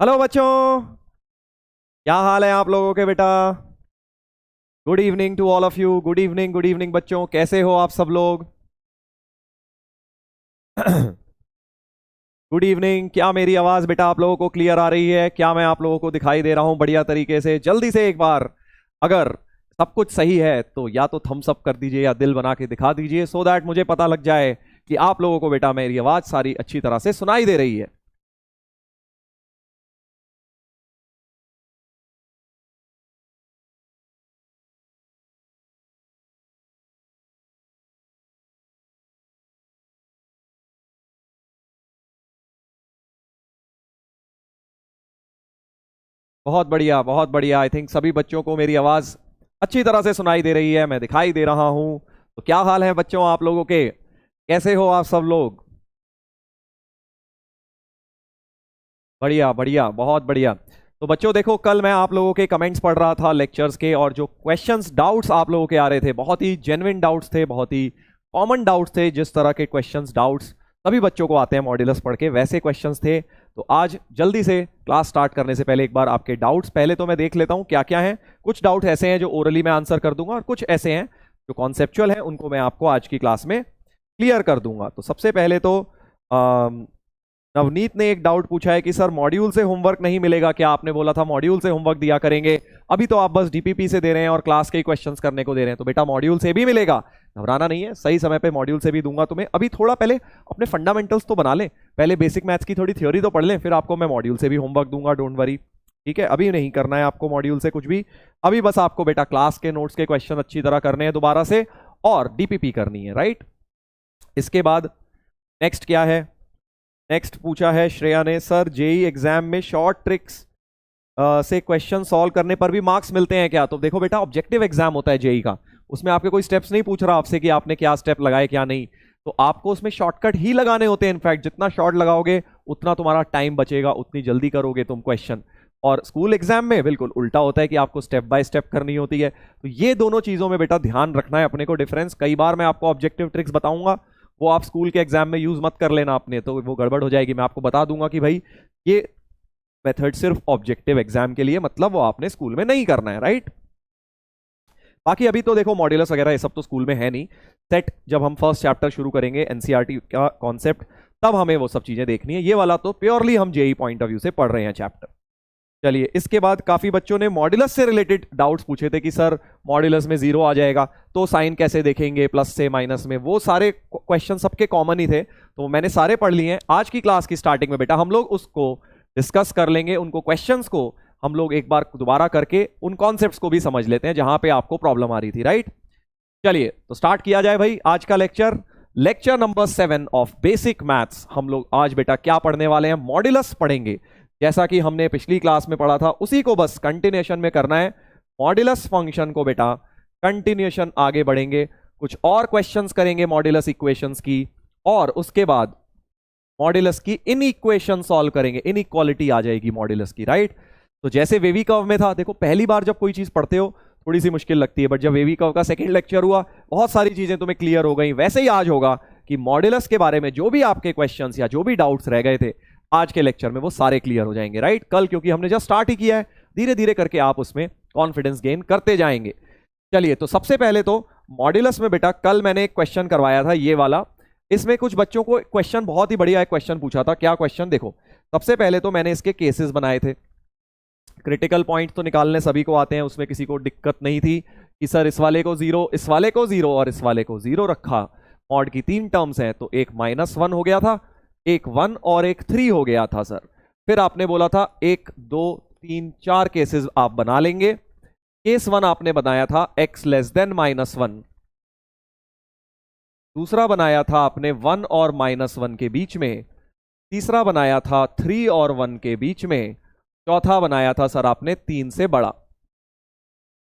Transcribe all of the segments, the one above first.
Hello बच्चों, क्या हाल है आप लोगों के बेटा। Good evening to all of you. Good evening बच्चों, कैसे हो आप सब लोग। Good evening. क्या मेरी आवाज बेटा आप लोगों को क्लियर आ रही है? क्या मैं आप लोगों को दिखाई दे रहा हूं बढ़िया तरीके से? जल्दी से एक बार अगर सब कुछ सही है तो या तो थम्स अप कर दीजिए या दिल बना के दिखा दीजिए, सो दैट मुझे पता लग जाए कि आप लोगों को बेटा मेरी आवाज सारी अच्छी तरह से सुनाई दे रही है। बहुत बढ़िया, बहुत बढ़िया। आई थिंक सभी बच्चों को मेरी आवाज अच्छी तरह से सुनाई दे रही है, मैं दिखाई दे रहा हूं। तो क्या हाल है बच्चों आप लोगों के, कैसे हो आप सब लोग? बढ़िया बढ़िया, बहुत बढ़िया। तो बच्चों देखो, कल मैं आप लोगों के कमेंट्स पढ़ रहा था लेक्चर्स के, और जो क्वेश्चंस डाउट्स आप लोगों के आ रहे थे, बहुत ही जेन्युइन डाउट्स थे, बहुत ही कॉमन डाउट्स थे। जिस तरह के क्वेश्चंस डाउट्स सभी बच्चों को आते हैं मॉड्यूलस पढ़ के, वैसे क्वेश्चंस थे। तो आज जल्दी से क्लास स्टार्ट करने से पहले एक बार आपके डाउट्स पहले तो मैं देख लेता हूं क्या क्या है। कुछ डाउट ऐसे हैं जो ओरली मैं आंसर कर दूंगा, और कुछ ऐसे हैं जो कॉन्सेप्चुअल है, उनको मैं आपको आज की क्लास में क्लियर कर दूंगा। तो सबसे पहले तो नवनीत ने एक डाउट पूछा है कि सर मॉड्यूल से होमवर्क नहीं मिलेगा क्या? आपने बोला था मॉड्यूल से होमवर्क दिया करेंगे, अभी तो आप बस डीपीपी से दे रहे हैं और क्लास के क्वेश्चंस करने को दे रहे हैं। तो बेटा मॉड्यूल से भी मिलेगा, घबराना नहीं है, सही समय पे मॉड्यूल से भी दूंगा तुम्हें। अभी थोड़ा पहले अपने फंडामेंटल्स तो बना लें, पहले बेसिक मैथ्स की थोड़ी थ्योरी तो पढ़ लें, फिर आपको मैं मॉड्यूल से भी होमवर्क दूंगा, डोंट वरी। ठीक है, अभी नहीं करना है आपको मॉड्यूल से कुछ भी, अभी बस आपको बेटा क्लास के नोट्स के क्वेश्चन अच्छी तरह करने हैं दोबारा से, और डीपीपी करनी है, राइट। इसके बाद नेक्स्ट क्या है? नेक्स्ट पूछा है श्रेया ने, सर जेई एग्जाम में शॉर्ट ट्रिक्स से क्वेश्चन सॉल्व करने पर भी मार्क्स मिलते हैं क्या? तो देखो बेटा, ऑब्जेक्टिव एग्जाम होता है जेई का, उसमें आपके कोई स्टेप्स नहीं पूछ रहा आपसे कि आपने क्या स्टेप लगाए क्या नहीं, तो आपको उसमें शॉर्टकट ही लगाने होते हैं। इनफैक्ट जितना शॉर्ट लगाओगे उतना तुम्हारा टाइम बचेगा, उतनी जल्दी करोगे तुम क्वेश्चन। और स्कूल एग्जाम में बिल्कुल उल्टा होता है कि आपको स्टेप बाय स्टेप करनी होती है। तो ये दोनों चीजों में बेटा ध्यान रखना है अपने को, डिफरेंस। कई बार मैं आपको ऑब्जेक्टिव ट्रिक्स बताऊंगा, वो आप स्कूल के एग्जाम में यूज मत कर लेना अपने, तो वो गड़बड़ हो जाएगी। मैं आपको बता दूंगा कि भाई ये मेथड सिर्फ ऑब्जेक्टिव एग्जाम के लिए, मतलब वो आपने स्कूल में नहीं करना है, राइट। बाकी अभी तो देखो मॉड्यूलस वगैरह ये सब तो स्कूल में है नहीं। सेट जब हम फर्स्ट चैप्टर शुरू करेंगे एनसीईआरटी का कॉन्सेप्ट, तब हमें वो सब चीजें देखनी है। ये वाला तो प्योरली हम जेई पॉइंट ऑफ व्यू से पढ़ रहे हैं चैप्टर। चलिए, इसके बाद काफी बच्चों ने मॉड्यूलस से रिलेटेड डाउट्स पूछे थे कि सर मॉड्यूलस में 0 आ जाएगा तो साइन कैसे देखेंगे, प्लस से माइनस में। वो सारे क्वेश्चन सबके कॉमन ही थे, तो मैंने सारे पढ़ लिए हैं। आज की क्लास की स्टार्टिंग में बेटा हम लोग उसको डिस्कस कर लेंगे, उनको क्वेश्चंस को हम लोग एक बार दोबारा करके उन कॉन्सेप्ट्स को भी समझ लेते हैं जहां पे आपको प्रॉब्लम आ रही थी, राइट। चलिए तो स्टार्ट किया जाए भाई आज का lecture. Lecture number 7 of basic maths. हम लोग आज बेटा क्या पढ़ने वाले हैं? मॉड्यूलस पढ़ेंगे। जैसा कि हमने पिछली क्लास में पढ़ा था उसी को बस कंटिन्यूएशन में करना है। मॉड्यूलस फंक्शन को बेटा कंटिन्यूएशन आगे बढ़ेंगे, कुछ और क्वेश्चंस करेंगे मॉड्यूलस इक्वेशंस की, और उसके बाद मॉड्यूलस की इन इक्वेशन सॉल्व करेंगे। इन इक्वालिटी आ जाएगी मॉड्यूलस की, राइट। तो जैसे वेवी कर्व में था, देखो पहली बार जब कोई चीज पढ़ते हो थोड़ी सी मुश्किल लगती है, बट जब वेवी कर्व का सेकंड लेक्चर हुआ बहुत सारी चीजें तुम्हें क्लियर हो गई। वैसे ही आज होगा कि मॉड्यूलस के बारे में जो भी आपके क्वेश्चंस या जो भी डाउट्स रह गए थे आज के लेक्चर में वो सारे क्लियर हो जाएंगे, राइट। कल क्योंकि हमने जस्ट स्टार्ट ही किया है, धीरे धीरे करके आप उसमें कॉन्फिडेंस गेन करते जाएंगे। चलिए, तो सबसे पहले तो मॉड्यूलस में बेटा कल मैंने एक क्वेश्चन करवाया था ये वाला। इसमें कुछ बच्चों को क्वेश्चन, बहुत ही बढ़िया एक क्वेश्चन पूछा था। क्या क्वेश्चन? देखो, सबसे पहले तो मैंने इसके केसेस बनाए थे। क्रिटिकल पॉइंट तो निकालने सभी को आते हैं, उसमें किसी को दिक्कत नहीं थी कि सर इस वाले को 0, इस वाले को 0 और इस वाले को 0 रखा। मॉड की 3 टर्म्स हैं, तो एक -1 हो गया था, एक 1 और एक 3 हो गया था सर। फिर आपने बोला था 1 2 3 4 केसेस आप बना लेंगे। केस 1 आपने बनाया था x लेस देन -1, दूसरा बनाया था आपने 1 और -1 के बीच में, तीसरा बनाया था 3 और 1 के बीच में, चौथा बनाया था सर आपने 3 से बड़ा।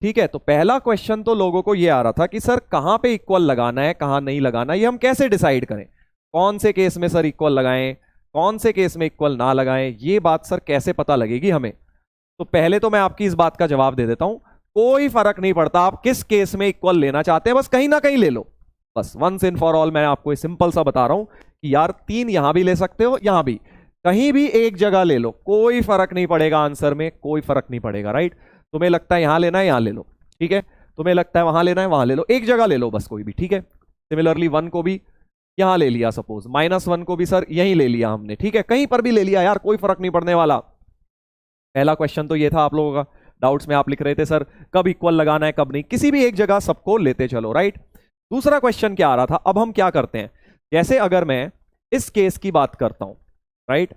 ठीक है, तो पहला क्वेश्चन तो लोगों को यह आ रहा था कि सर कहां पे इक्वल लगाना है कहां नहीं लगाना, ये हम कैसे डिसाइड करें? कौन से केस में सर इक्वल लगाएं, कौन से केस में इक्वल ना लगाएं, ये बात सर कैसे पता लगेगी हमें? तो पहले तो मैं आपकी इस बात का जवाब दे देता हूं, कोई फर्क नहीं पड़ता आप किस केस में इक्वल लेना चाहते हैं, बस कहीं ना कहीं ले लो। बस वंस इन फॉर ऑल मैं आपको सिंपल सा बता रहा हूं कि यार 3 यहां भी ले सकते हो, यहां भी। कहीं भी एक जगह ले लो, कोई फर्क नहीं पड़ेगा आंसर में, कोई फर्क नहीं पड़ेगा, राइट। तुम्हें लगता है यहां लेना है, यहां ले लो, ठीक है। तुम्हें लगता है वहां लेना है, वहां ले लो, एक जगह ले लो बस कोई भी, ठीक है। सिमिलरली 1 को भी यहां ले लिया, सपोज -1 को भी सर यहीं ले लिया हमने, ठीक है। कहीं पर भी ले लिया यार, कोई फर्क नहीं पड़ने वाला। पहला क्वेश्चन तो ये था आप लोगों का, डाउट्स में आप लिख रहे थे सर कब इक्वल लगाना है कब नहीं, किसी भी एक जगह सबको लेते चलो, राइट। दूसरा क्वेश्चन क्या आ रहा था, अब हम क्या करते हैं, जैसे अगर मैं इस केस की बात करता हूं, राइट,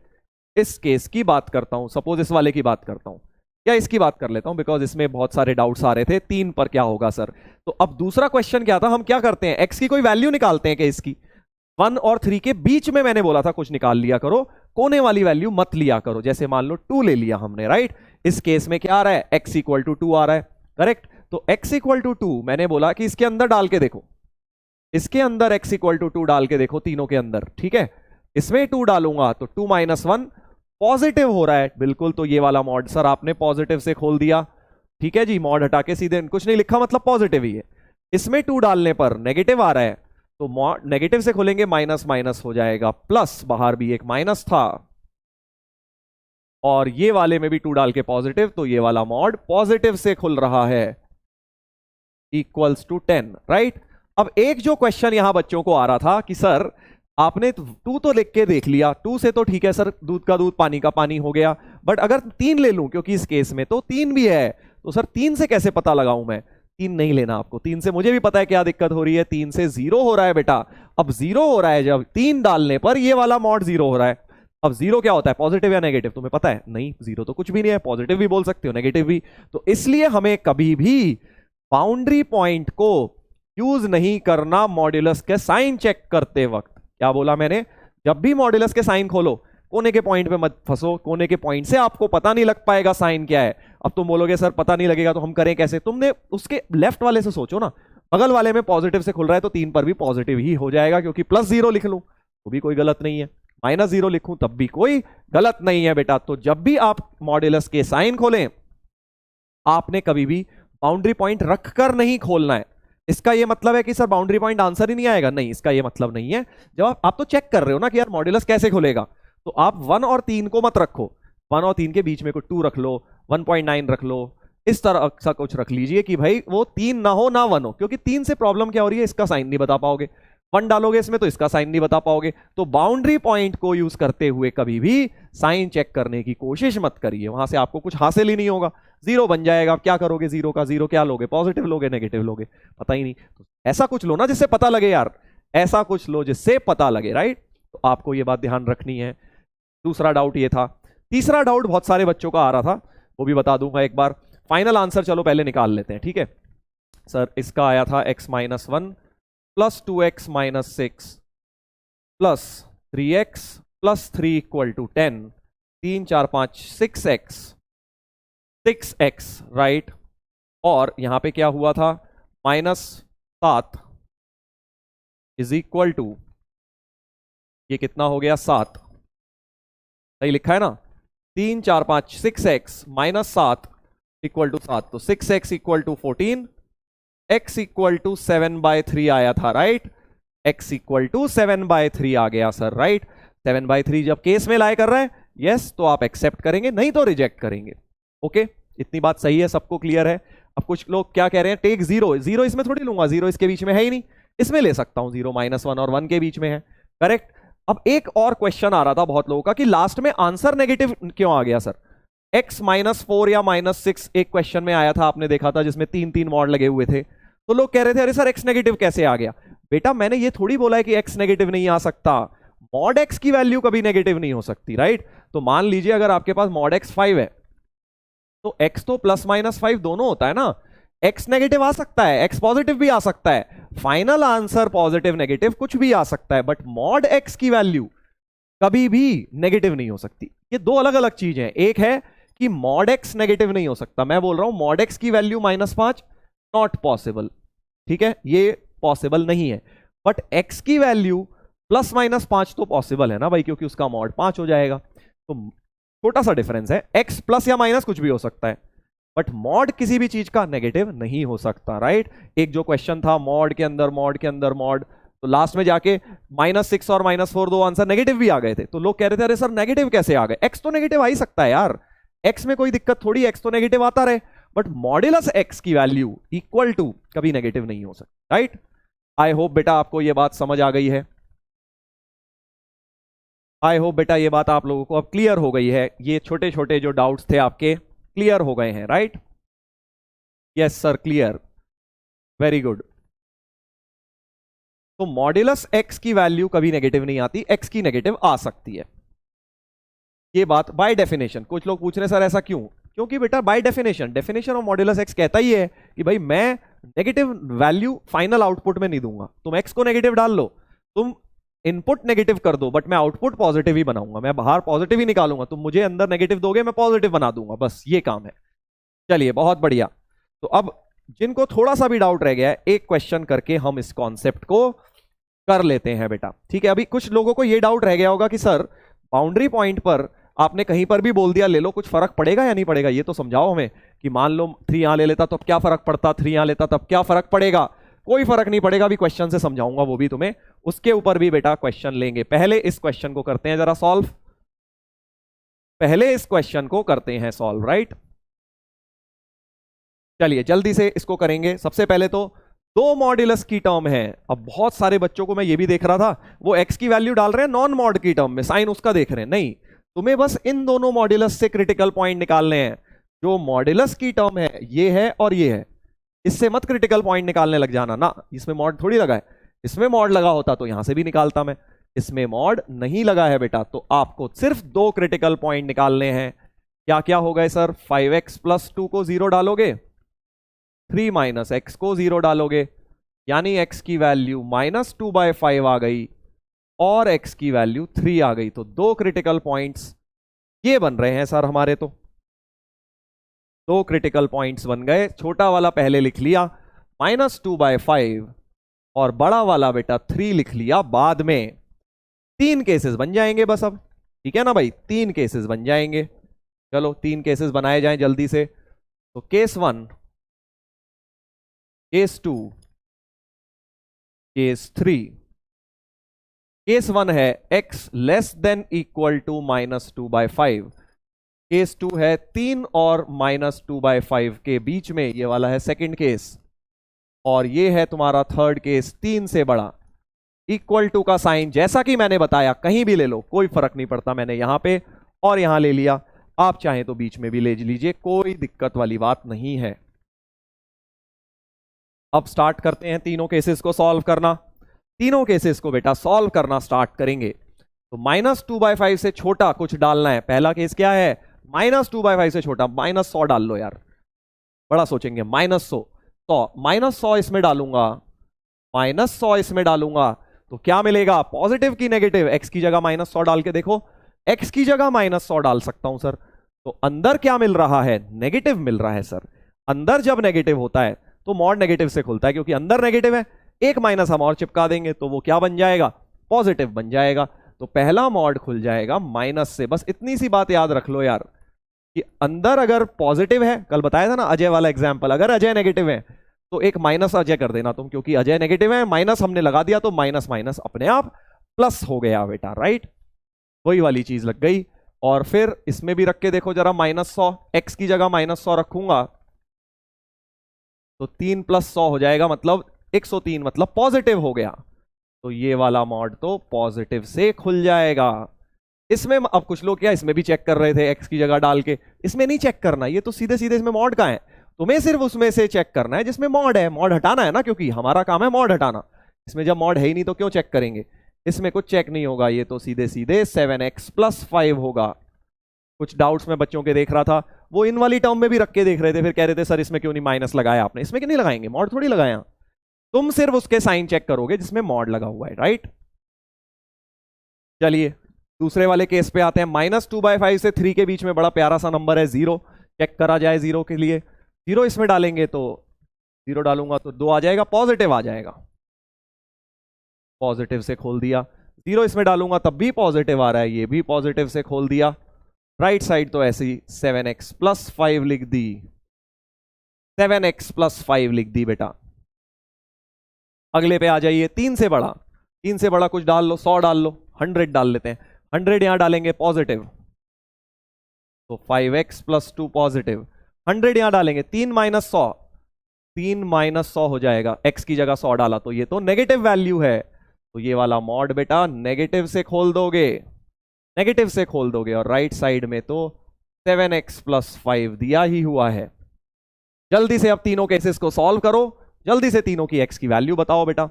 इस केस की बात करता हूं, सपोज इस वाले की बात करता हूं, या इसकी बात कर लेता हूं, बिकॉज इसमें बहुत सारे डाउट्स आ रहे थे 3 पर क्या होगा सर। तो अब दूसरा क्वेश्चन क्या था, हम क्या करते हैं, एक्स की कोई वैल्यू निकालते हैं कि इसकी 1 और 3 के बीच में मैंने बोला था कुछ निकाल लिया करो, कोने वाली वैल्यू मत लिया करो। जैसे मान लो 2 ले लिया हमने, राइट। इस केस में क्या आ रहा है, x इक्वल टू 2 आ रहा है, करेक्ट। तो x इक्वल टू 2 मैंने बोला कि इसके अंदर डाल के देखो, इसके अंदर x इक्वल टू 2 डाल के देखो, तीनों के अंदर, ठीक है। इसमें 2 डालूंगा तो 2 - 1 पॉजिटिव हो रहा है, बिल्कुल। तो ये वाला मॉड सर आपने पॉजिटिव से खोल दिया, ठीक है जी। मॉड हटा के सीधे कुछ नहीं लिखा, मतलब पॉजिटिव ही है। इसमें 2 डालने पर नेगेटिव आ रहा है, तो मॉड नेगेटिव से खोलेंगे माइनस माइनस हो जाएगा प्लस, बाहर भी एक माइनस था, और ये वाले में भी 2 डाल के पॉजिटिव, तो ये वाला मॉड पॉजिटिव से खुल रहा है, इक्वल्स टू 10, राइट। अब एक जो क्वेश्चन यहां बच्चों को आ रहा था कि सर आपने 2 तो लिख के देख लिया, 2 से तो ठीक है सर, दूध का दूध पानी का पानी हो गया, बट अगर 3 ले लूं, क्योंकि इस केस में तो 3 भी है, तो सर 3 से कैसे पता लगाऊं मैं। 3 नहीं लेना आपको, 3 से मुझे भी पता है क्या दिक्कत हो रही है, 3 से 0 हो रहा है बेटा। अब 0 हो रहा है जब 3 डालने पर ये वाला मॉड 0 हो रहा है। अब 0 क्या होता है, पॉजिटिव या नेगेटिव, तुम्हें पता है नहीं, 0 तो कुछ भी नहीं है, पॉजिटिव भी बोल सकते हो नेगेटिव भी। तो इसलिए हमें कभी भी बाउंड्री पॉइंट को यूज नहीं करना मॉड्यूलस के साइन चेक करते वक्त। क्या बोला मैंने, जब भी मॉड्यूलस के साइन खोलो कोने के पॉइंट पे मत फंसो, कोने के पॉइंट से आपको पता नहीं लग पाएगा साइन क्या है। अब तुम बोलोगे सर पता नहीं लगेगा तो हम करें कैसे, तुमने उसके लेफ्ट वाले से सोचो ना, बगल वाले में पॉजिटिव से खुल रहा है तो 3 पर भी पॉजिटिव ही हो जाएगा, क्योंकि +0 लिख लूं तो भी कोई गलत नहीं है, -0 लिखूं तब भी कोई गलत नहीं है बेटा। तो जब भी आप मॉड्यूलस के साइन खोलें, आपने कभी भी बाउंड्री पॉइंट रखकर नहीं खोलना है। इसका ये मतलब है कि सर बाउंड्री पॉइंट आंसर ही नहीं आएगा, नहीं, इसका ये मतलब नहीं है। जब आप तो चेक कर रहे हो ना कि यार मॉड्यूलस कैसे खुलेगा, तो आप 1 और 3 को मत रखो, 1 और 3 के बीच में कोई 2 रख लो, 1.9 रख लो, इस तरह सा कुछ रख लीजिए कि भाई वो 3 ना हो ना 1 हो, क्योंकि 3 से प्रॉब्लम क्या हो रही है, इसका साइन नहीं बता पाओगे। 1 डालोगे इसमें तो इसका साइन नहीं बता पाओगे। तो बाउंड्री पॉइंट को यूज करते हुए कभी भी साइन चेक करने की कोशिश मत करिए, वहां से आपको कुछ हासिल ही नहीं होगा, 0 बन जाएगा। आप क्या करोगे, 0 का 0 क्या लोगे, पॉजिटिव लोगे नेगेटिव लोगे, पता ही नहीं। तो ऐसा कुछ लो ना जिससे पता लगे यार, ऐसा कुछ लो जिससे पता लगे, राइट। तो आपको ये बात ध्यान रखनी है। दूसरा डाउट ये था। तीसरा डाउट बहुत सारे बच्चों का आ रहा था, वो भी बता दूंगा एक बार। फाइनल आंसर चलो पहले निकाल लेते हैं, ठीक है। सर इसका आया था x - 1 + 2x - 6 + 3x + 3 = 10, 3 4 5 6x, right. और यहां पे क्या हुआ था, -7 = ये कितना हो गया, 7, सही लिखा है ना। 3 4 5 6x - 7 = 7, तो 6x = 14, x = 7/3 आया था, राइट। x = 7/3 आ गया सर, राइट। 7/3 जब केस में लाए कर रहा है, यस, तो आप एक्सेप्ट करेंगे, नहीं तो रिजेक्ट करेंगे। ओके, इतनी बात सही है, सबको क्लियर है। अब कुछ लोग क्या कह रहे हैं, टेक 0 इसमें थोड़ी लूंगा, 0 इसके बीच में है ही नहीं, इसमें ले सकता हूं, 0 -1 और 1 के बीच में है, करेक्ट। अब एक और क्वेश्चन आ रहा था बहुत लोगों का कि लास्ट में आंसर नेगेटिव क्यों आ गया सर। x -4 या -6 एक क्वेश्चन में आया था, आपने देखा था, जिसमें 3 मॉड लगे हुए थे। तो लोग कह रहे थे अरे सर x नेगेटिव कैसे आ गया। बेटा मैंने ये थोड़ी बोला है कि x नेगेटिव नहीं आ सकता, मॉड x की वैल्यू कभी नेगेटिव नहीं हो सकती, राइट। तो मान लीजिए अगर आपके पास मॉड x 5 है, तो x तो +-5 दोनों होता है ना। x नेगेटिव आ सकता है, x पॉजिटिव भी आ सकता है, फाइनल आंसर पॉजिटिव नेगेटिव कुछ भी आ सकता है, बट मॉड x की वैल्यू कभी भी नेगेटिव नहीं हो सकती। ये दो अलग अलग चीजें हैं। एक है कि मॉड x नेगेटिव नहीं हो सकता, मैं बोल रहा हूं मॉड x की वैल्यू -5 नॉट पॉसिबल, ठीक है, ये पॉसिबल नहीं है। बट x की वैल्यू +-5 तो पॉसिबल है ना भाई, क्योंकि उसका मॉड 5 हो जाएगा। तो छोटा सा डिफरेंस है, x प्लस या माइनस कुछ भी हो सकता है, बट मॉड किसी भी चीज का नेगेटिव नहीं हो सकता, राइट। एक जो क्वेश्चन था मॉड के अंदर मॉड तो लास्ट में जाके -6 और -4 दो आंसर नेगेटिव भी आ गए थे, तो लोग कह रहे थे अरे सर नेगेटिव कैसे आ गए, एक्स तो नेगेटिव आ ही सकता है यार, एक्स में कोई दिक्कत थोड़ी, एक्स तो नेगेटिव आता रहे, बट मॉड्यूलस एक्स की वैल्यू इक्वल टू कभी नेगेटिव नहीं हो सकती, राइट। आई होप बेटा आपको ये बात समझ आ गई है, आई होप बेटा ये बात आप लोगों को अब क्लियर हो गई है, ये छोटे छोटे जो डाउट्स थे आपके क्लियर हो गए हैं, right. Yes sir clear, very good. तो मॉड्यूलस एक्स की वैल्यू कभी नेगेटिव नहीं आती, एक्स की नेगेटिव आ सकती है, ये बात बाय डेफिनेशन। कुछ लोग पूछ रहे हैं सर ऐसा क्यों, क्योंकि बेटा bye definition of modulus x कहता ही है कि भाई मैं नेगेटिव वैल्यू फाइनल आउटपुट में नहीं दूंगा, तुम एक्स को नेगेटिव डाल लो, तुम इनपुट नेगेटिव कर दो, बट मैं आउटपुट पॉजिटिव ही बनाऊंगा, मैं बाहर पॉजिटिव ही निकालूंगा, तुम मुझे अंदर नेगेटिव दोगे मैं पॉजिटिव बना दूंगा, बस ये काम है। चलिए बहुत बढ़िया। तो अब जिनको थोड़ा सा भी डाउट रह गया है, एक क्वेश्चन करके हम इस कॉन्सेप्ट को कर लेते हैं बेटा, ठीक है। अभी कुछ लोगों को ये डाउट रह गया होगा कि सर बाउंड्री पॉइंट पर आपने कहीं पर भी बोल दिया ले लो, कुछ फर्क पड़ेगा या नहीं पड़ेगा, ये तो समझाओ हमें, कि मान लो 3 यहां ले लेता तो अब क्या फर्क पड़ता, 3 यहां लेता तब क्या फर्क पड़ेगा, कोई फर्क नहीं पड़ेगा, अभी क्वेश्चन से समझाऊंगा वो भी तुम्हें, उसके ऊपर भी बेटा क्वेश्चन लेंगे। पहले इस क्वेश्चन को करते हैं जरा सॉल्व, पहले इस क्वेश्चन को करते हैं सॉल्व, राइट। चलिए जल्दी से इसको करेंगे। सबसे पहले तो दो मॉड्यूलस की टर्म है, अब बहुत सारे बच्चों को मैं ये भी देख रहा था वो एक्स की वैल्यू डाल रहे हैं नॉन मॉड की टर्म में, साइन उसका देख रहे हैं, नहीं, तुम्हें बस इन दोनों मॉड्यूलस से क्रिटिकल पॉइंट निकालने हैं। जो मॉड्यूलस की टर्म है ये है और ये है, इससे मत क्रिटिकल पॉइंट निकालने लग जाना ना, इसमें मॉड थोड़ी लगा है, इसमें मॉड लगा होता तो यहां से भी निकालता मैं, इसमें मॉड नहीं लगा है बेटा, तो आपको सिर्फ दो क्रिटिकल पॉइंट निकालने हैं। क्या क्या हो गए सर, 5x + 2 को 0 डालोगे, 3 - x को 0 डालोगे, यानी x की वैल्यू -2/5 आ गई और x की वैल्यू 3 आ गई, तो दो क्रिटिकल पॉइंट्स ये बन रहे हैं सर हमारे, तो दो क्रिटिकल पॉइंट्स बन गए। छोटा वाला पहले लिख लिया -2/5 और बड़ा वाला बेटा 3 लिख लिया बाद में। 3 केसेस बन जाएंगे बस अब, ठीक है ना भाई, 3 केसेस बन जाएंगे। चलो 3 केसेस बनाए जाएं जल्दी से। तो केस 1, केस 2, केस 3। केस 1 है x < -2/5, केस 2 है 3 और -2/5 के बीच में, ये वाला है सेकंड केस, और ये है तुम्हारा थर्ड केस 3 से बड़ा। = का साइन जैसा कि मैंने बताया कहीं भी ले लो कोई फर्क नहीं पड़ता, मैंने यहां पे और यहां ले लिया, आप चाहें तो बीच में भी ले लीजिए, कोई दिक्कत वाली बात नहीं है। अब स्टार्ट करते हैं तीनों केसेस को सॉल्व करना। तीनों केसेस को बेटा सॉल्व करना स्टार्ट करेंगे। तो -2/5 से छोटा कुछ डालना है। पहला केस क्या है, -2/5 से छोटा, -100 डाल लो यार, बड़ा सोचेंगे, -100, तो -100 इसमें डालूंगा, -100 इसमें डालूंगा, तो क्या मिलेगा, पॉजिटिव की नेगेटिव, x की जगह -100 डाल के देखो, x की जगह -100 डाल सकता हूं सर, तो अंदर क्या मिल रहा है, नेगेटिव मिल रहा है सर। अंदर जब नेगेटिव होता है तो मॉड नेगेटिव से खुलता है, क्योंकि अंदर नेगेटिव है, एक माइनस हम और चिपका देंगे तो वो क्या बन जाएगा, पॉजिटिव बन जाएगा। तो पहला मॉड खुल जाएगा माइनस से। बस इतनी सी बात याद रख लो यार कि अंदर अगर पॉजिटिव है, कल बताया था ना अजय वाला एग्जांपल, अगर अजय नेगेटिव है तो एक माइनस अजय कर देना तुम, क्योंकि अजय नेगेटिव है, माइनस हमने लगा दिया तो माइनस माइनस अपने आप प्लस हो गया बेटा, राइट, वही वाली चीज लग गई। और फिर इसमें भी रख के देखो जरा, -100, x की जगह -100 रखूंगा तो 3 + 100 हो जाएगा, मतलब 103, मतलब पॉजिटिव हो गया। तो ये वाला मॉड तो पॉजिटिव से खुल जाएगा। इसमें अब कुछ लोग क्या इसमें भी चेक कर रहे थे x की जगह डाल के, इसमें नहीं चेक करना, ये तो सीधे सीधे इसमें मॉड का है, तुम्हें सिर्फ उसमें से चेक करना है जिसमें मॉड है, मॉड हटाना है ना, क्योंकि हमारा काम है मॉड हटाना। इसमें जब मॉड है ही नहीं तो क्यों चेक करेंगे, इसमें कुछ चेक नहीं होगा, ये तो सीधे सीधे 7x + 5 होगा। कुछ डाउट्स में बच्चों के देख रहा था, वो इन वाली टर्म में भी रख के देख रहे थे, फिर कह रहे थे सर इसमें क्यों नहीं माइनस लगाया आपने, इसमें क्यों नहीं लगाएंगे, मॉड थोड़ी लगाया, तुम सिर्फ उसके साइन चेक करोगे जिसमें मॉड लगा हुआ है, राइट। चलिए दूसरे वाले केस पे आते हैं। -2/5 से 3 के बीच में बड़ा प्यारा सा नंबर है 0, चेक करा जाए 0 के लिए, 0 इसमें डालेंगे तो 0 डालूंगा तो 2 आ जाएगा, पॉजिटिव आ जाएगा, पॉजिटिव से खोल दिया। 0 इसमें डालूंगा तब भी पॉजिटिव आ रहा है, ये भी पॉजिटिव से खोल दिया। राइट साइड तो ऐसे ही 7x + 5 लिख दी, 7x + 5 लिख दी बेटा। अगले पे आ जाइए, 3 से बड़ा, 3 से बड़ा कुछ डाल लो, 100 डाल लो, 100 डाल लेते हैं, 100 यहां डालेंगे पॉजिटिव, तो 5x + 2 पॉजिटिव, 100 यहां डालेंगे, 3 - 100, 3 - 100 हो जाएगा, x की जगह 100 डाला तो ये तो नेगेटिव वैल्यू है, तो ये वाला मॉड बेटा नेगेटिव से खोल दोगे, नेगेटिव से खोल दोगे, और राइट साइड में तो 7x + 5 दिया ही हुआ है। जल्दी से अब तीनों केसेस को सॉल्व करो, जल्दी से तीनों की x की वैल्यू बताओ बेटा,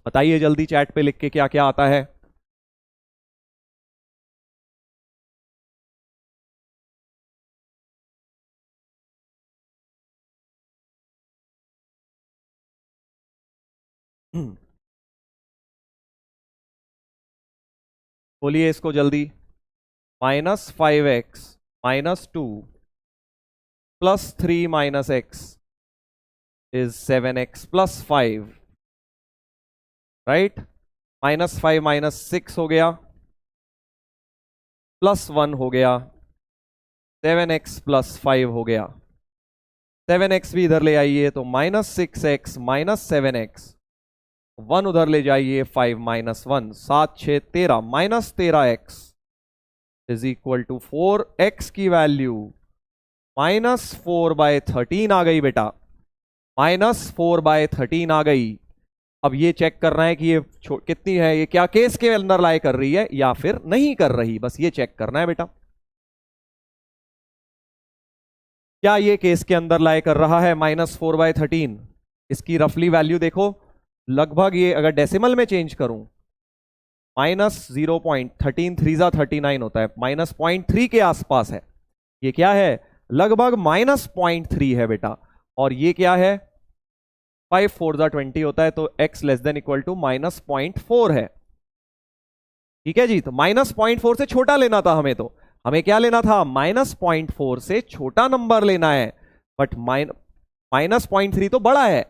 बताइए जल्दी चैट पे लिख के क्या क्या आता है। बोलिए इसको जल्दी। -5x - 2 + 3 - x is 7x + 5, right. -5 - 6 हो गया, +1 हो गया, 7x + 5 हो गया, 7x भी इधर ले आइए तो -6x - 7x, 1 उधर ले जाइए, 5 - 1, 7 6 13, -13x is equal to 4x की वैल्यू -4/13 आ गई बेटा, -4/13 आ गई। अब ये चेक करना है कि ये कितनी है, ये क्या केस के अंदर लाई कर रही है या फिर नहीं कर रही, बस ये चेक करना है बेटा। क्या ये केस के अंदर लाई कर रहा है -4/13? इसकी रफली वैल्यू देखो, लगभग ये अगर डेसिमल में चेंज करूं, -0.13 3 39 होता है, -0.3 के आसपास है। ये क्या है, लगभग -0.3 है बेटा, और ये क्या है, 5 4 20 होता है, तो x <= -0.4 है। ठीक है जी, तो -0.4 से छोटा लेना था हमें, तो हमें क्या लेना था, -0.4 से छोटा नंबर लेना है, बट -0.3 तो बड़ा है।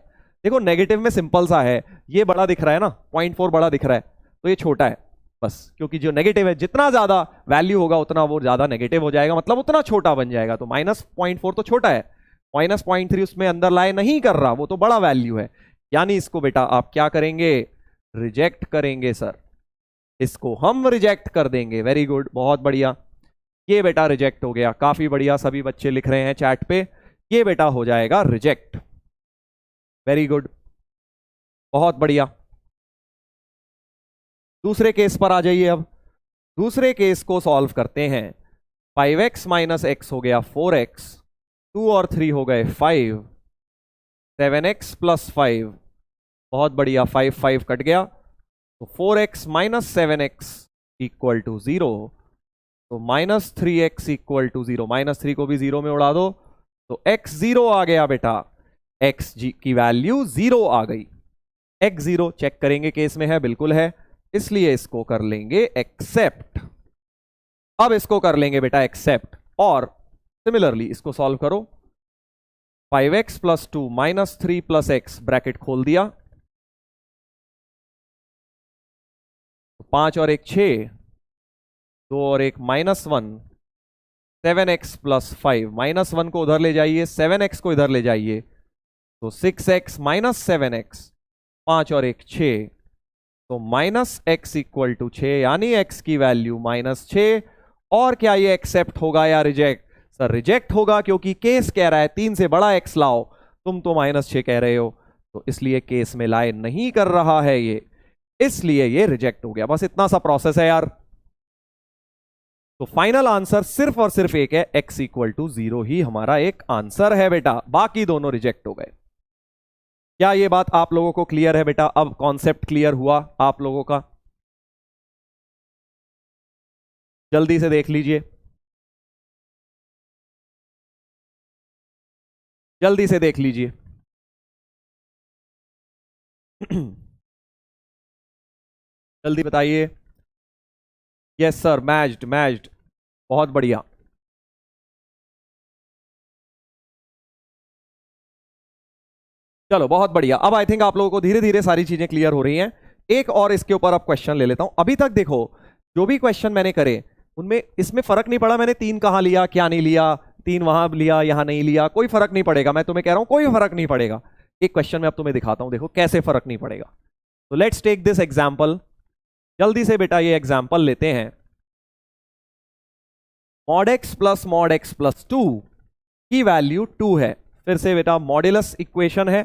देखो नेगेटिव में सिंपल सा है, ये बड़ा दिख रहा है ना, 0.4 बड़ा दिख रहा है, तो ये छोटा है बस, क्योंकि जो नेगेटिव है जितना ज्यादा वैल्यू होगा उतना वो ज्यादा नेगेटिव हो जाएगा, मतलब उतना छोटा बन जाएगा, तो -0.4 तो छोटा है, -0.3 उसमें अंदर लाए नहीं कर रहा, वो तो बड़ा वैल्यू है, यानी इसको बेटा आप क्या करेंगे, रिजेक्ट करेंगे सर, इसको हम रिजेक्ट कर देंगे। वेरी गुड, बहुत बढ़िया, ये बेटा रिजेक्ट हो गया, काफी बढ़िया, सभी बच्चे लिख रहे हैं चैट पे, ये बेटा हो जाएगा रिजेक्ट। वेरी गुड, बहुत बढ़िया। दूसरे केस पर आ जाइए, अब दूसरे केस को सॉल्व करते हैं। 5x - x हो गया 4x, 2 और 3 हो गए 5, 7x + 5, बहुत बढ़िया, 5 5 कट गया, तो 4x - 7x = 0, तो -3x = 0, -3 को भी 0 में उड़ा दो, तो x 0 आ गया बेटा, x की वैल्यू 0 आ गई। x 0 चेक करेंगे केस में है, बिल्कुल है, इसलिए इसको कर लेंगे एक्सेप्ट। अब इसको कर लेंगे बेटा एक्सेप्ट, और सिमिलरली इसको सॉल्व करो, 5x + 2 -3 + x ब्रैकेट खोल दिया, 5 और 1 6, 2 और 1 -1, 7x + 5, -1 को उधर ले जाइए, 7x को इधर ले जाइए, तो 6x - 7x, 5 और 1 6, तो -x = 6, यानी x की वैल्यू -6। और क्या ये एक्सेप्ट होगा या रिजेक्ट? सर रिजेक्ट होगा, क्योंकि केस कह रहा है 3 से बड़ा x लाओ, तुम तो -6 कह रहे हो, तो इसलिए केस में लाए नहीं कर रहा है ये, इसलिए ये रिजेक्ट हो गया। बस इतना सा प्रोसेस है यार। तो फाइनल आंसर सिर्फ और सिर्फ एक है, x = 0 ही हमारा एक आंसर है बेटा, बाकी दोनों रिजेक्ट हो गए। क्या ये बात आप लोगों को क्लियर है बेटा? अब कॉन्सेप्ट क्लियर हुआ आप लोगों का? जल्दी से देख लीजिए, जल्दी से देख लीजिए। जल्दी बताइए। यस सर, मैच्ड मैच्ड, बहुत बढ़िया। चलो बहुत बढ़िया, अब आई थिंक आप लोगों को धीरे धीरे सारी चीजें क्लियर हो रही हैं। एक और इसके ऊपर अब क्वेश्चन ले लेता हूं। अभी तक देखो जो भी क्वेश्चन मैंने करे उनमें इसमें फर्क नहीं पड़ा, मैंने 3 कहां लिया क्या नहीं लिया, 3 वहां लिया यहां नहीं लिया, कोई फर्क नहीं पड़ेगा, मैं तुम्हें कह रहा हूं कोई फर्क नहीं पड़ेगा। एक क्वेश्चन में अब तुम्हें दिखाता हूं, देखो कैसे फर्क नहीं पड़ेगा। तो लेट्स टेक दिस एग्जाम्पल। जल्दी से बेटा ये एग्जाम्पल लेते हैं। मॉड एक्स प्लस 2 की वैल्यू 2 है। फिर से बेटा मॉड्यूलस इक्वेशन है,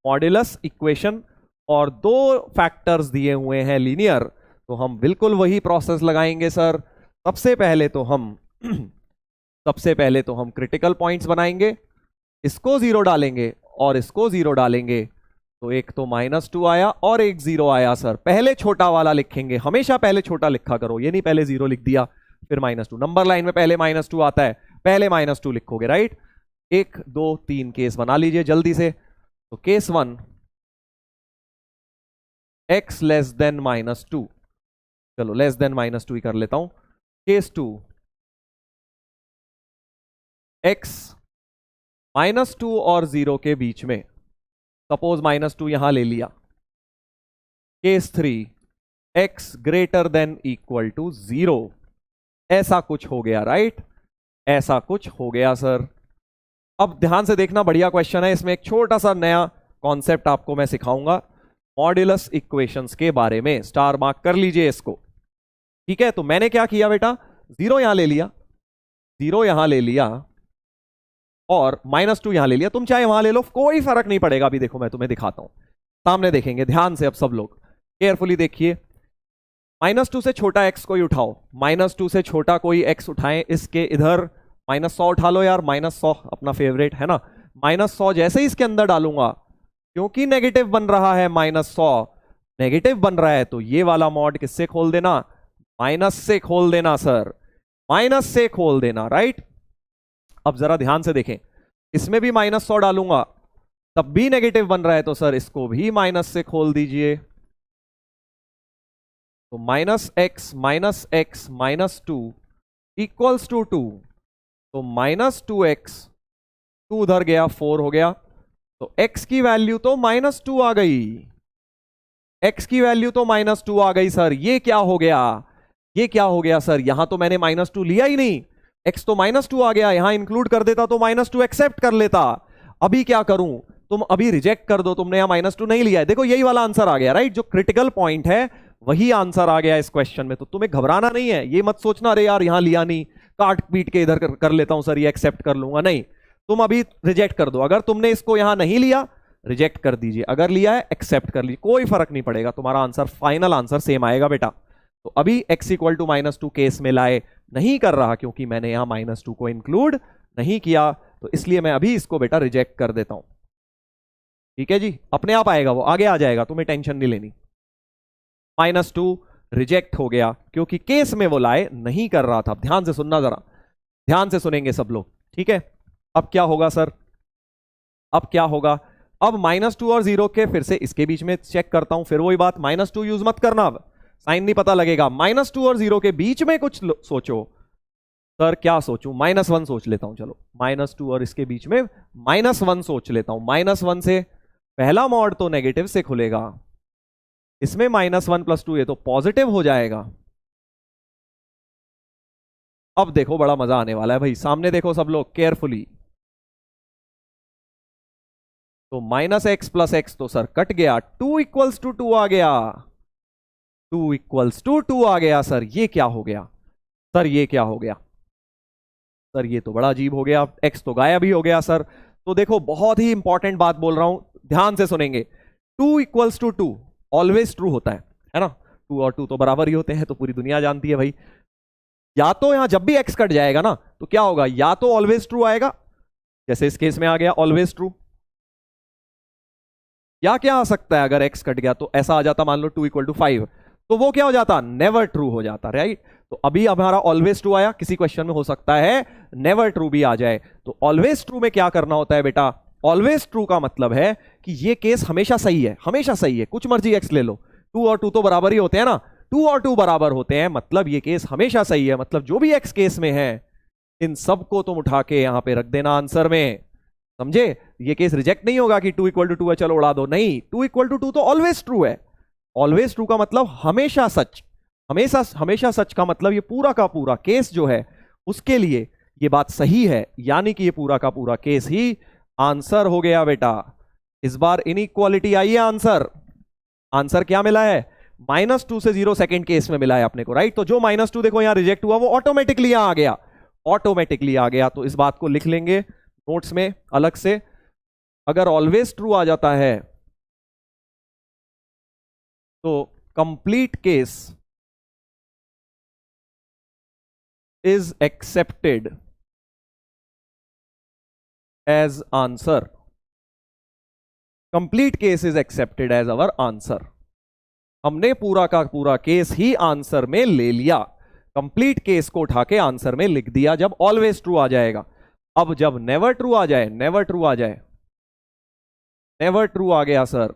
मॉड्यूलस इक्वेशन, और दो फैक्टर्स दिए हुए हैं लीनियर, तो हम बिल्कुल वही प्रोसेस लगाएंगे सर। सबसे पहले तो हम क्रिटिकल पॉइंट्स बनाएंगे, इसको 0 डालेंगे और इसको 0 डालेंगे, तो एक तो -2 आया और एक 0 आया सर। पहले छोटा वाला लिखेंगे, हमेशा पहले छोटा लिखा करो, ये नहीं पहले 0 लिख दिया फिर -2। नंबर लाइन में पहले -2 आता है, पहले -2 लिखोगे, राइट। 1 2 3 केस बना लीजिए जल्दी से। तो केस 1 x लेस देन -2, चलो लेस देन -2 ही कर लेता हूं। केस 2 x -2 और 0 के बीच में, सपोज -2 यहां ले लिया। Case 3 x greater than equal to 0, ऐसा कुछ हो गया, राइट, ऐसा कुछ हो गया सर। अब ध्यान से देखना, बढ़िया क्वेश्चन है, इसमें एक छोटा सा नया कॉन्सेप्ट आपको मैं सिखाऊंगा मॉड्यूलस इक्वेशंस के बारे में। स्टार मार्क कर लीजिए इसको, ठीक है। तो मैंने क्या किया बेटा, 0 यहां ले लिया, 0 यहां ले लिया और -2 यहां ले लिया। तुम चाहे वहां ले लो, कोई फर्क नहीं पड़ेगा। अभी देखो मैं तुम्हें दिखाता हूं, सामने देखेंगे ध्यान से। अब सब लोग केयरफुली देखिए, -2 से छोटा x कोई उठाओ, -2 से छोटा कोई x उठाएं, इसके इधर -100 उठा लो यार, -100 अपना फेवरेट है ना। -100 जैसे ही इसके अंदर डालूंगा, क्योंकि नेगेटिव बन रहा है, -100 नेगेटिव बन रहा है, तो ये वाला मॉड किससे खोल देना, माइनस से खोल देना सर, माइनस से खोल देना, राइट। अब जरा ध्यान से देखें, इसमें भी -100 डालूंगा तब भी नेगेटिव बन रहा है, तो सर इसको भी माइनस से खोल दीजिए। तो -x -2 इक्वल्स टू 2, तो -2x, 2 उधर गया 4 हो गया, तो x की वैल्यू तो -2 आ गई, x की वैल्यू तो -2 आ गई सर। ये क्या हो गया, ये क्या हो गया सर, यहां तो मैंने -2 लिया ही नहीं, x तो -2 आ गया, यहां इंक्लूड कर देता तो -2 एक्सेप्ट कर लेता। अभी क्या करूं, तुम अभी रिजेक्ट कर दो, तुमने यहां -2 नहीं लिया है। देखो यही वाला आंसर आ गया, राइट, जो क्रिटिकल पॉइंट है वही आंसर आ गया इस क्वेश्चन में। तो तुम्हें घबराना नहीं है, ये मत सोचना अरे यार यहां लिया नहीं, काट पीट के इधर कर लेता हूं सर, ये एक्सेप्ट कर लूंगा, नहीं। तुम अभी रिजेक्ट कर दो, अगर तुमने इसको यहां नहीं लिया रिजेक्ट कर दीजिए, अगर लिया है एक्सेप्ट कर लीजिए, कोई फर्क नहीं पड़ेगा, तुम्हारा आंसर फाइनल आंसर सेम आएगा बेटा। तो अभी x इक्वल टू -2 केस में लाए नहीं कर रहा, क्योंकि मैंने यहां -2 को इंक्लूड नहीं किया, तो इसलिए मैं अभी इसको बेटा रिजेक्ट कर देता हूं। ठीक है जी, अपने आप आएगा, वो आगे आ जाएगा, तुम्हें टेंशन नहीं लेनी। -2 रिजेक्ट हो गया क्योंकि केस में वो लाए नहीं कर रहा था। ध्यान से सुनना, जरा ध्यान से सुनेंगे सब लोग, ठीक है। अब क्या होगा सर, अब क्या होगा, अब -2 और 0 के फिर से इसके बीच में चेक करता हूं, फिर वही बात, -2 यूज मत करना, अब साइन नहीं पता लगेगा। -2 और 0 के बीच में कुछ सोचो सर, क्या सोचूं, -1 सोच लेता हूं, चलो -2 और इसके बीच में -1 सोच लेता हूं। -1 से पहला मॉड तो नेगेटिव से खुलेगा, इसमें -1 + 2 ये तो पॉजिटिव हो जाएगा। अब देखो बड़ा मजा आने वाला है भाई, सामने देखो सब लोग केयरफुली। तो -x + x तो सर कट गया, 2 = 2 आ गया, 2 = 2 आ गया सर। ये क्या हो गया सर, ये क्या हो गया सर, ये तो बड़ा अजीब हो गया, x तो गायब ही हो गया सर। तो देखो बहुत ही इंपॉर्टेंट बात बोल रहा हूं, ध्यान से सुनेंगे। 2 = 2 ऑलवेज ट्रू होता है ना, 2 और 2 तो बराबर ही होते हैं, तो पूरी दुनिया जानती है भाई। या तो यहां जब भी x कट जाएगा ना, तो क्या होगा, या तो ऑलवेज ट्रू आएगा, जैसे इस केस में आ गया ऑलवेज ट्रू, या क्या आ सकता है अगर x कट गया तो ऐसा आ जाता, मान लो 2 = 5, तो वो क्या हो जाता, नेवर ट्रू हो जाता, राइट। तो अभी हमारा ऑलवेज ट्रू आया, किसी क्वेश्चन में हो सकता है नेवर ट्रू भी आ जाए। तो ऑलवेज ट्रू में क्या करना होता है बेटा, ऑलवेज ट्रू का मतलब है कि ये केस हमेशा सही है, हमेशा सही है, कुछ मर्जी x ले लो, 2 और 2 तो बराबर ही होते हैं ना, 2 और 2 बराबर होते हैं, मतलब ये केस हमेशा सही है। मतलब जो भी x केस में है इन सबको तुम उठा के यहां पे रख देना आंसर में, समझे। ये केस रिजेक्ट नहीं होगा कि 2 = 2 है चलो उड़ा दो, नहीं, 2 = 2 तो ऑलवेज ट्रू है। ऑलवेज ट्रू का मतलब हमेशा सच, हमेशा हमेशा सच का मतलब ये पूरा का पूरा केस जो है उसके लिए ये बात सही है, यानी कि ये पूरा का पूरा केस ही आंसर हो गया बेटा। इस बार इनइक्वालिटी आई है आंसर, आंसर क्या मिला है? -2 से 0 सेकंड केस में मिला है अपने को, राइट? तो जो -2 देखो यहां रिजेक्ट हुआ वो ऑटोमेटिकली यहां आ गया, ऑटोमेटिकली आ गया। तो इस बात को लिख लेंगे नोट्स में अलग से। अगर ऑलवेज ट्रू आ जाता है तो complete case is accepted as answer. Complete case is accepted as our answer. हमने पूरा का पूरा केस ही आंसर में ले लिया, कंप्लीट केस को उठा के आंसर में लिख दिया जब ऑलवेज ट्रू आ जाएगा। अब जब नेवर ट्रू आ जाए, नेवर ट्रू आ जाए, नेवर ट्रू आ गया सर,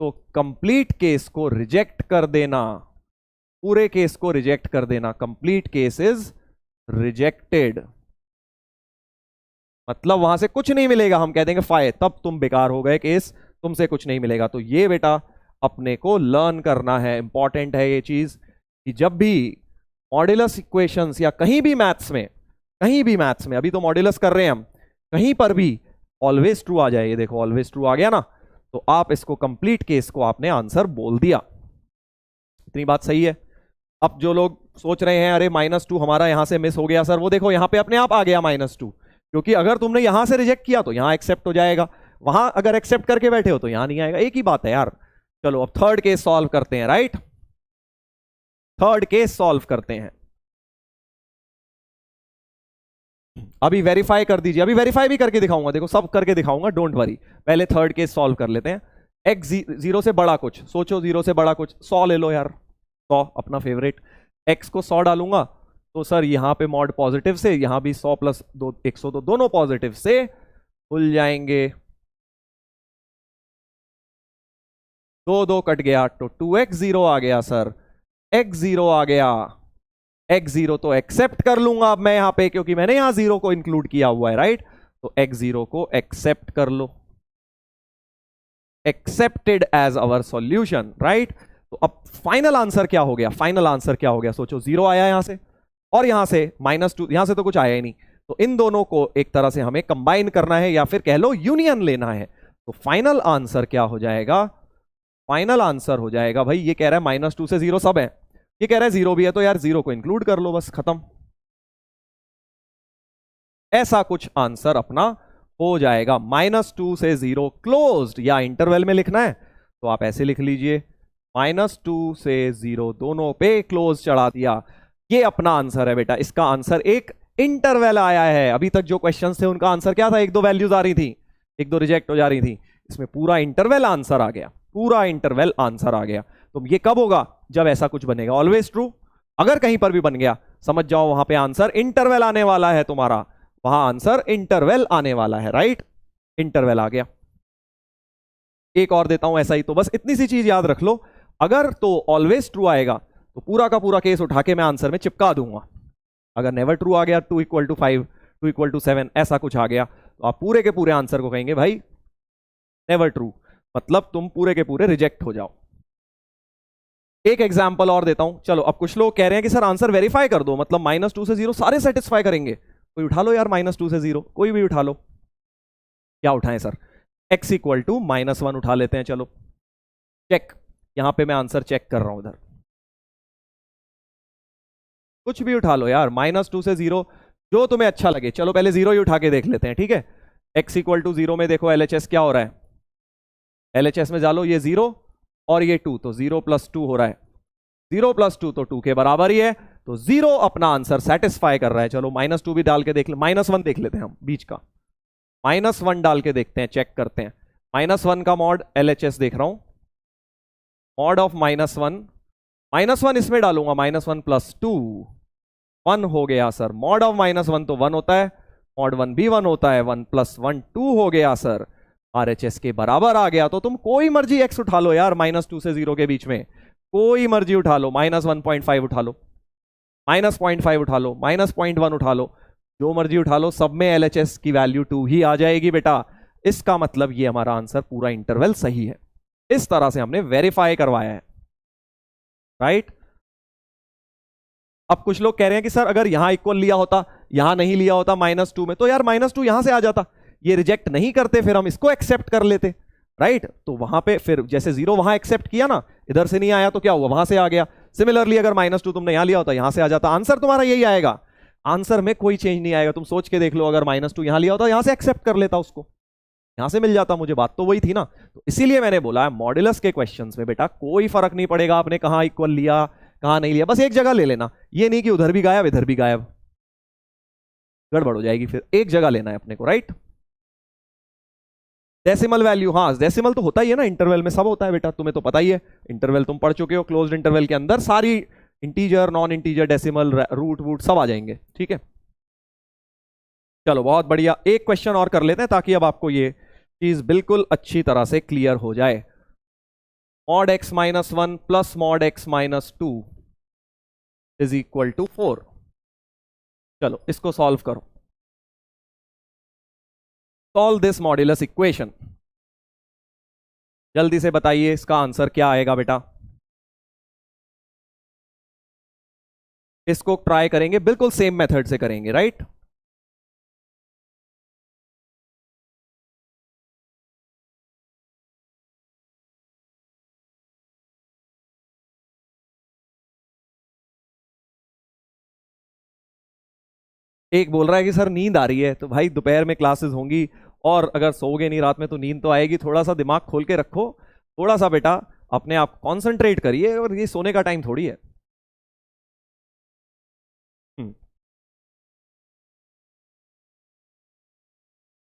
तो कंप्लीट केस को रिजेक्ट कर देना, पूरे केस को रिजेक्ट कर देना। कंप्लीट केस इज रिजेक्टेड, मतलब वहां से कुछ नहीं मिलेगा, हम कह देंगे फाय, तब तुम बेकार हो गए केस, तुमसे कुछ नहीं मिलेगा। तो ये बेटा अपने को लर्न करना है, इंपॉर्टेंट है ये चीज कि जब भी मॉड्यूलस इक्वेशंस या कहीं भी मैथ्स में, कहीं भी मैथ्स में, अभी तो मॉड्यूलस कर रहे हैं हम, कहीं पर भी ऑलवेज ट्रू आ जाए, ये देखो ऑलवेज ट्रू आ गया ना, तो आप इसको कंप्लीट केस को आपने आंसर बोल दिया। इतनी बात सही है। अब जो लोग सोच रहे हैं अरे -2 हमारा यहां से मिस हो गया सर, वो देखो यहां पे अपने आप आ गया -2, क्योंकि अगर तुमने यहां से रिजेक्ट किया तो यहां एक्सेप्ट हो जाएगा, वहां अगर एक्सेप्ट करके बैठे हो तो यहां नहीं आएगा, एक ही बात है यार। चलो अब थर्ड केस सॉल्व करते हैं, राइट? थर्ड केस सॉल्व करते हैं। अभी वेरीफाई कर दीजिए, अभी वेरीफाई भी करके दिखाऊंगा, देखो सब करके दिखाऊंगा, डोंट वरी। पहले थर्ड केस सॉल्व कर लेते हैं। x 0 से बड़ा कुछ सोचो, 0 से बड़ा कुछ 100 ले लो यार, 100 अपना फेवरेट। x को 100 डालूंगा तो सर यहां पे मॉड पॉजिटिव से, यहां भी 100 + 2 100, तो दोनों पॉजिटिव से खुल जाएंगे, 2 कट गया तो 2x 0 आ गया सर, x 0 आ गया। x 0 तो एक्सेप्ट कर लूंगा अब मैं यहां पे, क्योंकि मैंने यहां 0 को इंक्लूड किया हुआ है, राइट? तो x 0 को एक्सेप्ट कर लो, accepted as our solution, right? तो अब फाइनल आंसर क्या हो गया? फाइनल आंसर क्या हो गया? सोचो, 0 आया यहां से और यहां से -2, यहां से तो कुछ आया ही नहीं, तो इन दोनों को एक तरह से हमें कंबाइन करना है या फिर कह लो यूनियन लेना है। तो फाइनल आंसर क्या हो जाएगा? फाइनल आंसर हो जाएगा भाई, ये कह रहा है -2 से 0 सब है, ये कह रहा है 0 भी है, तो यार 0 को इंक्लूड कर लो, बस खत्म। ऐसा कुछ आंसर अपना हो जाएगा। -2 से 0 क्लोज्ड, या इंटरवल में लिखना है तो आप ऐसे लिख लीजिए, -2 से 0 दोनों पे क्लोज चढ़ा दिया। ये अपना आंसर है बेटा, इसका आंसर एक इंटरवल आया है। अभी तक जो क्वेश्चंस थे उनका आंसर क्या था? 1-2 वैल्यूज आ रही थी, 1-2 रिजेक्ट हो जा रही थी, इसमें पूरा इंटरवल आंसर आ गया, पूरा इंटरवल आंसर आ गया। तो ये कब होगा? जब ऐसा कुछ बनेगा, ऑलवेज ट्रू। अगर कहीं पर भी बन गया समझ जाओ वहां पे आंसर इंटरवल आने वाला है तुम्हारा, वहां आंसर इंटरवल आने वाला है, राइट? इंटरवल आ गया। एक और देता हूं ऐसा ही, तो बस इतनी सी चीज याद रख लो, अगर तो ऑलवेज ट्रू आएगा तो पूरा का पूरा केस उठा के मैं आंसर में चिपका दूंगा। अगर नेवर ट्रू आ गया, 2 = 5, 2 = 7, ऐसा कुछ आ गया, तो आप पूरे के पूरे आंसर को कहेंगे भाई नेवर ट्रू, मतलब तुम पूरे के पूरे रिजेक्ट हो जाओ। एक एग्जांपल और देता हूं, चलो। अब कुछ लोग कह रहे हैं कि सर आंसर वेरीफाई कर दो, मतलब -2 से 0 सारे सेटिस्फाई करेंगे। कोई उठा लो यार, -2 से 0 कोई भी उठा लो। क्या उठाएं सर? x = -1 उठा लेते हैं, चलो चेक। यहां पे मैं आंसर चेक कर रहा हूं, इधर कुछ भी उठा लो यार, -2 से 0 जो तुम्हें अच्छा लगे। चलो पहले 0 ही उठा के देख लेते हैं, ठीक है? x = 0 में देखो LHS क्या हो रहा है, LHS में डालो ये 0 और ये 2, तो 0 + 2 हो रहा है, 0 + 2 तो 2 के बराबर ही है, तो 0 अपना आंसर सेटिस्फाई कर रहा है। चलो -2 भी डाल के देख ले, -1 देख लेते हैं हम बीच का, -1 डाल के देखते हैं, चेक करते हैं। -1 का मॉड LHS देख रहा हूं, मॉड ऑफ -1 इसमें डालूंगा, -1 + 2 1 हो गया सर। मॉड ऑफ -1 तो 1 होता है, मॉड 1 भी 1 होता है, 1 + 1 2 हो गया सर, RHS के बराबर आ गया। तो तुम कोई मर्जी x उठा लो यार, -2 से 0 के बीच में कोई मर्जी उठा लो, -1.5 उठा लो, -0.5 उठा लो, -0.1 उठा लो, जो मर्जी उठा लो, सब में LHS की वैल्यू 2 ही आ जाएगी बेटा। इसका मतलब ये हमारा आंसर पूरा इंटरवल सही है। इस तरह से हमने वेरीफाई करवाया है, राइट? अब कुछ लोग कह रहे हैं कि सर अगर यहां इक्वल लिया होता, यहां नहीं लिया होता -2 में, तो यार -2 यहां से आ जाता, ये रिजेक्ट नहीं करते, फिर हम इसको एक्सेप्ट कर लेते। राइट। तो वहां पे फिर जैसे 0 वहां एक्सेप्ट किया ना, इधर से नहीं आया तो क्या हुआ, वहां से आ गया। सिमिलरली अगर -2 तुमने यहां लिया होता, यहां से आ जाता, आंसर तुम्हारा यही आएगा। आंसर में कोई चेंज नहीं आएगा। तुम सोच के देख लो, अगर -2 यहां लिया होता, यहां से एक्सेप्ट कर लेता उसको, यहां से मिल जाता मुझे, बात तो वही थी ना। तो इसीलिए मैंने बोला मॉड्यूलस के क्वेश्चंस में बेटा कोई फर्क नहीं पड़ेगा आपने कहां इक्वल लिया कहां नहीं लिया, बस एक जगह ले लेना। ये नहीं कि उधर भी गायब इधर भी गायब, गड़बड़ हो जाएगी फिर। एक जगह लेना है अपने को, राइट। डेसिमल वैल्यू, हाँ डेसिमल तो होता ही है ना, इंटरवल में सब होता है बेटा, तुम्हें तो पता ही है। इंटरवल तुम पढ़ चुके हो, क्लोज्ड इंटरवल के अंदर सारी integer non integer decimal root वूट सब आ जाएंगे, ठीक है। चलो बहुत बढ़िया, एक क्वेश्चन और कर लेते हैं ताकि अब आपको ये चीज बिल्कुल अच्छी तरह से क्लियर हो जाए। Mod x - 1 plus mod x - 2 is equal to 4। चलो इसको सॉल्व करो। Solve this modulus equation. जल्दी से बताइए इसका आंसर क्या आएगा बेटा। इसको ट्राई करेंगे, बिल्कुल सेम मेथड से करेंगे, राइट। एक बोल रहा है कि सर नींद आ रही है, तो भाई दोपहर में क्लासेस होंगी और अगर सोओगे नहीं रात में तो नींद तो आएगी। थोड़ा सा दिमाग खोल के रखो, थोड़ा सा बेटा अपने आप कंसंट्रेट करिए, और ये सोने का टाइम थोड़ी है।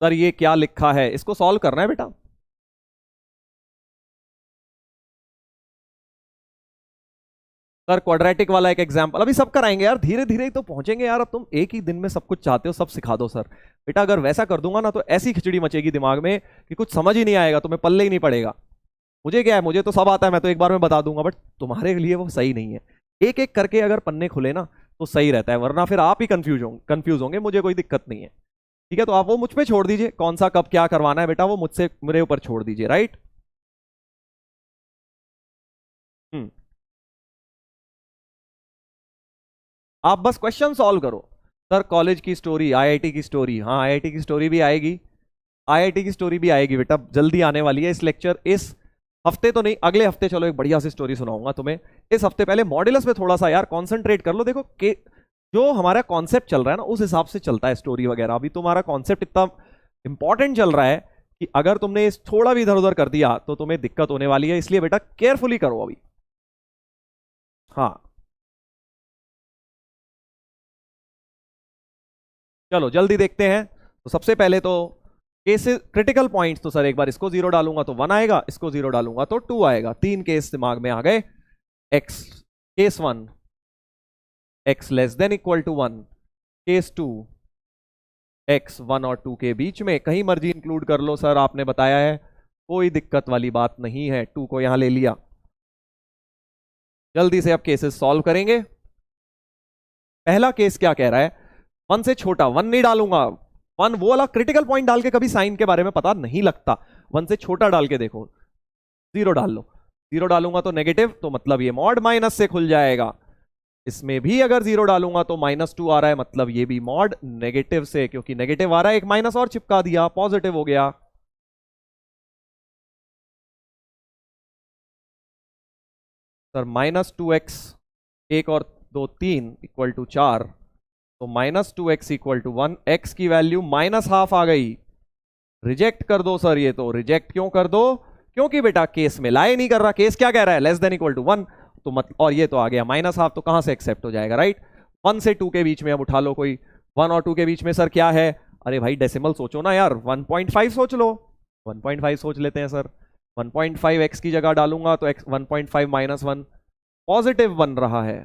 सर ये क्या लिखा है, इसको सॉल्व करना है बेटा। सर क्वाड्रेटिक वाला एक एग्जांपल अभी सब कराएंगे यार, धीरे धीरे ही तो पहुंचेंगे यार। अब तुम एक ही दिन में सब कुछ चाहते हो, सब सिखा दो सर। बेटा अगर वैसा कर दूंगा ना तो ऐसी खिचड़ी मचेगी दिमाग में कि कुछ समझ ही नहीं आएगा, तुम्हें पल्ले ही नहीं पड़ेगा। मुझे क्या है, मुझे तो सब आता है, मैं तो एक बार में बता दूंगा, बट तुम्हारे लिए वो सही नहीं है। एक एक करके अगर पन्ने खुले ना तो सही रहता है, वरना फिर आप ही कंफ्यूज होंगे। मुझे कोई दिक्कत नहीं है, ठीक है। तो आप वो मुझ पे छोड़ दीजिए, कौन सा कब क्या करवाना है बेटा वो मुझसे मेरे ऊपर छोड़ दीजिए, राइट। हम्म आप बस क्वेश्चन सॉल्व करो। सर कॉलेज की स्टोरी, आईआईटी की स्टोरी, हाँ आईआईटी की स्टोरी भी आएगी, आईआईटी की स्टोरी भी आएगी बेटा, जल्दी आने वाली है। इस लेक्चर इस हफ्ते तो नहीं, अगले हफ्ते चलो एक बढ़िया सी स्टोरी सुनाऊंगा तुम्हें। इस हफ्ते पहले मॉड्यूलस में थोड़ा सा यार कंसंट्रेट कर लो। देखो कि जो हमारा कॉन्सेप्ट चल रहा है ना उस हिसाब से चलता है स्टोरी वगैरह। अभी तुम्हारा कॉन्सेप्ट इतना इंपॉर्टेंट चल रहा है कि अगर तुमने इस थोड़ा भी इधर उधर कर दिया तो तुम्हें दिक्कत होने वाली है, इसलिए बेटा केयरफुली करो अभी। हाँ चलो जल्दी देखते हैं। तो सबसे पहले तो केसेस क्रिटिकल पॉइंट्स, तो सर एक बार इसको 0 डालूंगा तो 1 आएगा, इसको 0 डालूंगा तो 2 आएगा। 3 केस दिमाग में आ गए। X case 1 x less than equal to 1, case 2 x 1 और 2 के बीच में, कहीं मर्जी इंक्लूड कर लो सर, आपने बताया है कोई दिक्कत वाली बात नहीं है। 2 को यहां ले लिया। जल्दी से अब केसेस सॉल्व करेंगे। पहला केस क्या कह रहा है, 1 से छोटा, 1 नहीं डालूंगा। 1 वो वाला क्रिटिकल पॉइंट डाल के कभी साइन के बारे में पता नहीं लगता। 1 से छोटा डाल के देखो, 0 डाल लो। 0 डालूंगा तो नेगेटिव, तो मतलब ये मॉड माइनस से खुल जाएगा। इसमें भी अगर 0 डालूंगा तो -2 आ रहा है, मतलब ये भी मॉड नेगेटिव से, क्योंकि नेगेटिव आ रहा है एक माइनस और चिपका दिया, पॉजिटिव हो गया। सर -2x, एक और 2 3 इक्वल टू 4, तो -2x इक्वल टू 1, x की वैल्यू -12 आ गई। रिजेक्ट कर दो सर, ये तो रिजेक्ट क्यों कर दो, क्योंकि बेटा केस में लाई नहीं कर रहा। केस क्या कह रहा है, लेस देन इक्वल टू 1, तो मतलब, और ये तो आ गया -12, तो कहां से एक्सेप्ट हो जाएगा, राइट। 1 से 2 के बीच में अब उठा लो कोई, 1 और 2 के बीच में सर क्या है, अरे भाई डेसिमल सोचो ना यार, 1.5 सोच लो। 1.5 सोच लेते हैं सर। 1.5 x की जगह डालूंगा तो x 1.5 -1 पॉजिटिव बन रहा है,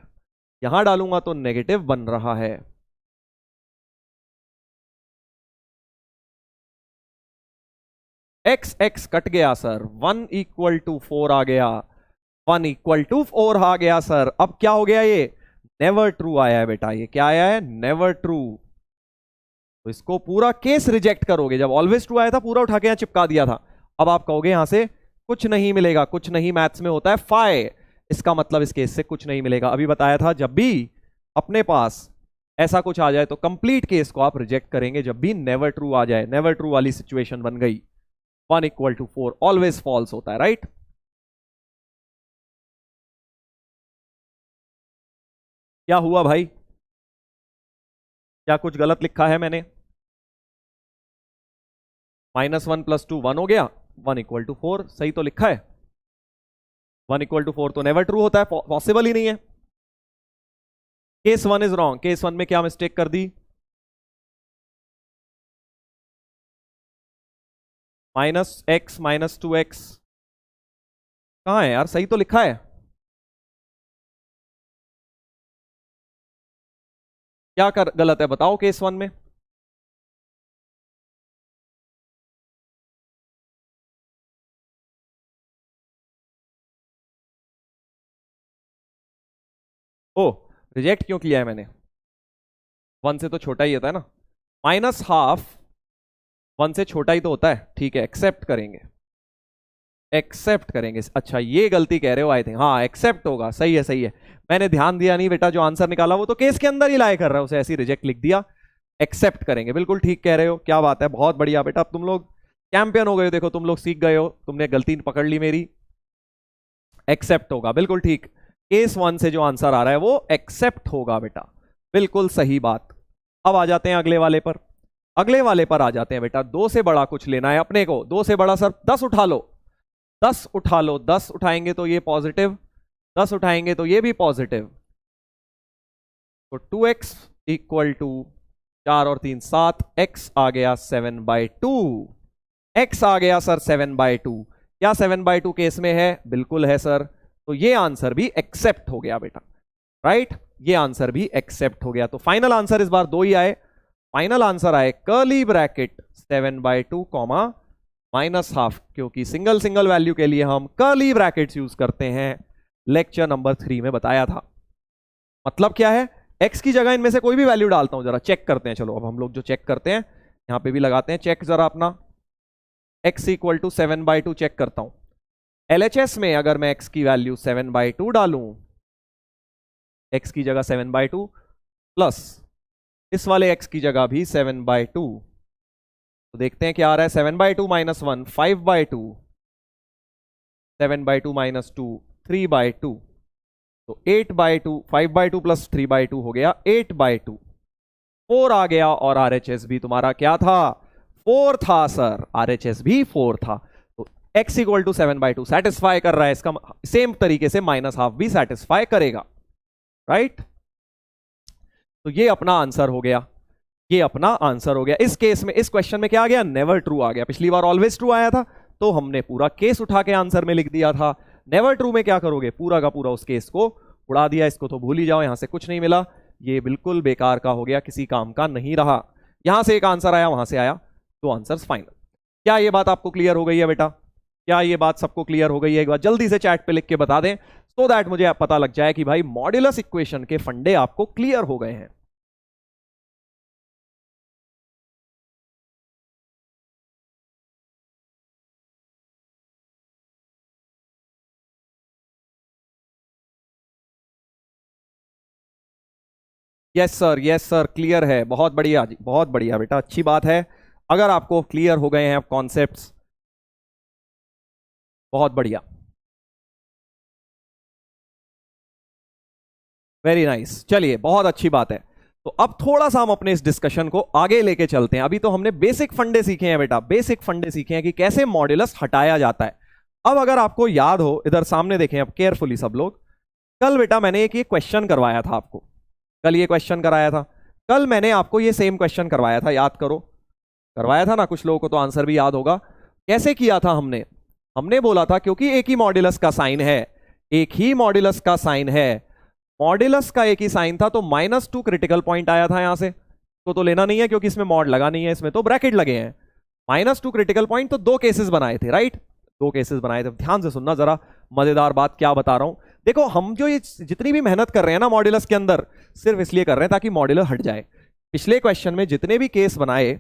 यहां डालूंगा तो नेगेटिव बन रहा है। x x कट गया सर, 1 इक्वल टू 4 आ गया, 1 इक्वल टू 4 आ गया सर। अब क्या हो गया, ये नेवर ट्रू आया है बेटा। ये क्या आया है, नेवर ट्रू। तो इसको पूरा केस रिजेक्ट करोगे। जब ऑलवेज ट्रू आया था पूरा उठा के यहां चिपका दिया था, अब आप कहोगे यहां से कुछ नहीं मिलेगा। कुछ नहीं मैथ्स में होता है फाइ, इसका मतलब इस केस से कुछ नहीं मिलेगा। अभी बताया था जब भी अपने पास ऐसा कुछ आ जाए तो कंप्लीट केस को आप रिजेक्ट करेंगे, जब भी नेवर ट्रू आ जाए। नेवर ट्रू वाली सिचुएशन बन गई। 1 इक्वल टू 4 ऑलवेज फॉल्स होता है, राइट? क्या हुआ भाई? क्या कुछ गलत लिखा है मैंने? -1 + 2 1 हो गया, 1 इक्वल टू 4 सही तो लिखा है। 1 इक्वल टू 4 तो नेवर ट्रू होता है, पॉसिबल ही नहीं है। Case 1 is wrong. केस 1 में क्या मिस्टेक कर दी? -x - 2x कहां है यार? सही तो लिखा है। क्या गलत है बताओ केस 1 में? ओ, रिजेक्ट क्यों किया है मैंने? 1 से तो छोटा ही होता है ना। -12 1 से छोटा ही तो होता है, ठीक है, एक्सेप्ट करेंगे, एक्सेप्ट करेंगे। अच्छा ये गलती कह रहे हो, आई थिंक हाँ एक्सेप्ट होगा, सही है सही है। मैंने ध्यान दिया नहीं बेटा, जो आंसर निकाला वो तो केस के अंदर ही लाए कर रहा है, उसे ऐसे ही रिजेक्ट लिख दिया। एक्सेप्ट करेंगे, बिल्कुल ठीक कह रहे हो, क्या बात है, बहुत बढ़िया बेटा। अब तुम लोग चैंपियन हो गए हो, देखो तुम लोग सीख गए हो, तुमने गलती पकड़ ली मेरी। एक्सेप्ट होगा, बिल्कुल ठीक। केस 1 से जो आंसर आ रहा है वो एक्सेप्ट होगा बेटा, बिल्कुल सही बात। अब आ जाते हैं अगले वाले पर। अगले वाले पर आ जाते हैं बेटा। 2 से बड़ा कुछ लेना है अपने को। 2 से बड़ा सर 10 उठा लो, 10 उठा लो। 10 उठाएंगे तो ये पॉजिटिव, 10 उठाएंगे तो ये भी पॉजिटिव। तो 2x इक्वल टू 4 और 3 7, x आ गया 7/2। x आ गया सर 7/2। क्या 7/2 केस में है? बिल्कुल है सर। तो ये आंसर भी एक्सेप्ट हो गया बेटा, राइट? ये आंसर भी एक्सेप्ट हो गया। तो फाइनल आंसर इस बार 2 ही आए। फाइनल आंसर आए कर्ली ब्रैकेट 7/2 कॉमा -12, क्योंकि सिंगल सिंगल वैल्यू के लिए हम कर्ली ब्रैकेट्स यूज करते हैं। लेक्चर नंबर 3 में बताया था। मतलब क्या है? x की जगह इनमें से कोई भी वैल्यू डालता हूं, जरा चेक करते हैं। चलो अब हम लोग जो चेक करते हैं यहां पे भी लगाते हैं चेक जरा अपना। x इक्वल टू 7/2 चेक करता हूं। LHS में अगर मैं x की वैल्यू 7/2 डालूं, x की जगह 7/2 प्लस इस वाले x की जगह भी 7/2, तो देखते हैं क्या आ रहा है। 7/2 - 1 5/2, 7/2 - 2 3/2, तो 8/2, 5/2 प्लस 3/2 हो गया 8/2। 4 आ गया और RHS भी तुम्हारा क्या था? 4 था सर, RHS भी 4 था। तो x इक्वल टू 7/2 सेटिस्फाई कर रहा है। इसका सेम तरीके से -12 भी सेटिस्फाई करेगा, राइट? तो ये अपना आंसर हो गया, ये अपना आंसर हो गया। इस केस में, इस क्वेश्चन में क्या आ गया? नेवर ट्रू आ गया। पिछली बार ऑलवेज ट्रू आया था, तो हमने पूरा केस उठा के आंसर में लिख दिया था। नेवर ट्रू में क्या करोगे? पूरा का पूरा उस केस को उड़ा दिया। इसको तो भूल ही जाओ, यहां से कुछ नहीं मिला, ये बिल्कुल बेकार का हो गया, किसी काम का नहीं रहा। यहां से एक आंसर आया, वहां से आया, तो आंसर फाइनल। क्या ये बात आपको क्लियर हो गई है बेटा? क्या ये बात सबको क्लियर हो गई है? एक बार जल्दी से चैट पे लिख के बता दें, सो दैट मुझे पता लग जाए कि भाई मॉड्यूलस इक्वेशन के फंडे आपको क्लियर हो गए हैं। यस सर क्लियर है। बहुत बढ़िया जी, बहुत बढ़िया बेटा, अच्छी बात है। अगर आपको क्लियर हो गए हैं कॉन्सेप्ट्स, बहुत बढ़िया, वेरी नाइस। चलिए बहुत अच्छी बात है। तो अब थोड़ा सा हम अपने इस डिस्कशन को आगे लेके चलते हैं। अभी तो हमने बेसिक फंडे सीखे हैं बेटा, बेसिक फंडे सीखे हैं कि कैसे मॉड्यूलस हटाया जाता है। अब अगर आपको याद हो, इधर सामने देखें अब केयरफुली सब लोग। कल बेटा मैंने एक ये क्वेश्चन करवाया था आपको, कल ये क्वेश्चन कराया था। कल मैंने आपको ये सेम क्वेश्चन करवाया था, याद करो, करवाया था ना? कुछ लोगों को तो आंसर भी याद होगा। कैसे किया था हमने? हमने बोला था क्योंकि एक ही मॉड्यूलस का साइन है, एक ही मॉड्यूलस का साइन है, मॉड्यूलस का एक ही साइन था, तो -2 क्रिटिकल पॉइंट आया था यहां से। तो लेना नहीं है क्योंकि इसमें मॉड लगा नहीं है, इसमें तो ब्रैकेट लगे हैं। -2 क्रिटिकल पॉइंट, तो 2 केसेस बनाए थे, राइट? 2 केसेस बनाए थे। ध्यान से सुनना जरा, मजेदार बात क्या बता रहा हूं। देखो हम जो ये जितनी भी मेहनत कर रहे हैं ना मॉड्यूलस के अंदर, सिर्फ इसलिए कर रहे हैं ताकि मॉड्यूलर हट जाए। पिछले क्वेश्चन में जितने भी केस बनाए,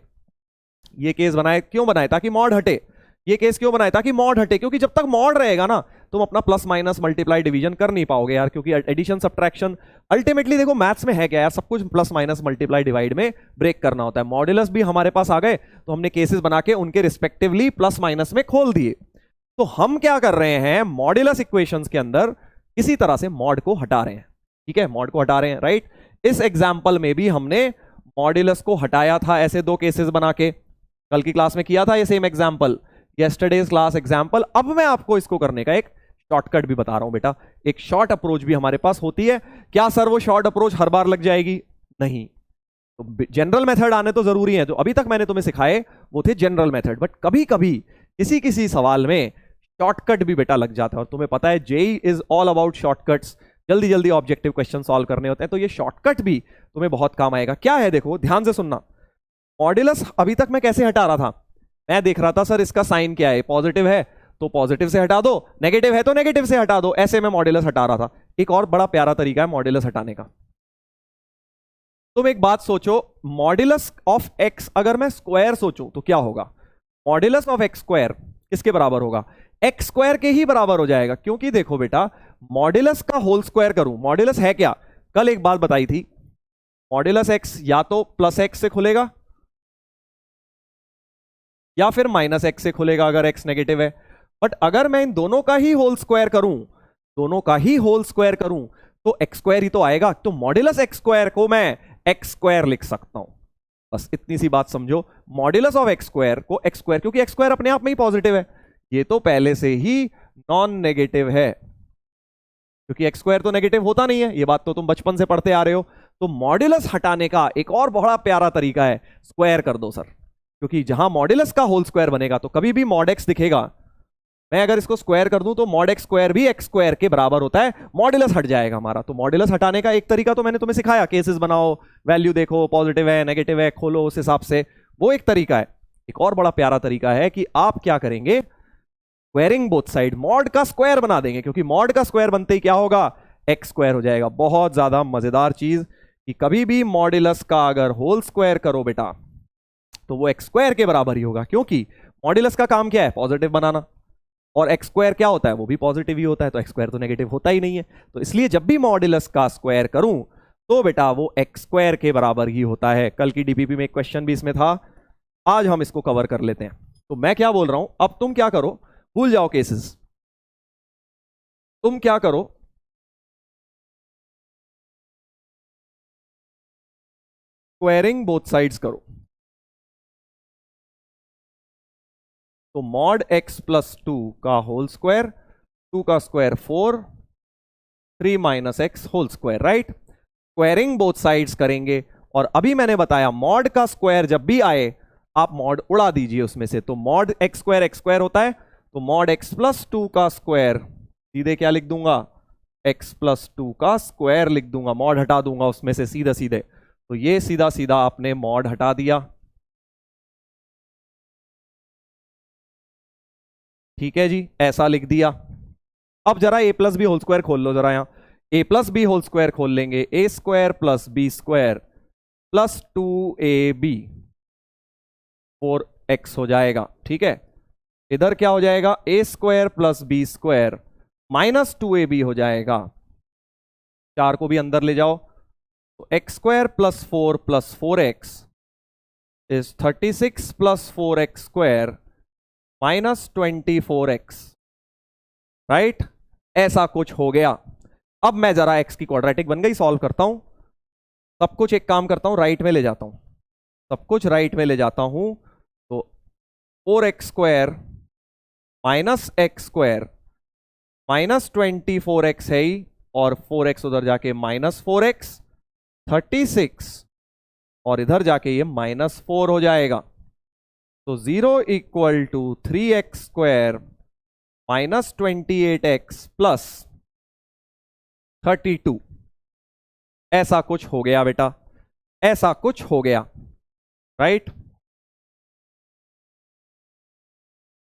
ये केस बनाए क्यों बनाए? ताकि मॉड हटे। ये केस क्यों बनाए? ताकि मॉड हटे, क्योंकि जब तक मॉड रहेगा ना तुम अपना प्लस माइनस मल्टीप्लाई डिवीजन कर नहीं पाओगे यार, क्योंकि एडिशन सब्ट्रैक्शन अल्टीमेटली देखो मैथ्स में है क्या यार, सब कुछ प्लस माइनस मल्टीप्लाई डिवाइड में ब्रेक करना होता है। मॉड्यूलस भी हमारे पास आ गए तो हमने केसेस बना के उनके रिस्पेक्टिवली प्लस माइनस में खोल दिए। तो हम क्या कर रहे हैं, मॉड्यूलस इक्वेशंस के अंदर इसी तरह से मॉड को हटा रहे हैं। ठीक है, मॉड को हटा रहे हैं, राइट। इस एग्जाम्पल में भी हमने मॉड्यूलस को हटाया था ऐसे दो केसेस बना के, कल की क्लास में किया था ये same example, yesterday's class example. अब मैं आपको इसको करने का एक शॉर्टकट भी बता रहा हूं बेटा, एक शॉर्ट अप्रोच भी हमारे पास होती है। क्या सर वो शॉर्ट अप्रोच हर बार लग जाएगी? नहीं, तो जनरल मेथड आने तो जरूरी है। जो अभी तक मैंने तुम्हें सिखाए वो थे जनरल मेथड, बट कभी कभी किसी किसी सवाल में शॉर्टकट भी बेटा लग जाता है। और तुम्हें पता है JEE is all about shortcuts, जल्दी जल्दी ऑब्जेक्टिव क्वेश्चन सॉल्व करने होते हैं, तो ये शॉर्टकट भी तुम्हें बहुत काम आएगा। क्या है देखो, ध्यान से सुनना। मॉड्यूलस अभी तक मैं कैसे हटा रहा था, मैं देख रहा था सर इसका साइन क्या है, पॉजिटिव है तो पॉजिटिव से हटा दो, नेगेटिव है तो नेगेटिव से हटा दो, ऐसे मैं मॉड्यूलस हटा रहा था। एक और बड़ा प्यारा तरीका है मॉड्यूलस हटाने का। तुम एक बात सोचो, मॉड्यूलस ऑफ एक्स अगर मैं स्क्वायर सोचूं तो क्या होगा? मॉड्यूलस ऑफ एक्स स्क्वायर किसके बराबर होगा? एक्स स्क्वायर के ही बराबर हो जाएगा। क्योंकि देखो बेटा, मॉड्यूलस का होल स्क्वायर करूं, मॉड्यूलस है क्या, कल एक बात बताई थी, मॉड्यूलस एक्स या तो प्लस एक्स से खुलेगा या फिर माइनस एक्स से खुलेगा अगर एक्स नेगेटिव है। बट अगर मैं इन दोनों का ही होल स्क्वायर करूं, दोनों का ही होल स्क्वायर करूं तो एक्स स्क्वायर ही तो आएगा। तो मॉड्यूलस एक्स स्क्वायर को मैं एक्स स्क्वायर लिख सकता हूं। बस इतनी सी बात समझो, मॉड्यूलस ऑफ एक्स स्क्वायर को एक्स स्क्वायर, क्योंकि एक्स स्क्वायर अपने आप में ही पॉजिटिव है, ये तो पहले से ही नॉन नेगेटिव है, क्योंकि एक्स स्क्वायर तो नेगेटिव होता नहीं है, ये बात तो तुम बचपन से पढ़ते आ रहे हो। तो मॉड्यूलस हटाने का एक और बड़ा प्यारा तरीका है, स्क्वायर कर दो सर, क्योंकि जहां मॉड्यूलस का होल स्क्वायर बनेगा तो कभी भी मॉड एक्स दिखेगा, मैं अगर इसको स्क्वायर कर दूं तो मॉड एक्स स्क्वायर भी एक्स स्क्वायर के बराबर होता है, मॉड्यूलस हट जाएगा हमारा। तो मॉड्यूलस हटाने का एक तरीका तो मैंने तुम्हें सिखाया, केसेस बनाओ, वैल्यू देखो, पॉजिटिव है नेगेटिव है, खोलो उस हिसाब से, वो एक तरीका है। एक और बड़ा प्यारा तरीका है कि आप क्या करेंगे, स्क्वायरिंग बोथ साइड, मॉड का स्क्वायर बना देंगे, क्योंकि मॉड का स्क्वायर बनते ही क्या होगा, एक्स स्क्वायर हो जाएगा। बहुत ज्यादा मजेदार चीज कि कभी भी मॉड्यूलस का अगर होल स्क्वायर करो बेटा तो वो एक्स स्क्वायर के बराबर ही होगा, क्योंकि मॉड्यूलस का काम क्या है, पॉजिटिव बनाना, और एक्स स्क्वायर क्या होता है, वो भी पॉजिटिव ही होता है, तो एक्स स्क्वायर तो नेगेटिव होता ही नहीं है। तो इसलिए जब भी मॉड्यूलस का स्क्वायर करूं तो बेटा वो एक्स स्क्वायर के बराबर ही होता है। कल की डीपीपी में एक क्वेश्चन भी इसमें था, आज हम इसको कवर कर लेते हैं। तो मैं क्या बोल रहा हूं, अब तुम क्या करो, भूल जाओ केसेस, तुम क्या करो, स्क्वायरिंग बोथ साइड्स करो। तो मॉड एक्स प्लस 2 का होल स्क्वायर, 2 का square 4, 3 minus x whole square, right. Squaring both sides करेंगे, और अभी मैंने बताया मॉड का स्क्वायर जब भी आए आप मॉड उड़ा दीजिए उसमें से। तो मॉड एक्स स्क्वायर होता है, तो मॉड एक्स प्लस 2 का स्क्वायर सीधे क्या लिख दूंगा, एक्स प्लस 2 का स्क्वायर लिख दूंगा, मॉड हटा दूंगा उसमें से सीधे सीधे। तो ये सीधा सीधा आपने मॉड हटा दिया, ठीक है जी, ऐसा लिख दिया। अब जरा a plus b whole square खोल लो जरा, यहां a plus b whole square खोल लेंगे, a square plus b square plus 2ab 4x हो जाएगा, ठीक है। इधर क्या हो जाएगा, a square plus b square minus 2ab हो जाएगा, 4 को भी अंदर ले जाओ, तो x square plus 4 plus 4x is 36 plus 4x square minus 24x, right. ऐसा कुछ हो गया। अब मैं जरा x की क्वाड्रेटिक बन गई, सॉल्व करता हूं, सब कुछ एक काम करता हूं, राइट में ले जाता हूं, सब कुछ राइट में ले जाता हूं। तो 4x square minus x square minus 24x है ही, और 4x उधर जाके माइनस 4x, 36 और इधर जाके ये माइनस 4 हो जाएगा। तो 0 equal to 3x square minus 28x plus 32, ऐसा कुछ हो गया बेटा, ऐसा कुछ हो गया, राइट।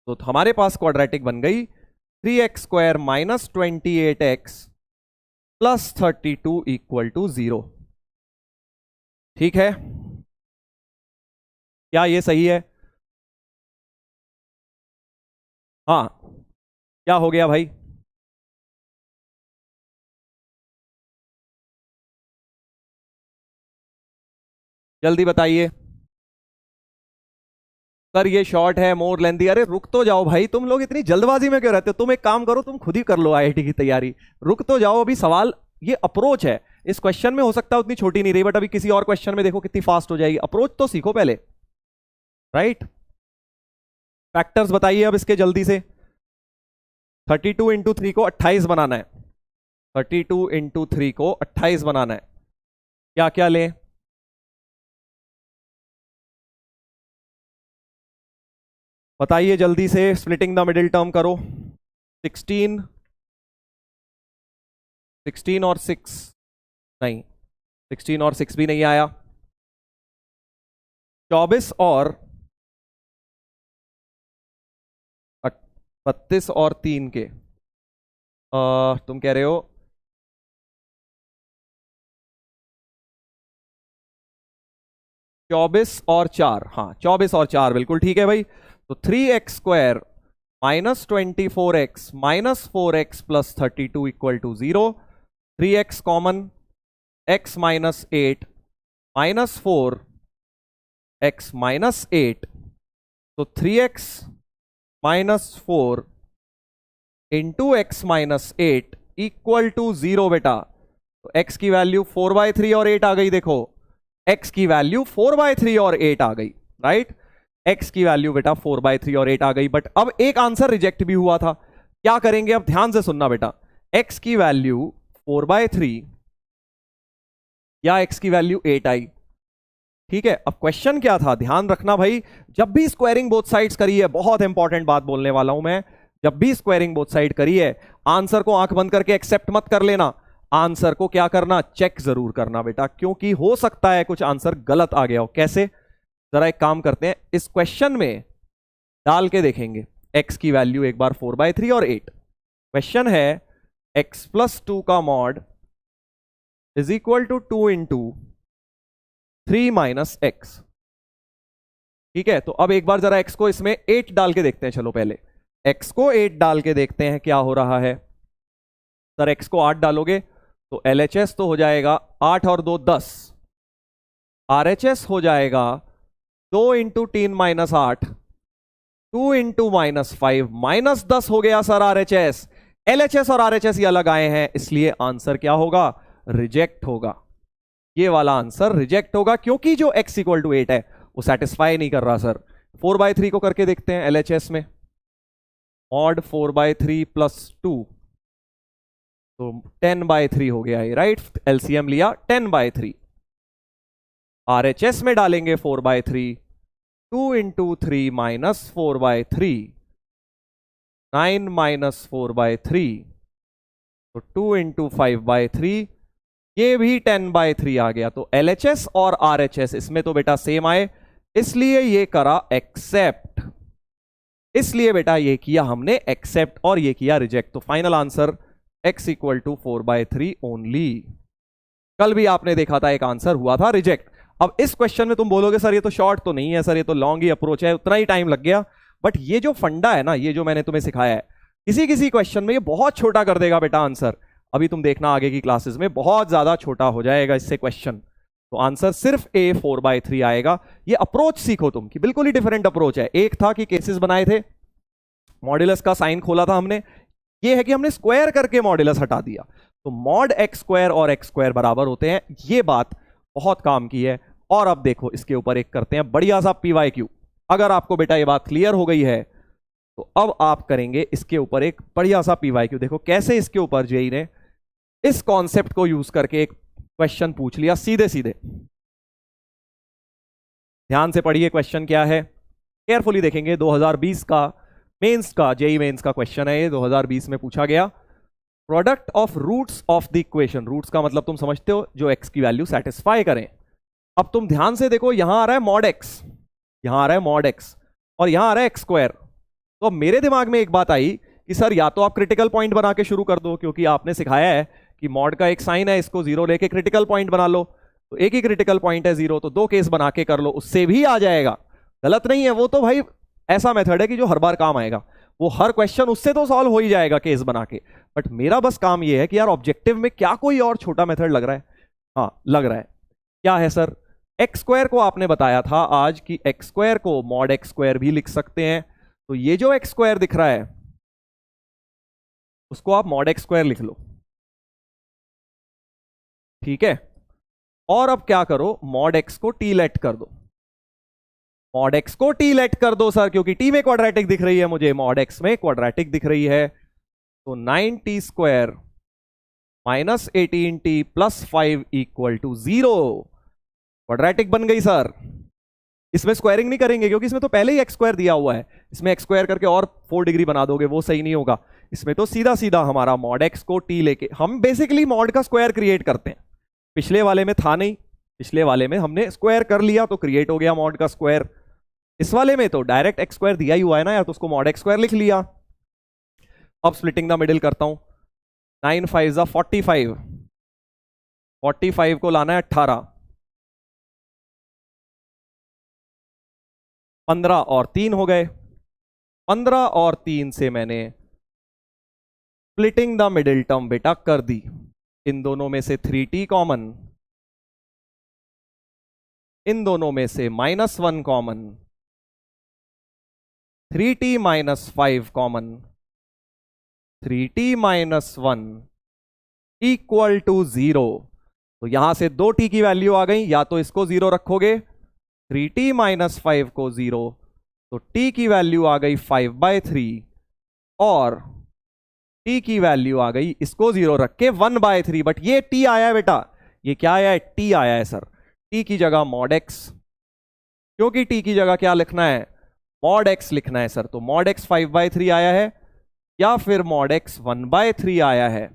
तो हमारे पास क्वाड्रेटिक बन गई 3x square minus 28x plus 32 equal to 0, ठीक है। क्या ये सही है? हाँ, क्या हो गया भाई, जल्दी बताइए सर, ये शॉर्ट है, मोर लेंथी। अरे रुक तो जाओ भाई, तुम लोग इतनी जल्दबाजी में क्यों रहते हो? तुम एक काम करो, तुम खुद ही कर लो आईआईटी की तैयारी। रुक तो जाओ, अभी सवाल, ये अप्रोच है। इस क्वेश्चन में हो सकता है उतनी छोटी नहीं रही, बट अभी किसी और क्वेश्चन में देखो कितनी फास्ट हो जाएगी। अप्रोच तो सीखो पहले, राइट। फैक्टर्स बताइए अब इसके जल्दी से। 32 इंटू 3 को 28 बनाना है। 32 इंटू 3 को 28 बनाना है। क्या क्या लें? बताइए जल्दी से, स्प्लिटिंग द मिडिल टर्म करो। 16, 16 और 6 नहीं, 16 और 6 भी नहीं आया। 24 और 32 और 3 के तुम कह रहे हो 24 और 4। हाँ 24 और 4 बिल्कुल ठीक है भाई। तो 3x² minus 24x minus 4x plus 32 equal to 0। 3x common, x minus 8 minus 4 x minus 8, तो 3x minus 4 into x minus 8 equal to 0 बेटा। तो x की वैल्यू 4/3 और 8 आ गई। देखो x की वैल्यू 4/3 और 8 आ गई, राइट। x की वैल्यू बेटा 4/3 और 8 आ गई। बट अब एक आंसर रिजेक्ट भी हुआ था, क्या करेंगे? अब ध्यान से सुनना बेटा, x की वैल्यू 4/3 या x की वैल्यू 8 आई, ठीक है। अब क्वेश्चन क्या था, ध्यान रखना भाई, जब भी स्क्वायरिंग बोथ साइड्स करी है, बहुत इंपॉर्टेंट बात बोलने वाला हूं मैं, जब भी स्क्वायरिंग बोथ साइड करी है, आंसर को आंख बंद करके एक्सेप्ट मत कर लेना। आंसर को क्या करना, चेक जरूर करना बेटा, क्योंकि हो सकता है कुछ आंसर गलत आ गया हो। कैसे? जरा एक काम करते हैं, इस क्वेश्चन में डाल के देखेंगे। x की वैल्यू एक बार 4/3 और 8। क्वेश्चन है x प्लस 2 का mod is equal to 2 into 3 minus x, ठीक है। तो अब एक बार जरा x को इसमें 8 डाल के देखते हैं। चलो पहले x को 8 डाल के देखते हैं क्या हो रहा है। सर x को 8 डालोगे तो LHS तो हो जाएगा 8 और 2 10, RHS हो जाएगा 2 into 3 minus 8, 2 into minus 5 minus 10 हो गया सर RHS। LHS और RHS ये अलग आए हैं, इसलिए आंसर क्या होगा, रिजेक्ट होगा। ये वाला आंसर रिजेक्ट होगा, क्योंकि जो x इक्वल टू 8 है वो सेटिस्फाई नहीं कर रहा। सर 4/3 को करके देखते हैं LHS में, मॉड 4/3 प्लस 2, तो 10/3 हो गया ये, राइट। एलसीएम लिया 10/3। RHS में डालेंगे 4/3, 2 इंटू 3 माइनस 4/3, 9 माइनस 4/3, तो 2 इंटू 5/3, ये भी 10/3 आ गया। तो LHS और RHS इसमें तो बेटा सेम आए, इसलिए ये करा एक्सेप्ट। इसलिए बेटा ये किया हमने एक्सेप्ट और ये किया रिजेक्ट। तो final answer x equal to 4/3 only. कल भी आपने देखा था एक आंसर हुआ था रिजेक्ट। अब इस क्वेश्चन में तुम बोलोगे सर ये तो शॉर्ट तो नहीं है, सर ये तो लॉन्ग ही अप्रोच है, उतना ही टाइम लग गया। बट ये जो फंडा है ना, ये जो मैंने तुम्हें सिखाया है, किसी किसी क्वेश्चन में ये बहुत छोटा कर देगा बेटा आंसर। अभी तुम देखना आगे की क्लासेस में बहुत ज्यादा छोटा हो जाएगा इससे क्वेश्चन। तो आंसर सिर्फ A 4/3 आएगा। ये अप्रोच सीखो तुम कि बिल्कुल ही डिफरेंट अप्रोच है। एक था कि केसेस बनाए थे, मॉड्यूलस का साइन खोला था हमने, ये है कि हमने स्क्वायर करके मॉड्यूलस हटा दिया। तो मॉड x² और x² बराबर होते हैं, ये बात बहुत काम की है। और अब देखो इसके ऊपर एक करते हैं बढ़िया सा PYQ। अगर आपको बेटा ये बात क्लियर हो गई है तो अब आप करेंगे इसके ऊपर एक बढ़िया सा PYQ। देखो कैसे इसके ऊपर जेई ने इस कॉन्सेप्ट को यूज करके एक क्वेश्चन पूछ लिया सीधे सीधे। ध्यान से पढ़िए क्वेश्चन क्या है, केयरफुली देखेंगे। 2020 का मेंस का, जेई मेंस का क्वेश्चन है ये, 2020 में पूछा गया। Product of roots of the equation, roots का मतलब तुम समझते हो जो x की वैल्यू सेटिस्फाई करें। अब तुम ध्यान से देखो, यहां आ रहा है मॉड x, यहां आ रहा है मॉड x, और यहां आ रहा है x²। तो अब मेरे दिमाग में एक बात आई कि सर या तो आप क्रिटिकल पॉइंट बना के शुरू कर दो, क्योंकि आपने सिखाया है कि मॉड का एक साइन है, इसको 0 लेके क्रिटिकल पॉइंट बना लो। तो एक ही क्रिटिकल पॉइंट है 0, तो 2 केस बना के कर लो, उससे भी आ जाएगा। गलत नहीं है वो, तो भाई ऐसा मेथड है कि जो हर बार काम आएगा। वो हर क्वेश्चन उससे तो सॉल्व हो ही जाएगा केस बना के। बट मेरा बस काम ये है कि यार ऑब्जेक्टिव में क्या कोई और छोटा मेथड लग रहा है? हाँ लग रहा है। क्या है सर? एक्स स्क्वायर को आपने बताया था आज कि एक्स स्क्वायर को मॉड एक्स स्क्वायर भी लिख सकते हैं, तो ये जो एक्स स्क्वायर दिख रहा है उसको आप मॉड एक्स स्क्वायर लिख लो, ठीक है। और अब क्या करो, मॉड एक्स को टी लेट कर दो, मॉड एक्स को टी लेट कर दो सर, क्योंकि टी में क्वाड्रेटिक दिख रही है मुझे, मॉड एक्स में क्वाड्रेटिक दिख रही है। तो 9t square minus 18t plus 5 equal to 0, quadratic बन गई सर। इसमें स्क्वायरिंग नहीं करेंगे क्योंकि इसमें तो पहले ही एक्स स्क्वायर दिया हुआ है, इसमें एक्स स्क्वायर करके और 4 डिग्री बना दोगे, वो सही नहीं होगा। इसमें तो सीधा सीधा हमारा मॉड एक्स को टी लेके हम बेसिकली मॉड का स्क्वायर क्रिएट करते हैं। पिछले वाले में था नहीं, पिछले वाले में हमने स्क्वायर कर लिया तो क्रिएट हो गया मॉड का स्क्वायर। इस वाले में तो डायरेक्ट एक्स स्क्वायर दिया ही हुआ है ना यार, तो उसको मॉड एक्स स्क्वायर लिख लिया। अब स्प्लिटिंग द मिडिल करता हूं, 9 5 जा 45, 45 को लाना है 18, 15 और 3 हो गए, 15 और 3 से मैंने स्प्लिटिंग द मिडिल टर्म बेटा कर दी। इन दोनों में से 3t कॉमन, इन दोनों में से -1 common, 3t minus 5 common, 3t minus 1 equal to 0। तो यहां से 2t की वैल्यू आ गई, या तो इसको 0 रखोगे 3t माइनस 5 को 0, तो t की वैल्यू आ गई 5/3, और t की वैल्यू आ गई इसको 0 रख के 1/3। बट ये t आया है बेटा, ये क्या आया है, t आया है सर। t की जगह मॉड x, क्योंकि t की जगह क्या लिखना है, मॉड x लिखना है सर। तो मॉड x 5/3 आया है, या फिर मॉड x 1/3 आया है।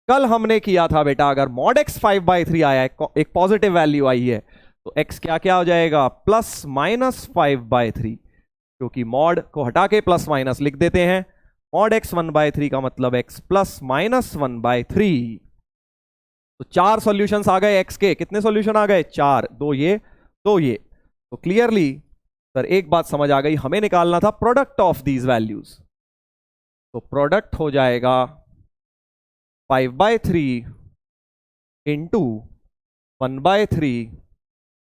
कल हमने किया था बेटा, अगर मॉड x 5/3 आया है, एक पॉजिटिव वैल्यू आई है, तो x क्या क्या हो जाएगा, +-5/3, क्योंकि मॉड को हटा के प्लस माइनस लिख देते हैं। मॉड x 1/3 का मतलब x +-1/3। तो 4 सॉल्यूशंस आ गए x के, कितने सॉल्यूशन आ गए, 4, 2 ये 2 ये। तो क्लियरली सर एक बात समझ आ गई, हमें निकालना था प्रोडक्ट ऑफ दीज वैल्यूज। तो प्रोडक्ट हो जाएगा 5/3 into 1/3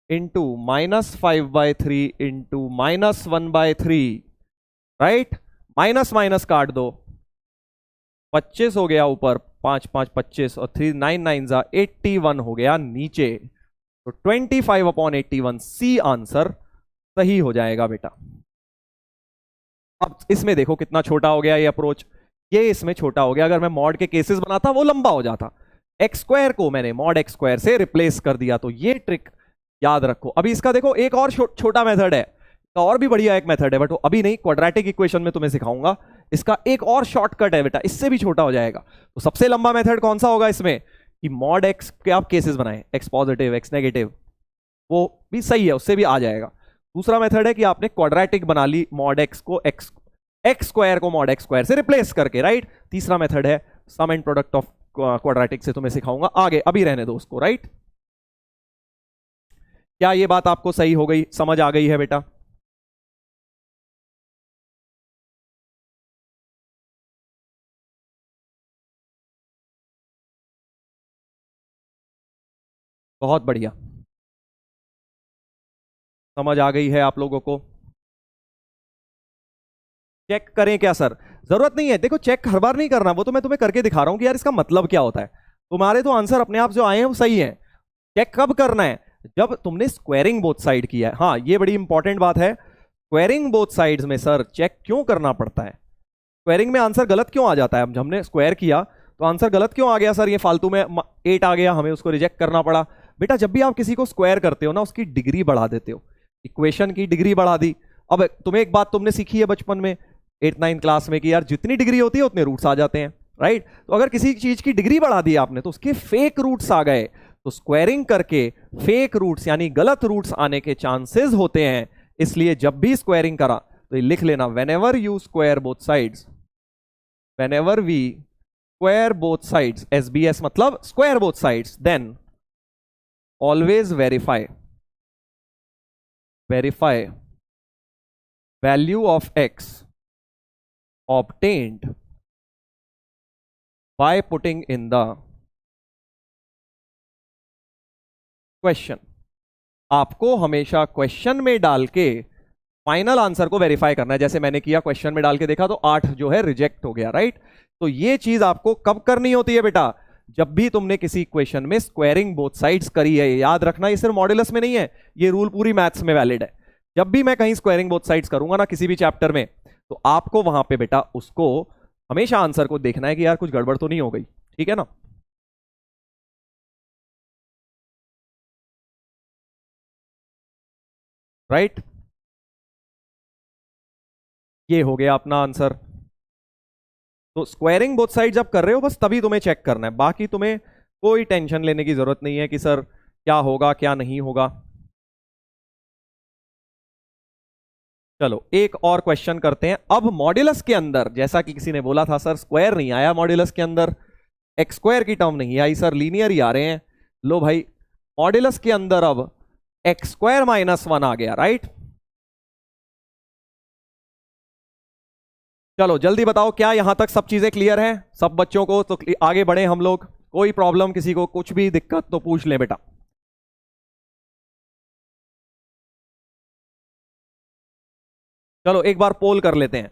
into -5/3 into -1/3, right. Minus minus काट दो, 25 हो गया ऊपर, 5 5 25 और 3 9 9 जा 81 हो गया नीचे। तो 25/81 सी आंसर सही हो जाएगा बेटा। अब इसमें देखो कितना छोटा हो गया ये अप्रोच, ये इसमें छोटा हो गया। अगर मैं मॉड के केसेस बनाता वो लंबा हो जाता। एक्स स्क्वायर को मैंने मॉड एक्स स्क्वायर से रिप्लेस कर दिया, तो ये ट्रिक याद रखो। अभी इसका देखो एक और छोटा मेथड है, और भी बढ़िया एक मेथड है, बट वो अभी नहीं, क्वाड्रेटिक इक्वेशन में तुम्हें सिखाऊंगा। इसका एक और शॉर्टकट है बेटा, इससे भी छोटा हो जाएगा। तो सबसे लंबा मेथड कौन सा होगा इसमें, कि मॉड एक्स के आप केसेस बनाएं, एक्स पॉजिटिव एक्स नेगेटिव, वो भी सही है, उससे भी आ जाएगा। दूसरा मेथड है कि आपने क्वाड्रेटिक बना ली मॉड एक्स को एक्स स्क्वायर को मॉड एक्स स्क्वायर से रिप्लेस करके, राइट। तीसरा मेथड है सम एंड प्रोडक्ट ऑफ क्वाड्रेटिक से, तुम्हें सिखाऊंगा आगे, अभी रहने दो उसको, राइट। क्या ये बात आपको सही हो गई, समझ आ गई है बेटा। बहुत बढ़िया, समझ आ गई है आप लोगों को। चेक करें क्या सर, जरूरत नहीं है, देखो चेक हर बार नहीं करना, वो तो मैं तुम्हें करके दिखा रहा हूं कि यार इसका मतलब क्या होता है। तुम्हारे तो आंसर अपने आप जो आए हैं वो सही है। चेक कब करना है, जब तुमने स्क्वायरिंग बोथ साइड किया है। हाँ ये बड़ी इंपॉर्टेंट बात है, स्क्वायरिंग बोथ साइड्स में सर चेक क्यों करना पड़ता है। स्क्वायरिंग में आंसर गलत क्यों आ जाता है, हमने स्क्वायर किया तो आंसर गलत क्यों आ गया सर, ये फालतू में 8 आ गया, हमें उसको रिजेक्ट करना पड़ा। बेटा जब भी आप किसी को स्क्वायर करते हो ना, उसकी डिग्री बढ़ा देते हो, इक्वेशन की डिग्री बढ़ा दी। अब तुम्हें एक बात तुमने सीखी है बचपन में 8 9 क्लास में, कि यार जितनी डिग्री होती है उतने रूट्स आ जाते हैं, राइट। तो अगर किसी चीज की डिग्री बढ़ा दी आपने तो उसके फेक रूट्स आ गए, तो स्क्वायरिंग करके फेक रूट्स यानी गलत रूट्स आने के चांसेस होते हैं। इसलिए जब भी स्क्वायरिंग करा तो ये लिख लेना, whenever you square both sides, whenever we square both sides, SBS मतलब square both sides, then always verify value of x obtained by putting in the question. आपको हमेशा क्वेश्चन में डाल के फाइनल आंसर को वेरीफाई करना है। जैसे मैंने किया, क्वेश्चन में डाल के देखा तो 8 जो है रिजेक्ट हो गया, राइट। तो ये चीज आपको कब करनी होती है बेटा? जब भी तुमने किसी क्वेश्चन में स्क्वायरिंग बोथ साइड्स करी है। याद रखना, ये सिर्फ मॉड्यूलस में नहीं है, ये रूल पूरी मैथ्स में वैलिड है। जब भी मैं कहीं स्क्वायरिंग बोथ साइड्स करूंगा ना किसी भी चैप्टर में, तो आपको वहां पे बेटा उसको हमेशा आंसर को देखना है कि यार कुछ गड़बड़ तो नहीं हो गई, ठीक है ना। राइट, ये हो गया अपना आंसर। तो स्क्वायरिंग बोथ साइड जब कर रहे हो बस तभी तुम्हें चेक करना है, बाकी तुम्हें कोई टेंशन लेने की जरूरत नहीं है कि सर क्या होगा क्या नहीं होगा। चलो एक और क्वेश्चन करते हैं। अब मॉड्यूलस के अंदर, जैसा कि किसी ने बोला था सर स्क्वायर नहीं आया मॉड्यूलस के अंदर, एक्स स्क्वायर की टर्म नहीं आई सर, लीनियर ही आ रहे हैं। लो भाई, मॉड्यूलस के अंदर अब एक्स स्क्वायर -1 आ गया, राइट। चलो जल्दी बताओ, क्या यहां तक सब चीजें क्लियर हैं सब बच्चों को? तो आगे बढ़े हम लोग। कोई प्रॉब्लम, किसी को कुछ भी दिक्कत तो पूछ ले बेटा। चलो एक बार पोल कर लेते हैं,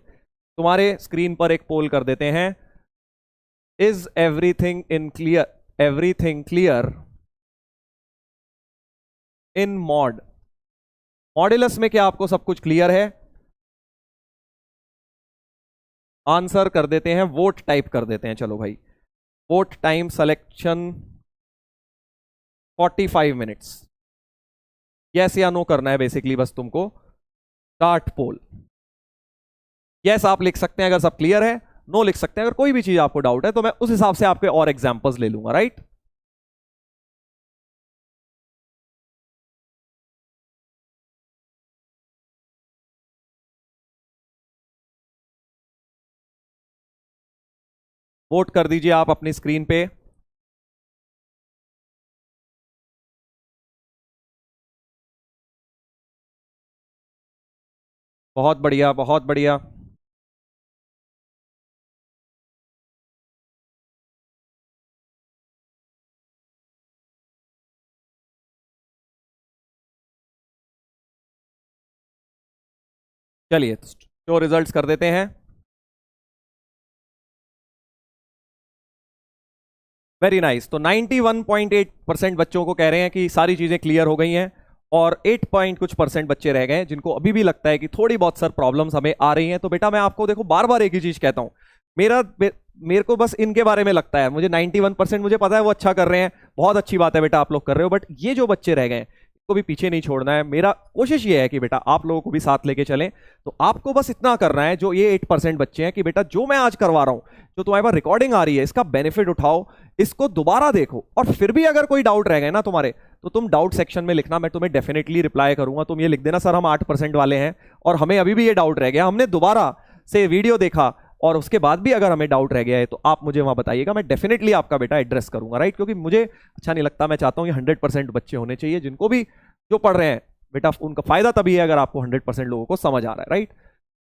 तुम्हारे स्क्रीन पर एक पोल कर देते हैं। Is everything in clear, everything clear in mod? Modulus में क्या आपको सब कुछ क्लियर है? आंसर कर देते हैं, वोट टाइप कर देते हैं। चलो भाई, vote time selection 45 minutes. Yes या नो करना है बेसिकली बस तुमको। स्टार्ट पोल। यस आप लिख सकते हैं अगर सब क्लियर है, नो लिख सकते हैं अगर कोई भी चीज आपको डाउट है, तो मैं उस हिसाब से आपके और एग्जांपल्स ले लूंगा, राइट। वोट कर दीजिए आप अपनी स्क्रीन पे। बहुत बढ़िया, बहुत बढ़िया। चलिए शो रिजल्ट्स कर देते हैं। Very nice. तो 91.8% बच्चों को कह रहे हैं कि सारी चीजें क्लियर हो गई हैं, और 8 पॉइंट कुछ परसेंट बच्चे रह गए हैं जिनको अभी भी लगता है कि थोड़ी बहुत सर प्रॉब्लम्स हमें आ रही हैं। तो बेटा मैं आपको देखो बार बार एक ही चीज कहता हूं, मेरे को बस इनके बारे में लगता है, मुझे 91% मुझे पता है वो अच्छा कर रहे हैं, बहुत अच्छी बात है बेटा आप लोग कर रहे हो, बट ये जो बच्चे रह गए को भी पीछे नहीं छोड़ना है। मेरा कोशिश ये है कि बेटा आप लोगों को भी साथ लेके चलें। तो आपको बस इतना करना है, जो ये 8% बच्चे हैं, कि बेटा जो मैं आज करवा रहा हूं, जो तुम्हारे पास रिकॉर्डिंग आ रही है, इसका बेनिफिट उठाओ, इसको दोबारा देखो, और फिर भी अगर कोई डाउट रह गए ना तुम्हारे, तो तुम डाउट सेक्शन में लिखना, मैं तुम्हें डेफिनेटली रिप्लाई करूंगा। तुम ये लिख देना सर हम 8% वाले हैं और हमें अभी भी ये डाउट रह गया, हमने दोबारा से वीडियो देखा और उसके बाद भी अगर हमें डाउट रह गया है, तो आप मुझे वहां बताइएगा, मैं डेफिनेटली आपका बेटा एड्रेस करूंगा, राइट। क्योंकि मुझे अच्छा नहीं लगता, मैं चाहता हूं कि 100% बच्चे होने चाहिए जिनको भी जो पढ़ रहे हैं बेटा, उनका फायदा तभी है अगर आपको 100% लोगों को समझ आ रहा है, राइट।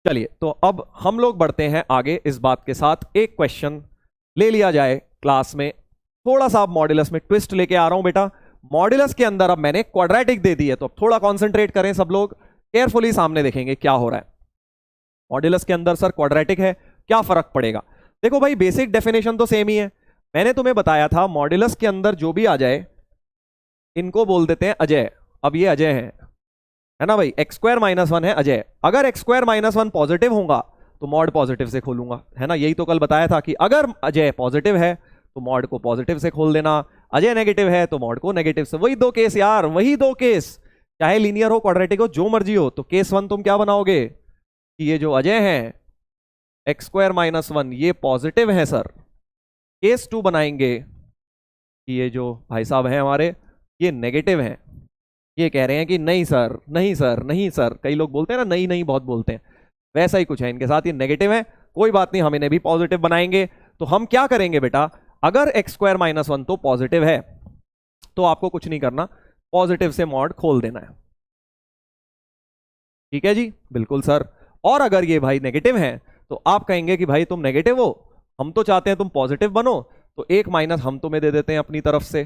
चलिए तो अब हम लोग बढ़ते हैं आगे इस बात के साथ, एक क्वेश्चन ले लिया जाए क्लास में। थोड़ा सा अब मॉड्यूलस में ट्विस्ट लेके आ रहा हूं बेटा। मॉड्यूलस के अंदर अब मैंने क्वाड्रेटिक दे दी है, तो अब थोड़ा कॉन्सेंट्रेट करें सब लोग, केयरफुली सामने देखेंगे क्या हो रहा है। मॉड्यूलस के अंदर सर क्वाड्रेटिक है, क्या फर्क पड़ेगा? देखो भाई बेसिक डेफिनेशन तो सेम ही है। मैंने तुम्हें बताया था मॉड्यूलस के अंदर जो भी आ जाए इनको बोल देते हैं अजय। अब ये अजय है ना भाई, एक्स स्क्वायर -1 है अजय। अगर एक्स स्क्वायर -1 पॉजिटिव होगा तो मॉड पॉजिटिव से खोलूंगा, है ना। यही तो कल बताया था कि अगर अजय पॉजिटिव है तो मॉड को पॉजिटिव से खोल देना, अजय नेगेटिव है तो मॉड को नेगेटिव से। वही दो केस यार, वही दो केस, चाहे लीनियर हो क्वाड्रेटिक हो जो मर्जी हो। तो केस 1 तुम क्या बनाओगे कि ये जो अजय है एक्स स्क्वायर -1 ये पॉजिटिव है सर। केस 2 बनाएंगे कि ये जो भाई साहब हैं हमारे ये नेगेटिव हैं। ये कह रहे हैं कि नहीं सर, नहीं सर, नहीं सर, कई लोग बोलते हैं ना नहीं नहीं बहुत बोलते हैं, वैसा ही कुछ है इनके साथ, ये नेगेटिव है। कोई बात नहीं, हम इन्हें भी पॉजिटिव बनाएंगे। तो हम क्या करेंगे बेटा, अगर एक्स स्क्वायर -1 तो पॉजिटिव है तो आपको कुछ नहीं करना, पॉजिटिव से मॉड खोल देना है, ठीक है जी, बिल्कुल सर। और अगर ये भाई नेगेटिव है तो आप कहेंगे कि भाई तुम नेगेटिव हो, हम तो चाहते हैं तुम पॉजिटिव बनो, तो एक माइनस हम तुम्हें दे देते हैं अपनी तरफ से।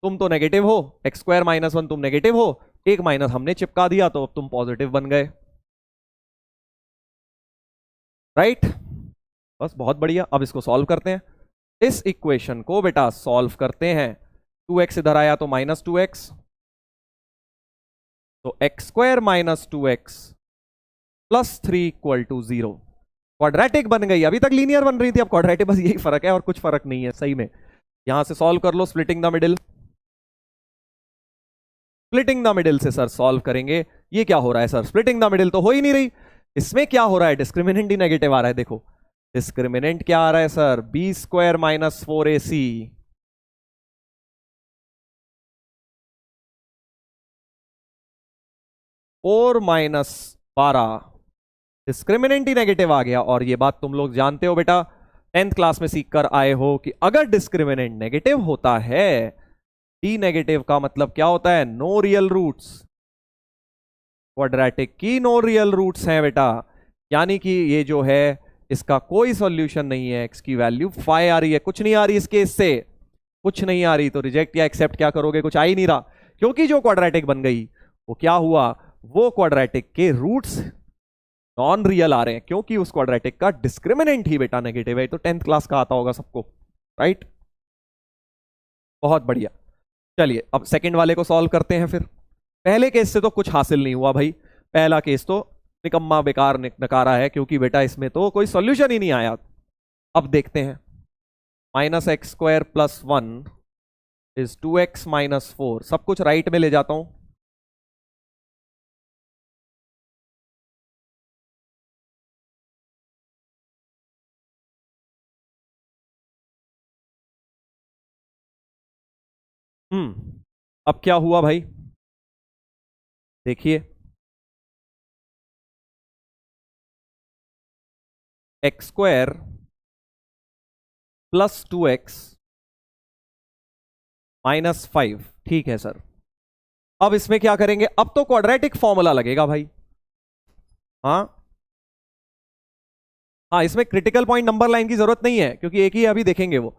तुम तो नेगेटिव हो, एक्स स्क्वायर -1 तुम नेगेटिव हो, एक माइनस हमने चिपका दिया तो अब तुम पॉजिटिव बन गए, राइट। बस बहुत बढ़िया। अब इसको सॉल्व करते हैं। इस इक्वेशन को बेटा सॉल्व करते हैं। 2x इधर आया तो -2x, तो x² -2x plus 3 equal to 0। Quadratic बन गई। अभी तक लीनियर बन रही थी, अब क्वाड्रेटिक, बस यही फर्क है और कुछ फर्क नहीं है सही में। यहां से सॉल्व कर लो, splitting the middle. Splitting the middle से सर सॉल्व करेंगे। ये क्या हो रहा है सर, स्प्लिटिंग द मिडिल तो हो ही नहीं रही। इसमें क्या हो रहा है, डिस्क्रिमिनेंट ही नेगेटिव आ रहा है। देखो डिस्क्रिमिनेंट क्या आ रहा है सर, b² -4ac 4 -12। डिस्क्रिमिनेंट ही नेगेटिव आ गया। और ये बात तुम लोग जानते हो बेटा, 10th क्लास में सीख कर आए हो कि अगर डिस्क्रिमिनेंट नेगेटिव होता है, डी नेगेटिव का मतलब क्या होता है, नो रियल रूट्स। क्वाड्रेटिक की नो रियल रूट्स हैं बेटा, यानी कि ये जो है इसका कोई सॉल्यूशन नहीं है। एक्स की वैल्यू 5 आ रही है, कुछ नहीं आ रही इसके, इससे कुछ नहीं आ रही, तो रिजेक्ट या एक्सेप्ट क्या करोगे, कुछ आ ही नहीं रहा। क्योंकि जो क्वाड्रेटिक बन गई वो क्या हुआ, वो क्वाड्रेटिक के रूट्स नॉन रियल आ रहे हैं, क्योंकि उस क्वाड्रेटिक का डिस्क्रिमिनेंट ही बेटा नेगेटिव है। तो 10th क्लास का आता होगा सबको, राइट। बहुत बढ़िया। चलिए अब सेकंड वाले को सॉल्व करते हैं फिर। पहले केस से तो कुछ हासिल नहीं हुआ भाई, पहला केस तो निकम्मा बेकार नकारा है, क्योंकि बेटा इसमें तो कोई सॉल्यूशन ही नहीं आया। अब देखते हैं, -x² + 1 इज 2x -4। सब कुछ राइट में ले जाता हूं। अब क्या हुआ भाई, देखिए x² + 2x -5। ठीक है सर। अब इसमें क्या करेंगे, अब तो क्वाड्रेटिक फॉर्मूला लगेगा भाई। हाँ हाँ, इसमें क्रिटिकल पॉइंट नंबर लाइन की जरूरत नहीं है, क्योंकि एक ही अभी देखेंगे वो।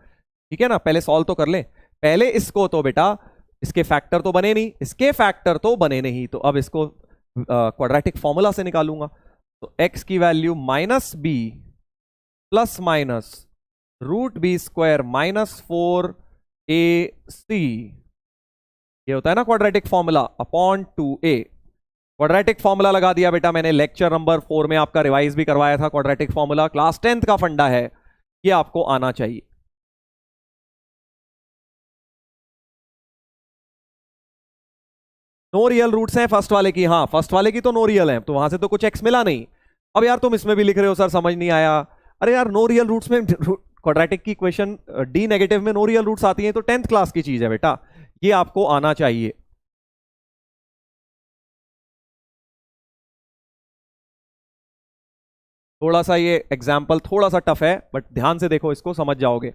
ठीक है ना, पहले सॉल्व तो कर ले। पहले इसको तो बेटा, इसके फैक्टर तो बने नहीं, इसके फैक्टर तो बने नहीं, तो अब इसको क्वाड्रेटिक फॉर्मूला से निकालूंगा। तो x की value -b plus minus √b² -4ac, ये होता है ना quadratic formula, upon 2a। Quadratic formula लगा दिया बेटा मैंने। लेक्चर नंबर 4 में आपका रिवाइज भी करवाया था क्वाड्रेटिक फॉर्मूला, क्लास 10th का फंडा है, ये आपको आना चाहिए। नो रियल रूट्स हैं फर्स्ट वाले की, हाँ फर्स्ट वाले की तो नो रियल है, तो वहां से तो कुछ एक्स मिला नहीं। अब यार तुम इसमें भी लिख रहे हो सर समझ नहीं आया। अरे यार नो रियल रूट्स में क्वाड्रेटिक की इक्वेशन डी नेगेटिव में नो रियल रूट्स आती हैं, तो 10th क्लास की चीज है बेटा, ये आपको आना चाहिए। थोड़ा सा ये एग्जाम्पल थोड़ा सा टफ है, बट ध्यान से देखो इसको, समझ जाओगे।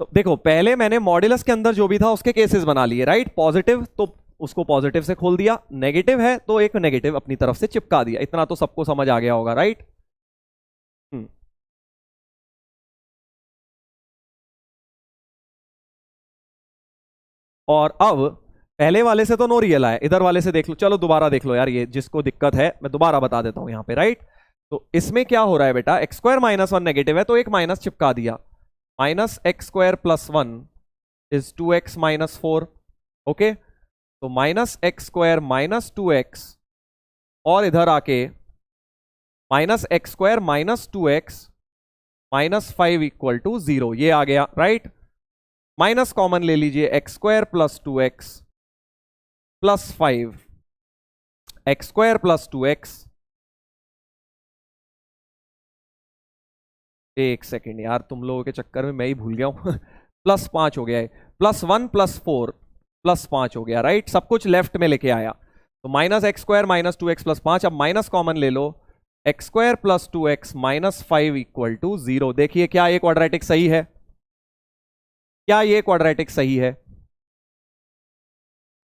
तो देखो पहले मैंने मॉड्यूलस के अंदर जो भी था उसके केसेस बना लिए, राइट। पॉजिटिव तो उसको पॉजिटिव से खोल दिया, नेगेटिव है तो एक नेगेटिव अपनी तरफ से चिपका दिया। इतना तो सबको समझ आ गया होगा, राइट। और अब पहले वाले से तो नो रियल आया, इधर वाले से देख लो, चलो दोबारा देख लो यार, ये जिसको दिक्कत है मैं दोबारा बता देता हूं यहां पे, राइट। तो इसमें क्या हो रहा है बेटा, x² -1 नेगेटिव है तो एक माइनस चिपका दिया, -x² + 1 इज 2x -4। ओके, तो -x² -2x, और इधर आके -x² -2x -5 इक्वल टू 0, ये आ गया, राइट। माइनस कॉमन ले लीजिए, x² + 2x + 5, x² + 2x। एक सेकेंड यार, तुम लोगों के चक्कर में मैं ही भूल गया हूं +5 हो गया है, +1 + 4 +5 हो गया, राइट। सब कुछ लेफ्ट में लेके आया, तो -x² -2x + 5। अब माइनस कॉमन ले लो, x² + 2x -5 इक्वल टू 0। देखिए क्या ये क्वाड्रेटिक सही है, क्या ये क्वाड्रेटिक सही है?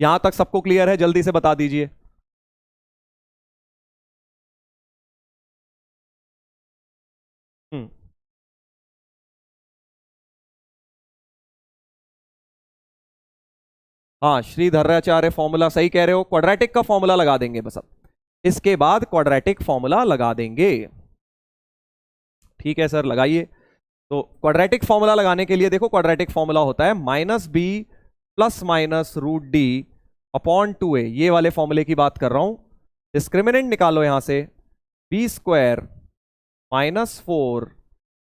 यहां तक सबको क्लियर है, जल्दी से बता दीजिए। हम्म हाँ श्रीधराचार्य फॉर्मूला सही कह रहे हो, क्वाड्रेटिक का फॉर्मूला लगा देंगे बस अब, इसके बाद क्वाड्रेटिक फॉर्मूला लगा देंगे। ठीक है सर लगाइए। तो क्वाड्रेटिक फॉर्मूला लगाने के लिए देखो, क्वाड्रेटिक फॉर्मूला होता है -b plus minus √d upon 2a, ये वाले फॉर्मूले की बात कर रहा हूं। डिस्क्रिमिनेंट निकालो यहां से, b² -4,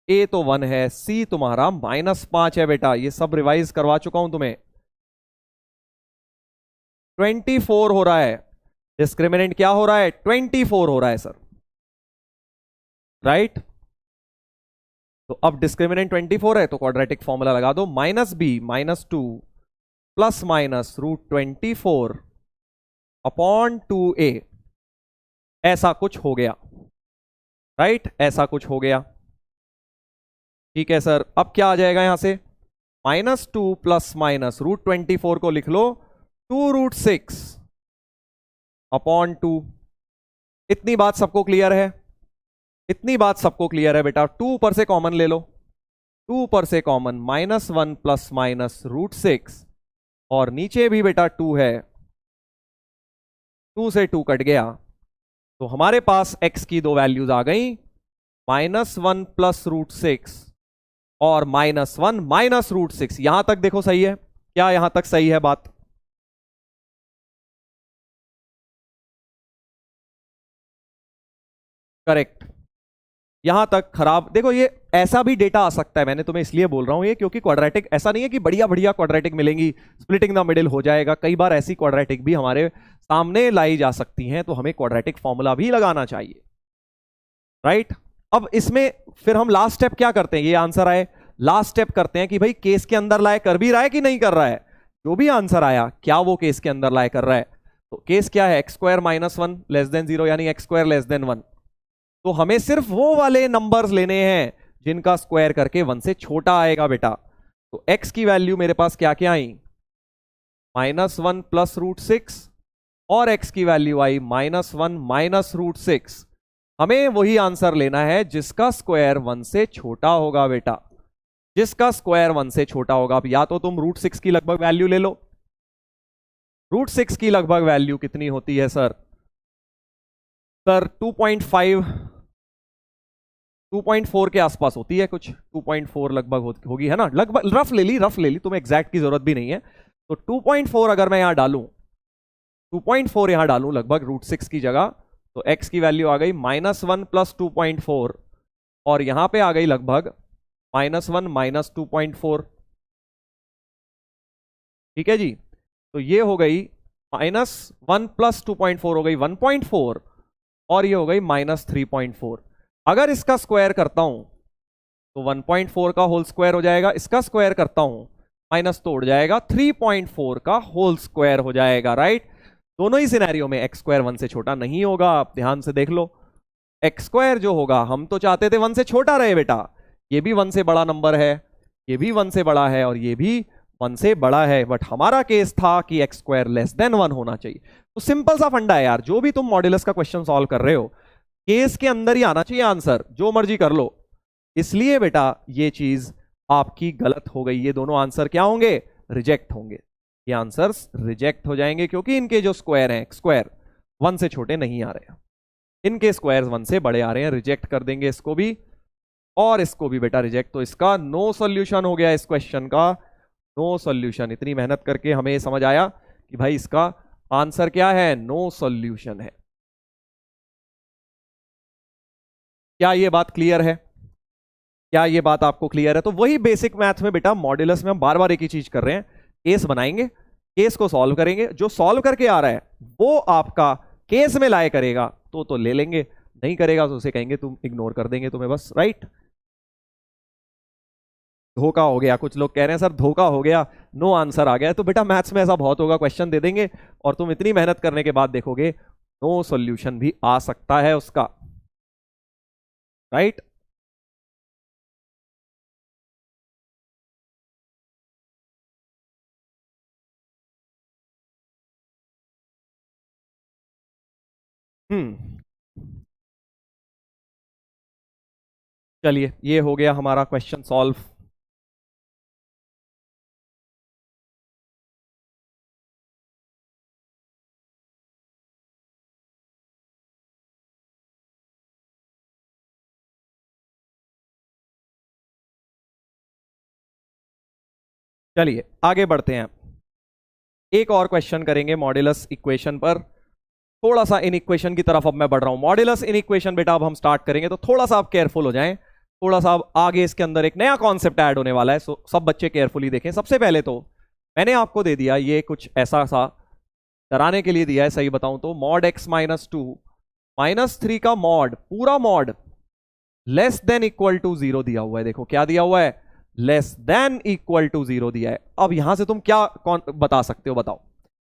a तो 1 है, c तुम्हारा -5 है बेटा, ये सब रिवाइज करवा चुका हूं तुम्हें। 24 हो रहा है, डिस्क्रिमिनेंट क्या हो रहा है, 24 हो रहा है सर, राइट। तो अब डिस्क्रिमिनेंट 24 है तो क्वाड्रेटिक फॉर्मूला लगा दो, -b -2 plus minus √24 upon 2a, ऐसा कुछ हो गया, राइट, ऐसा कुछ हो गया। ठीक है सर, अब क्या आ जाएगा यहां से, -2 प्लस माइनस √24 को लिख लो 2√6 अपॉन 2। इतनी बात सबको क्लियर है, इतनी बात सबको क्लियर है बेटा। 2 पर से कॉमन ले लो, 2 पर से कॉमन, -1 प्लस माइनस √6, और नीचे भी बेटा 2 है, 2 से 2 कट गया, तो हमारे पास x की दो वैल्यूज आ गई, -1 प्लस √6 और -1 माइनस √6। यहां तक देखो सही है क्या, यहां तक सही है बात? करेक्ट। यहां तक खराब, देखो ये ऐसा भी डेटा आ सकता है, मैंने तुम्हें इसलिए बोल रहा हूं ये, क्योंकि क्वाड्रेटिक ऐसा नहीं है कि बढ़िया बढ़िया क्वाड्रेटिक मिलेंगी, स्प्लिटिंग द मिडिल हो जाएगा, कई बार ऐसी क्वाड्रेटिक भी हमारे सामने लाई जा सकती हैं, तो हमें क्वाड्रेटिक फॉर्मूला भी लगाना चाहिए, राइट। अब इसमें फिर हम लास्ट स्टेप क्या करते हैं, ये आंसर आए, लास्ट स्टेप करते हैं कि भाई केस के अंदर लाए कर भी रहा है कि नहीं कर रहा है, जो भी आंसर आया क्या वो केस के अंदर लाए कर रहा है। तो केस क्या है, x² -1 लेस देन 0, यानी x² लेस देन 1। तो हमें सिर्फ वो वाले नंबर्स लेने हैं जिनका स्क्वायर करके 1 से छोटा आएगा बेटा। तो x की वैल्यू मेरे पास क्या क्या आई, -1 प्लस √6, और x की वैल्यू आई -1 माइनस √6। हमें वही आंसर लेना है जिसका स्क्वायर 1 से छोटा होगा बेटा, जिसका स्क्वायर 1 से छोटा होगा। अब या तो तुम √6 की लगभग वैल्यू ले लो, √6 की लगभग वैल्यू कितनी होती है सर, 2.5 2.4 के आसपास होती है कुछ, 2.4 लगभग होगी, है ना, लगभग रफ ले ली, रफ ले ली, तुम्हें एग्जैक्ट की जरूरत भी नहीं है। तो 2.4 अगर मैं यहां डालूं, 2.4 यहां डालूं लगभग √6 की जगह, तो x की वैल्यू आ गई -1 प्लस 2.4, और यहां पे आ गई लगभग -1 माइनस 2.4। ठीक है जी, तो ये हो गई -1 प्लस 2.4 हो गई 1.4, और ये हो गई -3.4। अगर इसका स्क्वायर करता हूं तो 1.4 का होल स्क्वायर हो जाएगा, इसका स्क्वायर करता हूं माइनस तो उड़ जाएगा, 3.4 का होल स्क्वायर हो जाएगा, राइट। दोनों ही सिनेरियो में x² 1 से छोटा नहीं होगा, आप ध्यान से देख लो। x² जो होगा, हम तो चाहते थे 1 से छोटा रहे बेटा, ये भी 1 से बड़ा नंबर है, ये भी 1 से बड़ा है, और ये भी 1 से बड़ा है, बट हमारा केस था कि x² लेस देन 1 होना चाहिए। तो सिंपल सा फंडा है यार, जो भी तुम मॉड्यूलस का क्वेश्चन सॉल्व कर रहे हो, केस के अंदर ही आना चाहिए आंसर, जो मर्जी कर लो। इसलिए बेटा ये चीज आपकी गलत हो गई, ये दोनों आंसर क्या होंगे, रिजेक्ट होंगे, ये आंसर्स रिजेक्ट हो जाएंगे, क्योंकि इनके जो स्क्वायर हैं, स्क्वायर 1 से छोटे नहीं आ रहे हैं, इनके स्क्वायर्स 1 से बड़े आ रहे हैं, रिजेक्ट कर देंगे इसको भी और इसको भी बेटा रिजेक्ट। तो इसका नो सॉल्यूशन हो गया, इस क्वेश्चन का नो सॉल्यूशन। इतनी मेहनत करके हमें समझ आया कि भाई इसका आंसर क्या है, नो सॉल्यूशन है। क्या ये बात क्लियर है, क्या ये बात आपको क्लियर है? तो वही बेसिक मैथ में बेटा, मॉड्यूलस में हम बार बार एक ही चीज कर रहे हैं, केस बनाएंगे, केस को सॉल्व करेंगे, जो सॉल्व करके आ रहा है वो आपका केस में लाए करेगा तो ले लेंगे, नहीं करेगा तो उसे कहेंगे तुम इग्नोर कर देंगे तुम्हें बस, राइट। धोखा हो गया, कुछ लोग कह रहे हैं सर धोखा हो गया, नो आंसर आ गया, तो बेटा मैथ्स में ऐसा बहुत होगा, क्वेश्चन दे देंगे और तुम इतनी मेहनत करने के बाद देखोगे नो सॉल्यूशन भी आ सकता है उसका, राइट। हम्म, चलिए ये हो गया हमारा क्वेश्चन सॉल्व। चलिए आगे बढ़ते हैं, एक और क्वेश्चन करेंगे मॉड्यूलस इक्वेशन पर। थोड़ा सा इन इक्वेशन की तरफ अब मैं बढ़ रहा हूं। मॉड्यूलस इन इक्वेशन बेटा अब हम स्टार्ट करेंगे, तो थोड़ा सा आप केयरफुल हो जाएं। थोड़ा सा अब आगे इसके अंदर एक नया कॉन्सेप्ट ऐड होने वाला है, सो सब बच्चे केयरफुली देखें। सबसे पहले तो मैंने आपको दे दिया ये कुछ ऐसा सा डराने के लिए दिया है, सही बताऊं तो mod x minus two minus three का मॉड, पूरा mod less than equal to zero दिया हुआ है। देखो क्या दिया हुआ है, less than equal to zero दिया है। अब यहां से तुम क्या बता सकते हो, बताओ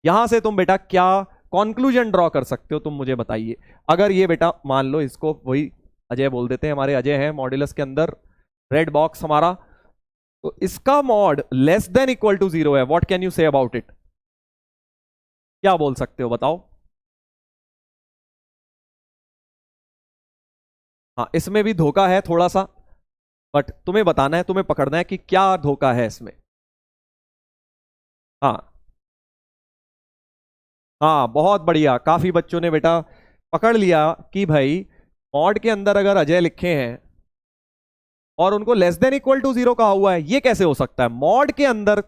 यहां से तुम बेटा क्या कंक्लूजन ड्रॉ कर सकते हो, तुम मुझे बताइए। अगर ये बेटा मान लो इसको वही अजय बोल देते हैं, हमारे अजय हैं मॉड्यूलस के अंदर, रेड बॉक्स हमारा, तो इसका mod less than equal to zero है, what can you say about it, क्या बोल सकते हो बताओ। हाँ इसमें भी धोखा है थोड़ा सा, बट तुम्हें बताना है, तुम्हें पकड़ना है कि क्या धोखा है इसमें। हाँ हाँ बहुत बढ़िया, काफी बच्चों ने बेटा पकड़ लिया कि भाई मॉड के अंदर अगर अजय लिखे हैं और उनको less than equal to zero कहा हुआ है, ये कैसे हो सकता है। मॉड के अंदर,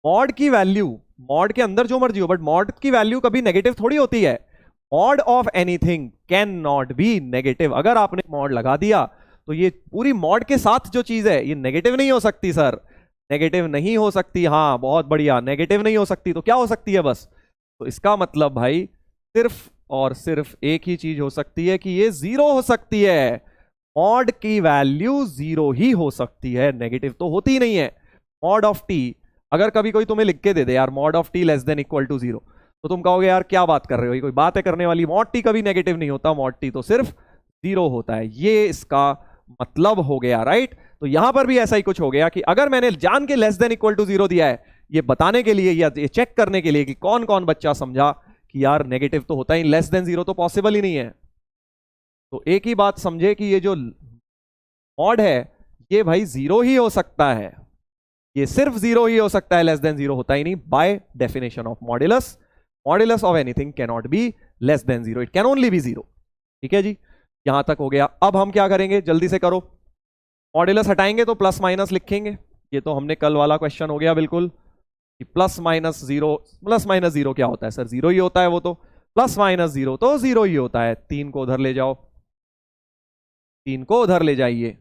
मॉड की वैल्यू, मॉड के अंदर जो मर्जी हो, बट मॉड की वैल्यू कभी नेगेटिव थोड़ी होती है। Mod of anything can not B negative. अगर आपने मॉड लगा दिया तो ये पूरी मॉड के साथ जो चीज है ये नेगेटिव नहीं हो सकती सर, नेगेटिव नहीं हो सकती। हाँ बहुत बढ़िया, नेगेटिव नहीं हो सकती तो क्या हो सकती है बस। तो इसका मतलब भाई सिर्फ और सिर्फ एक ही चीज हो सकती है कि ये जीरो हो सकती है। मॉड की वैल्यू जीरो ही हो सकती है, नेगेटिव तो होती ही नहीं है। मॉड ऑफ टी, अगर कभी कोई तुम्हें लिख के दे दे यार mod of t less than equal to zero, तो तुम कहोगे यार क्या बात कर रहे हो, ये कोई बात है करने वाली, मॉड टी कभी नेगेटिव नहीं होता, मॉड टी तो सिर्फ जीरो होता है। ये इसका मतलब हो गया, राइट। तो यहां पर भी ऐसा ही कुछ हो गया कि अगर मैंने जान के less than equal to zero दिया है, ये बताने के लिए या ये चेक करने के लिए कि कौन कौन बच्चा समझा कि यार नेगेटिव तो होता ही, लेस देन जीरो तो पॉसिबल ही नहीं है। तो एक ही बात समझे कि ये जो मॉड है ये भाई जीरो ही हो सकता है, ये सिर्फ जीरो ही हो सकता है, लेस देन जीरो होता ही नहीं by definition of modulus. Modulus of anything can not be less than zero, it can only be zero. ठीक है जी, यहां तक हो गया। अब हम क्या करेंगे, जल्दी से करो। मॉड्यूलस हटाएंगे तो प्लस माइनस लिखेंगे, ये तो हमने कल वाला क्वेश्चन हो गया बिल्कुल कि plus minus zero, plus minus zero क्या होता है सर, जीरो ही होता है वो तो, प्लस माइनस जीरो तो जीरो ही होता है। तीन को उधर ले जाओ, तीन को उधर ले जाइए,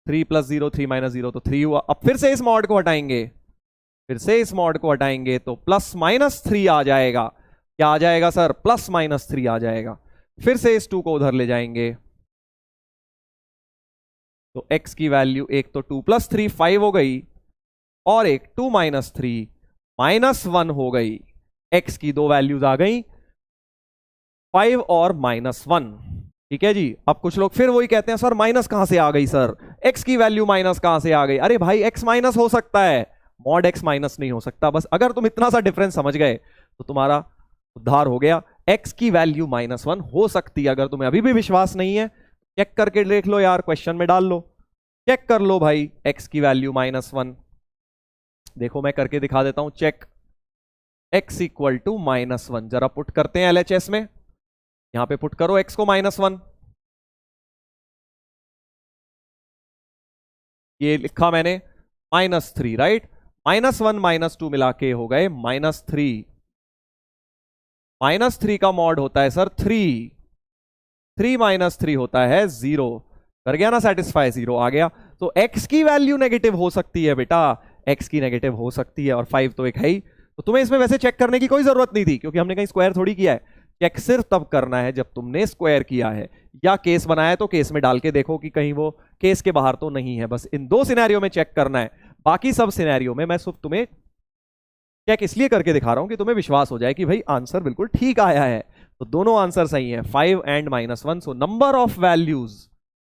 three plus zero three minus zero तो थ्री हुआ। अब फिर से इस मॉड को हटाएंगे, फिर से इस मॉड को हटाएंगे तो प्लस माइनस थ्री आ जाएगा। क्या आ जाएगा सर, प्लस माइनस थ्री आ जाएगा। फिर से इस टू को उधर ले जाएंगे तो x की वैल्यू एक तो टू प्लस थ्री फाइव हो गई, और एक two minus three minus one हो गई। x की दो वैल्यूज आ गई, फाइव और माइनस वन। ठीक है जी। अब कुछ लोग फिर वही कहते हैं सर माइनस कहां से आ गई सर, x की वैल्यू माइनस कहां से आ गई। अरे भाई x माइनस हो सकता है, मॉड x माइनस नहीं हो सकता। बस अगर तुम इतना सा डिफरेंस समझ गए तो तुम्हारा उद्धार हो गया। x की वैल्यू माइनस वन हो सकती है, अगर तुम्हें अभी भी विश्वास नहीं है चेक करके देख लो यार, क्वेश्चन में डाल लो, चेक कर लो भाई x की वैल्यू माइनस वन। देखो मैं करके दिखा देता हूं, check x equal to minus one, जरा पुट करते हैं LHS में, यहां पे पुट करो x को माइनस वन। ये लिखा मैंने minus three, right. Minus one minus two मिला के हो गए माइनस थ्री। माइनस थ्री का मॉड होता है sir three, three minus three होता है जीरो। कर गया ना सेटिस्फाई, जीरो आ गया। तो x की वैल्यू नेगेटिव हो सकती है बेटा, x की नेगेटिव हो सकती है, और फाइव तो एक है ही। तो तुम्हें इसमें वैसे चेक करने की कोई जरूरत नहीं थी, क्योंकि हमने कहीं स्क्वायर थोड़ी किया है। चेक सिर्फ तब करना है जब तुमने स्क्वायर किया है या केस बनाया है, तो केस में डाल के देखो कि कहीं वो केस के बाहर तो नहीं है। बस इन दो सिनेरियो में चेक करना है, बाकी सब सिनेरियो में मैं सिर्फ तुम्हें चेक इसलिए करके दिखा रहा हूं कि तुम्हें विश्वास हो जाए कि भाई आंसर बिल्कुल ठीक आया है। तो दोनों आंसर सही है, five and minus one. So number of values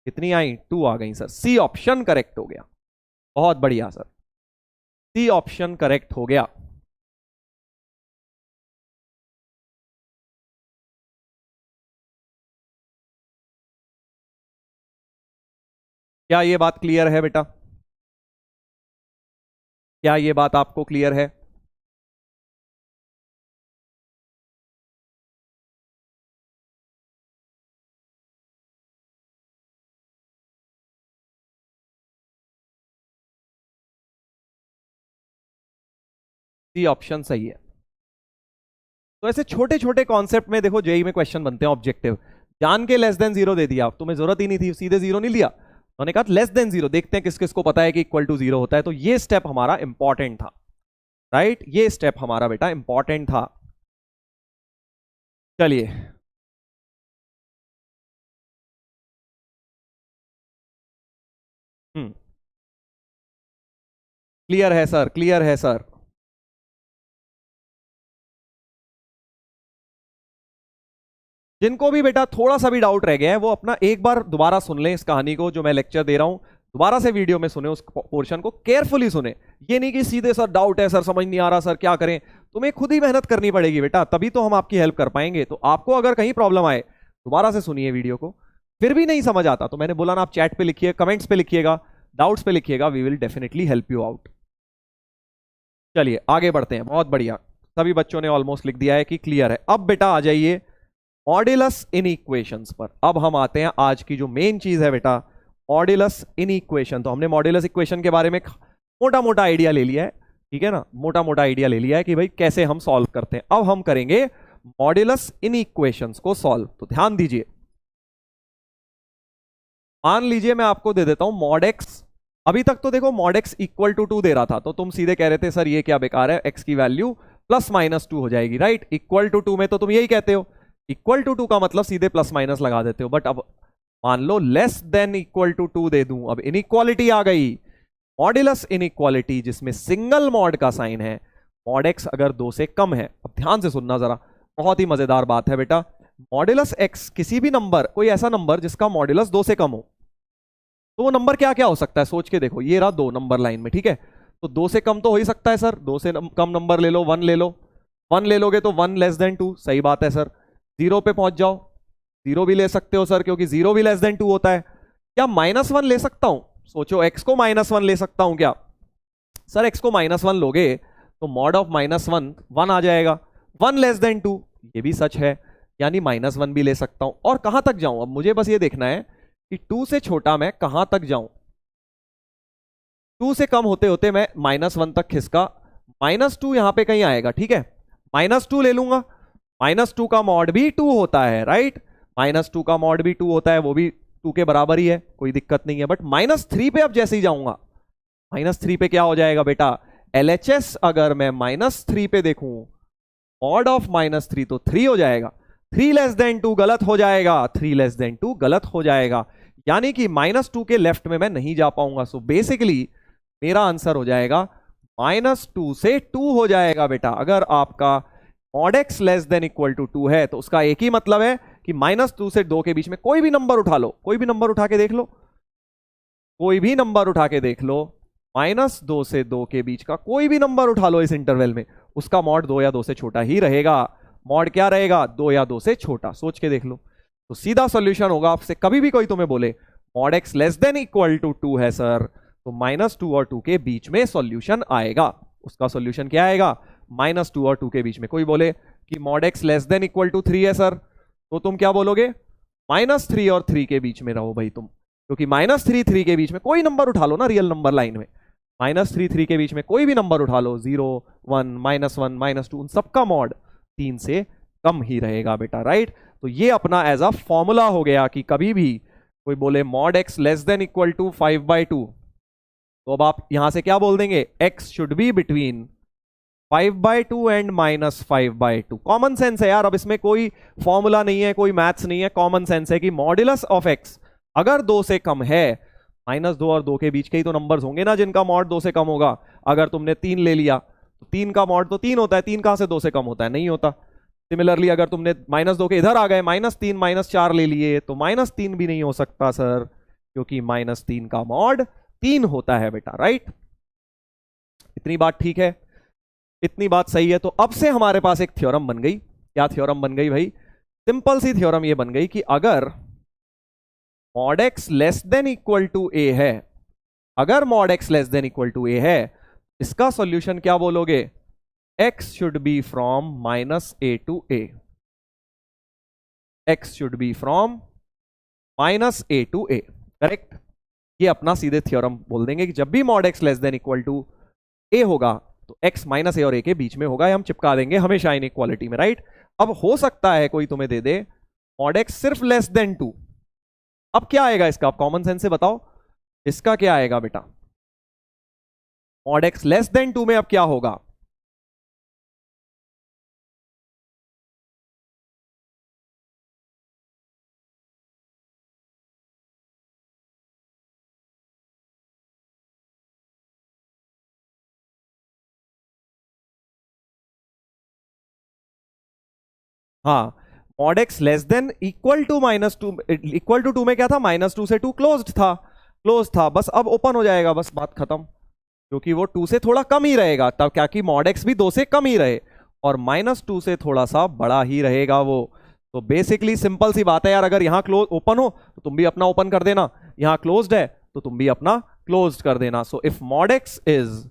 कितनी आई, टू आ गई सर। सी ऑप्शन करेक्ट हो गया, बहुत बढ़िया सर, सी ऑप्शन करेक्ट हो गया। क्या ये बात क्लियर है बेटा, क्या ये बात आपको क्लियर है। सी ऑप्शन सही है। तो ऐसे छोटे छोटे कॉन्सेप्ट में देखो जेई में क्वेश्चन बनते हैं ऑब्जेक्टिव। जान के लेस देन जीरो दे दिया, तुम्हें जरूरत ही नहीं थी, सीधे जीरो नहीं लिया, उन्होंने कहा लेस देन जीरो, देखते हैं किस किस को पता है कि इक्वल टू जीरो होता है। तो ये स्टेप हमारा इंपॉर्टेंट था, राइट, ये स्टेप हमारा बेटा इंपॉर्टेंट था। चलिए क्लियर है सर, क्लियर है सर। जिनको भी बेटा थोड़ा सा भी डाउट रह गया है वो अपना एक बार दोबारा सुन लें इस कहानी को, जो मैं लेक्चर दे रहा हूं दोबारा से वीडियो में सुने, उस पोर्शन को केयरफुली सुने। ये नहीं कि सीधे सर डाउट है, सर समझ नहीं आ रहा, सर क्या करें। तुम्हें खुद ही मेहनत करनी पड़ेगी बेटा, तभी तो हम आपकी हेल्प कर पाएंगे। तो आपको अगर कहीं प्रॉब्लम आए दोबारा से सुनिए वीडियो को, फिर भी नहीं समझ आता तो मैंने बोला ना, आप चैट पे लिखिए, कमेंट्स पे लिखिएगा, डाउट्स पे लिखिएगा, we will definitely help you out. चलिए आगे बढ़ते हैं, बहुत बढ़िया, सभी बच्चों ने ऑलमोस्ट लिख दिया है कि क्लियर है। अब बेटा आ जाइए मॉड्यूलस इन इक्वेशंस पर। अब हम आते हैं आज की जो मेन चीज है बेटा, मॉड्यूलस इन इक्वेशन। तो हमने मॉड्यूलस इक्वेशन के बारे में मोटा मोटा आइडिया ले लिया है, ठीक है ना, मोटा मोटा आइडिया ले लिया है कि भाई कैसे हम सॉल्व करते हैं। अब हम करेंगे मॉड्यूलस इन इक्वेशंस को सॉल्व। तो ध्यान दीजिए, मान लीजिए मैं आपको दे देता हूं मॉड एक्स। अभी तक तो देखो मॉड एक्स इक्वल टू 2 दे रहा था, तो तुम सीधे कह रहे थे सर ये क्या बेकार है, एक्स की वैल्यू प्लस माइनस 2 हो जाएगी, राइट। इक्वल टू 2 में तो तुम यही कहते हो, इक्वल टू 2 का मतलब सीधे प्लस माइनस लगा देते हो। बट अब मान लो लेस देन इक्वल टू 2 दे दूं, अब इनइक्वालिटी आ गई, मॉड्यूलस इनइक्वालिटी, जिसमें सिंगल मॉड का साइन है, मॉड एक्स अगर 2 से कम है। अब ध्यान से सुनना जरा, बहुत ही मजेदार बात है बेटा। मॉड्यूलस एक्स, किसी भी नंबर, कोई ऐसा नंबर जिसका मॉड्यूलस 2 से कम हो, तो वो नंबर क्या क्या हो सकता है, सोच के देखो। ये रहा 2 नंबर लाइन में, ठीक है, तो 2 से कम तो हो ही सकता है सर, 2 से कम नंबर ले लो, 1 ले लो, 1 ले लोगे तो 1 लेस देन 2, सही बात है सर। 0 पे पहुंच जाओ, 0 भी ले सकते हो सर, क्योंकि 0 भी लेस देन 2 होता है। क्या -1 ले सकता हूं, सोचो, x को -1 ले सकता हूं क्या? सर x को -1 लोगे तो मॉड ऑफ -1 1 आ जाएगा, 1 लेस देन 2, ये भी सच है, यानी -1 भी ले सकता हूं। और कहां तक जाऊं, अब मुझे बस ये देखना है कि 2 से छोटा मैं कहां तक जाऊं। 2 से कम होते होते मैं -1 तक खिसका, -2 यहां पे कहीं आएगा, ठीक है, -2 ले लूंगा। -2 का मॉड भी 2 होता है, राइट, -2 का मॉड भी 2 होता है, वो भी 2 के बराबर ही है, कोई दिक्कत नहीं है। बट -3 पे अब जैसे ही जाऊंगा, -3 पे क्या हो जाएगा बेटा, LHS अगर मैं -3 पे देखूं, मॉड ऑफ -3 तो 3 हो जाएगा, 3 लेस देन 2 गलत हो जाएगा, 3 लेस देन 2 गलत हो जाएगा, यानी कि -2 के लेफ्ट में मैं नहीं जा पाऊंगा। सो बेसिकली मेरा आंसर हो जाएगा -2 से 2 हो जाएगा बेटा। अगर आपका mod x less than equal to 2 है तो उसका एक ही मतलब है कि -2 से 2 के बीच में कोई भी नंबर उठा लो, कोई भी नंबर उठा के देख लो, कोई भी नंबर उठा के देख लो, -2 से 2 के बीच का कोई भी नंबर उठा लो इस इंटरवल में, उसका मॉड 2 या 2 से छोटा ही रहेगा। मॉड क्या रहेगा, 2 या 2 से छोटा, सोच के देख लो। तो सीधा सॉल्यूशन होगा, आपसे कभी भी कोई तुम्हें बोले mod x less than equal to 2 है सर, तो -2 और 2 के बीच में सॉल्यूशन आएगा। उसका सॉल्यूशन क्या आएगा, -2 और 2 के बीच में। कोई बोले कि mod x less than equal to 3 है सर, तो तुम क्या बोलोगे, -3 और 3 के बीच में रहो भाई तुम, क्योंकि -3 3 के बीच में कोई नंबर उठा लो ना रियल नंबर लाइन में, -3 3 के बीच में कोई भी नंबर उठा लो, 0 1 -1 -2, उन सबका मॉड 3 से कम ही रहेगा बेटा, राइट। तो ये अपना एज अ फॉर्मूला हो गया कि कभी भी कोई बोले mod x less than equal to 5/2, तो अब आप यहां से क्या बोल देंगे, x should be between 5/2 and -5/2। Common sense है यार, अब इसमें कोई फॉर्मूला नहीं है, कोई मैथ्स नहीं है, कॉमन सेंस है कि मॉड्यूलस ऑफ x अगर 2 से कम है, -2 और 2 के बीच के ही तो नंबर्स होंगे ना जिनका मॉड 2 से कम होगा। अगर तुमने 3 ले लिया तो 3 का मॉड तो 3 होता है, 3 कहां से 2 से कम होता है, नहीं होता। सिमिलरली अगर तुमने -2 के इधर आ गए, -3 -4 ले लिए, तो -3 भी नहीं हो सकता सर, क्योंकि -3 का मॉड 3 होता है बेटा, राइट। इतनी बात ठीक है, इतनी बात सही है। तो अब से हमारे पास एक थ्योरम बन गई। क्या थ्योरम बन गई भाई, सिंपल सी थ्योरम ये बन गई कि अगर mod x less than equal to a है, अगर mod x less than equal to a है, इसका सॉल्यूशन क्या बोलोगे, x should be from -a to a, x should be from -a to a, correct. ये अपना सीधे थ्योरम बोल देंगे कि जब भी mod x less than equal to a होगा तो x माइनस ए और ए के बीच में होगा, हम चिपका देंगे हमेशा इन इक्वालिटी में, राइट। अब हो सकता है कोई तुम्हें दे दे मॉड x सिर्फ लेस देन 2, अब क्या आएगा इसका, आप कॉमन सेंस से बताओ इसका क्या आएगा बेटा, मॉड x लेस देन 2 में अब क्या होगा, हाँ mod x less than equal to -2, equal to 2 में क्या था, -2 से 2 क्लोज्ड था, बस अब ओपन हो जाएगा, बस बात खत्म, क्योंकि वो 2 से थोड़ा कम ही रहेगा तब, क्या कि मॉड x भी 2 से कम ही रहे और -2 से थोड़ा सा बड़ा ही रहेगा वो। तो बेसिकली सिंपल सी बात है यार, अगर यहां क्लोज ओपन हो तो तुम भी अपना ओपन कर देना, यहां क्लोज्ड है तो तुम भी अपना क्लोज्ड कर देना। So if mod x is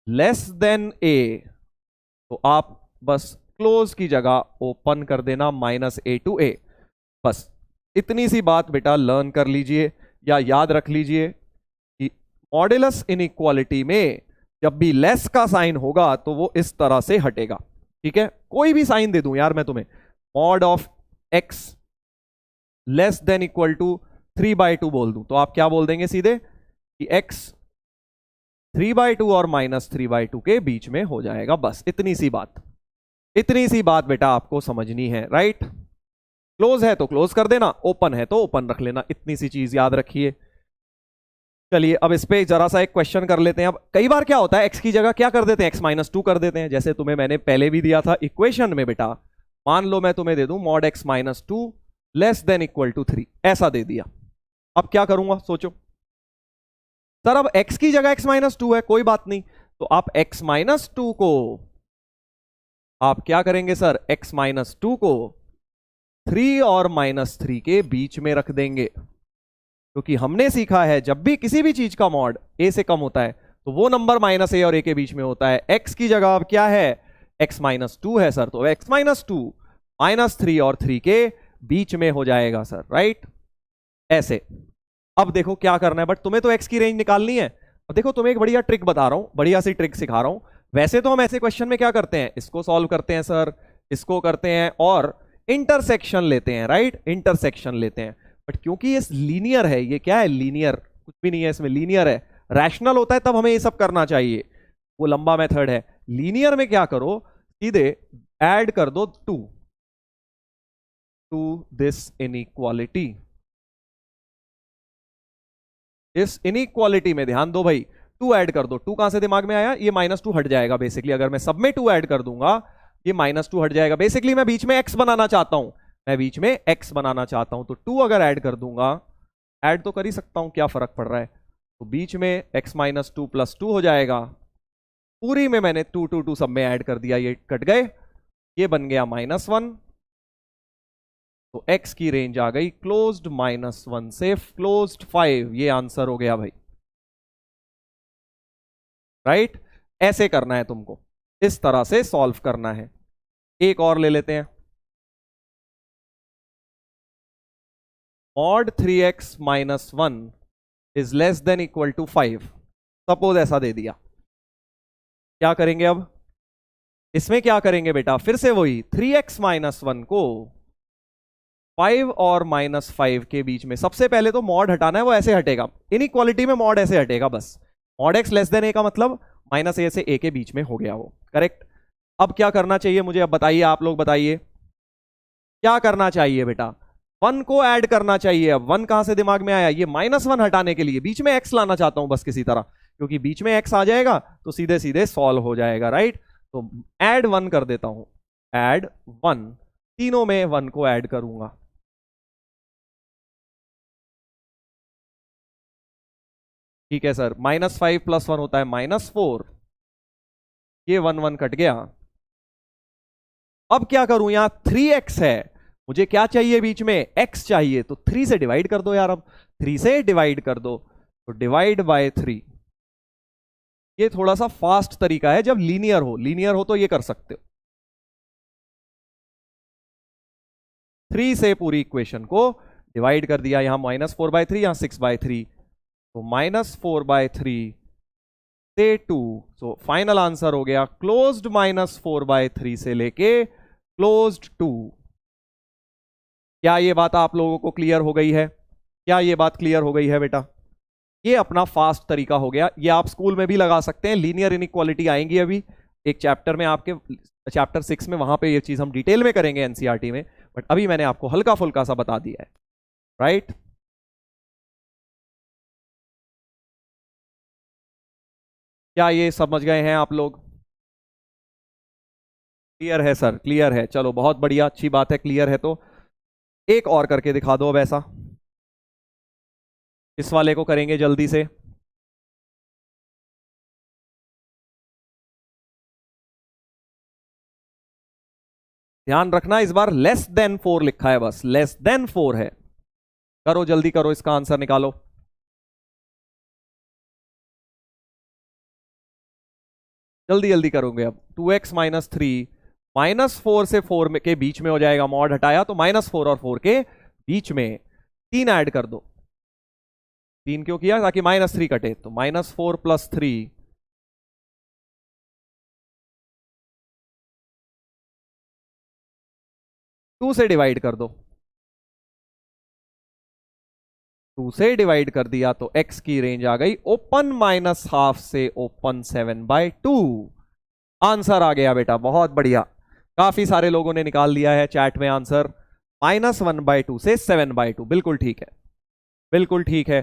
less then a तो आप बस क्लोज की जगह ओपन कर देना -a to a, बस इतनी सी बात बेटा लर्न कर लीजिए या याद रख लीजिए कि मॉड्यूलस इनइक्वालिटी में जब भी लेस का साइन होगा तो वो इस तरह से हटेगा, ठीक है। कोई भी साइन दे दूं यार मैं तुम्हें, mod of x less than equal to 3/2 बोल दूं तो आप क्या बोल देंगे सीधे कि x 3/2 और -3/2 के बीच में हो जाएगा, बस इतनी सी बात बेटा आपको समझनी है, राइट। क्लोज है तो क्लोज कर देना, ओपन है तो ओपन रख लेना, इतनी सी चीज याद रखिए। चलिए अब इस पे जरा सा एक क्वेश्चन कर लेते हैं। अब कई बार क्या होता है, x की जगह क्या कर देते हैं, x-2 कर देते हैं, जैसे तुम्हें मैंने पहले भी दिया था इक्वेशन में बेटा, मान लो मैं तुम्हें दे दूं mod x-2 less than equal to 3, ऐसा दे दिया। अब क्या करूंगा सोचो सर, अब x की जगह x-2 है, कोई बात नहीं, तो आप x-2 को आप क्या करेंगे सर, x-2 को 3 और -3 के बीच में रख देंगे, क्योंकि हमने सीखा है जब भी किसी भी चीज का मॉड a से कम होता है तो वो नंबर -a और a के बीच में होता है। x की जगह अब क्या है, x-2 है सर, तो x-2 -3 और 3 के बीच में हो जाएगा सर, राइट, ऐसे। अब देखो क्या करना है, बट तुम्हें तो x की रेंज निकालनी है। अब देखो तुम्हें एक बढ़िया ट्रिक बता रहा हूं, बढ़िया सी ट्रिक सिखा रहा हूं। वैसे तो हम ऐसे क्वेश्चन में क्या करते हैं, इसको सॉल्व करते हैं सर, इसको करते हैं और इंटरसेक्शन लेते हैं, राइट, इंटरसेक्शन लेते हैं। बट क्योंकि ये लीनियर है, ये क्या है, लीनियर, कुछ भी नहीं है इसमें, लीनियर है, रैशनल होता है तब हमें ये सब करना चाहिए, वो लंबा मेथड है। लीनियर में क्या करो, सीधे ऐड कर दो 2 टू दिस इनइक्वालिटी। इस इनइक्वालिटी में ध्यान दो भाई, 2 ऐड कर दो, 2 कहां से दिमाग में आया, ये -2 हट जाएगा बेसिकली, अगर मैं सब में 2 ऐड कर दूंगा ये -2 हट जाएगा। बेसिकली मैं बीच में x बनाना चाहता हूं, तो 2 अगर ऐड कर दूंगा, ऐड तो कर ही सकता हूं, क्या फर्क पड़ रहा है, तो बीच में x-2 + 2 हो जाएगा, पूरी में मैंने 2 2 2 सब में ऐड कर दिया, ये कट गए, ये बन गया -1, तो x की रेंज आ गई क्लोज्ड -1 से क्लोज्ड 5, ये आंसर हो गया भाई, राइट। ऐसे करना है तुमको, इस तरह से सॉल्व करना है। एक और ले लेते हैं, mod 3x - 1 is less than equal to 5, suppose ऐसा दे दिया, क्या करेंगे अब इसमें, क्या करेंगे बेटा, फिर से वही 3x - 1 को 5 और -5 के बीच में, सबसे पहले तो मॉड हटाना है, वो ऐसे हटेगा, इनइक्वालिटी में मॉड ऐसे हटेगा, बस mod x less then a का मतलब -a से a के बीच में हो गया वो, करेक्ट। अब क्या करना चाहिए मुझे, अब बताइए, आप लोग बताइए क्या करना चाहिए बेटा, 1 को ऐड करना चाहिए। अब 1 कहां से दिमाग में आया, ये -1 हटाने के लिए बीच में x लाना चाहता हूं बस किसी तरह, क्योंकि बीच में x आ जाएगा तो सीधे सीधे सॉल्व हो जाएगा, राइट। तो ऐड 1 कर देता हूं, ऐड 1, तीनों में 1 को ऐड करूंगा, ठीक है सर। -5 + 1 होता है -4, ये 1 1 कट गया। अब क्या करूं, यहां 3x है, मुझे क्या चाहिए बीच में, x चाहिए, तो 3 से डिवाइड कर दो यार, अब 3 से डिवाइड कर दो, तो डिवाइड बाय 3, ये थोड़ा सा फास्ट तरीका है, जब लीनियर हो तो ये कर सकते हो। 3 से पूरी इक्वेशन को डिवाइड कर दिया, यहां -4/3, यहां 6/3, तो -4/3 से 2। सो फाइनल आंसर हो गया क्लोज्ड -4/3 से लेके क्लोज्ड 2। क्या ये बात आप लोगों को क्लियर हो गई है? क्या ये बात क्लियर हो गई है बेटा? ये अपना फास्ट तरीका हो गया। ये आप स्कूल में भी लगा सकते हैं। लीनियर इनइक्वालिटी आएंगी अभी एक चैप्टर में, आपके चैप्टर 6 में, वहां पे ये चीज हम डिटेल में करेंगे एनसीईआरटी में, बट अभी मैंने आपको हल्का फुल्का सा बता दिया है। राइट? क्या ये समझ गए हैं आप लोग? क्लियर है सर? क्लियर है, चलो बहुत बढ़िया, अच्छी बात है, क्लियर है। तो एक और करके दिखा दो अब ऐसा। इस वाले को करेंगे जल्दी से। ध्यान रखना इस बार लेस देन 4 लिखा है, बस लेस देन 4 है। करो जल्दी करो, इसका आंसर निकालो। जल्दी जल्दी करोगे अब। 2x - 3 -4 से 4 के बीच में हो जाएगा, मॉड हटाया तो -4 और 4 के बीच में 3 ऐड कर दो। 3 क्यों किया? ताकि -3 कटे, तो -4 + 3 2 से डिवाइड कर दो। 2 से डिवाइड कर दिया तो x की रेंज आ गई ओपन -12 से ओपन 7/2। आंसर आ गया बेटा, बहुत बढ़िया। काफी सारे लोगों ने निकाल लिया है चैट में आंसर। -1/2 से 7/2, बिल्कुल ठीक है, बिल्कुल ठीक है।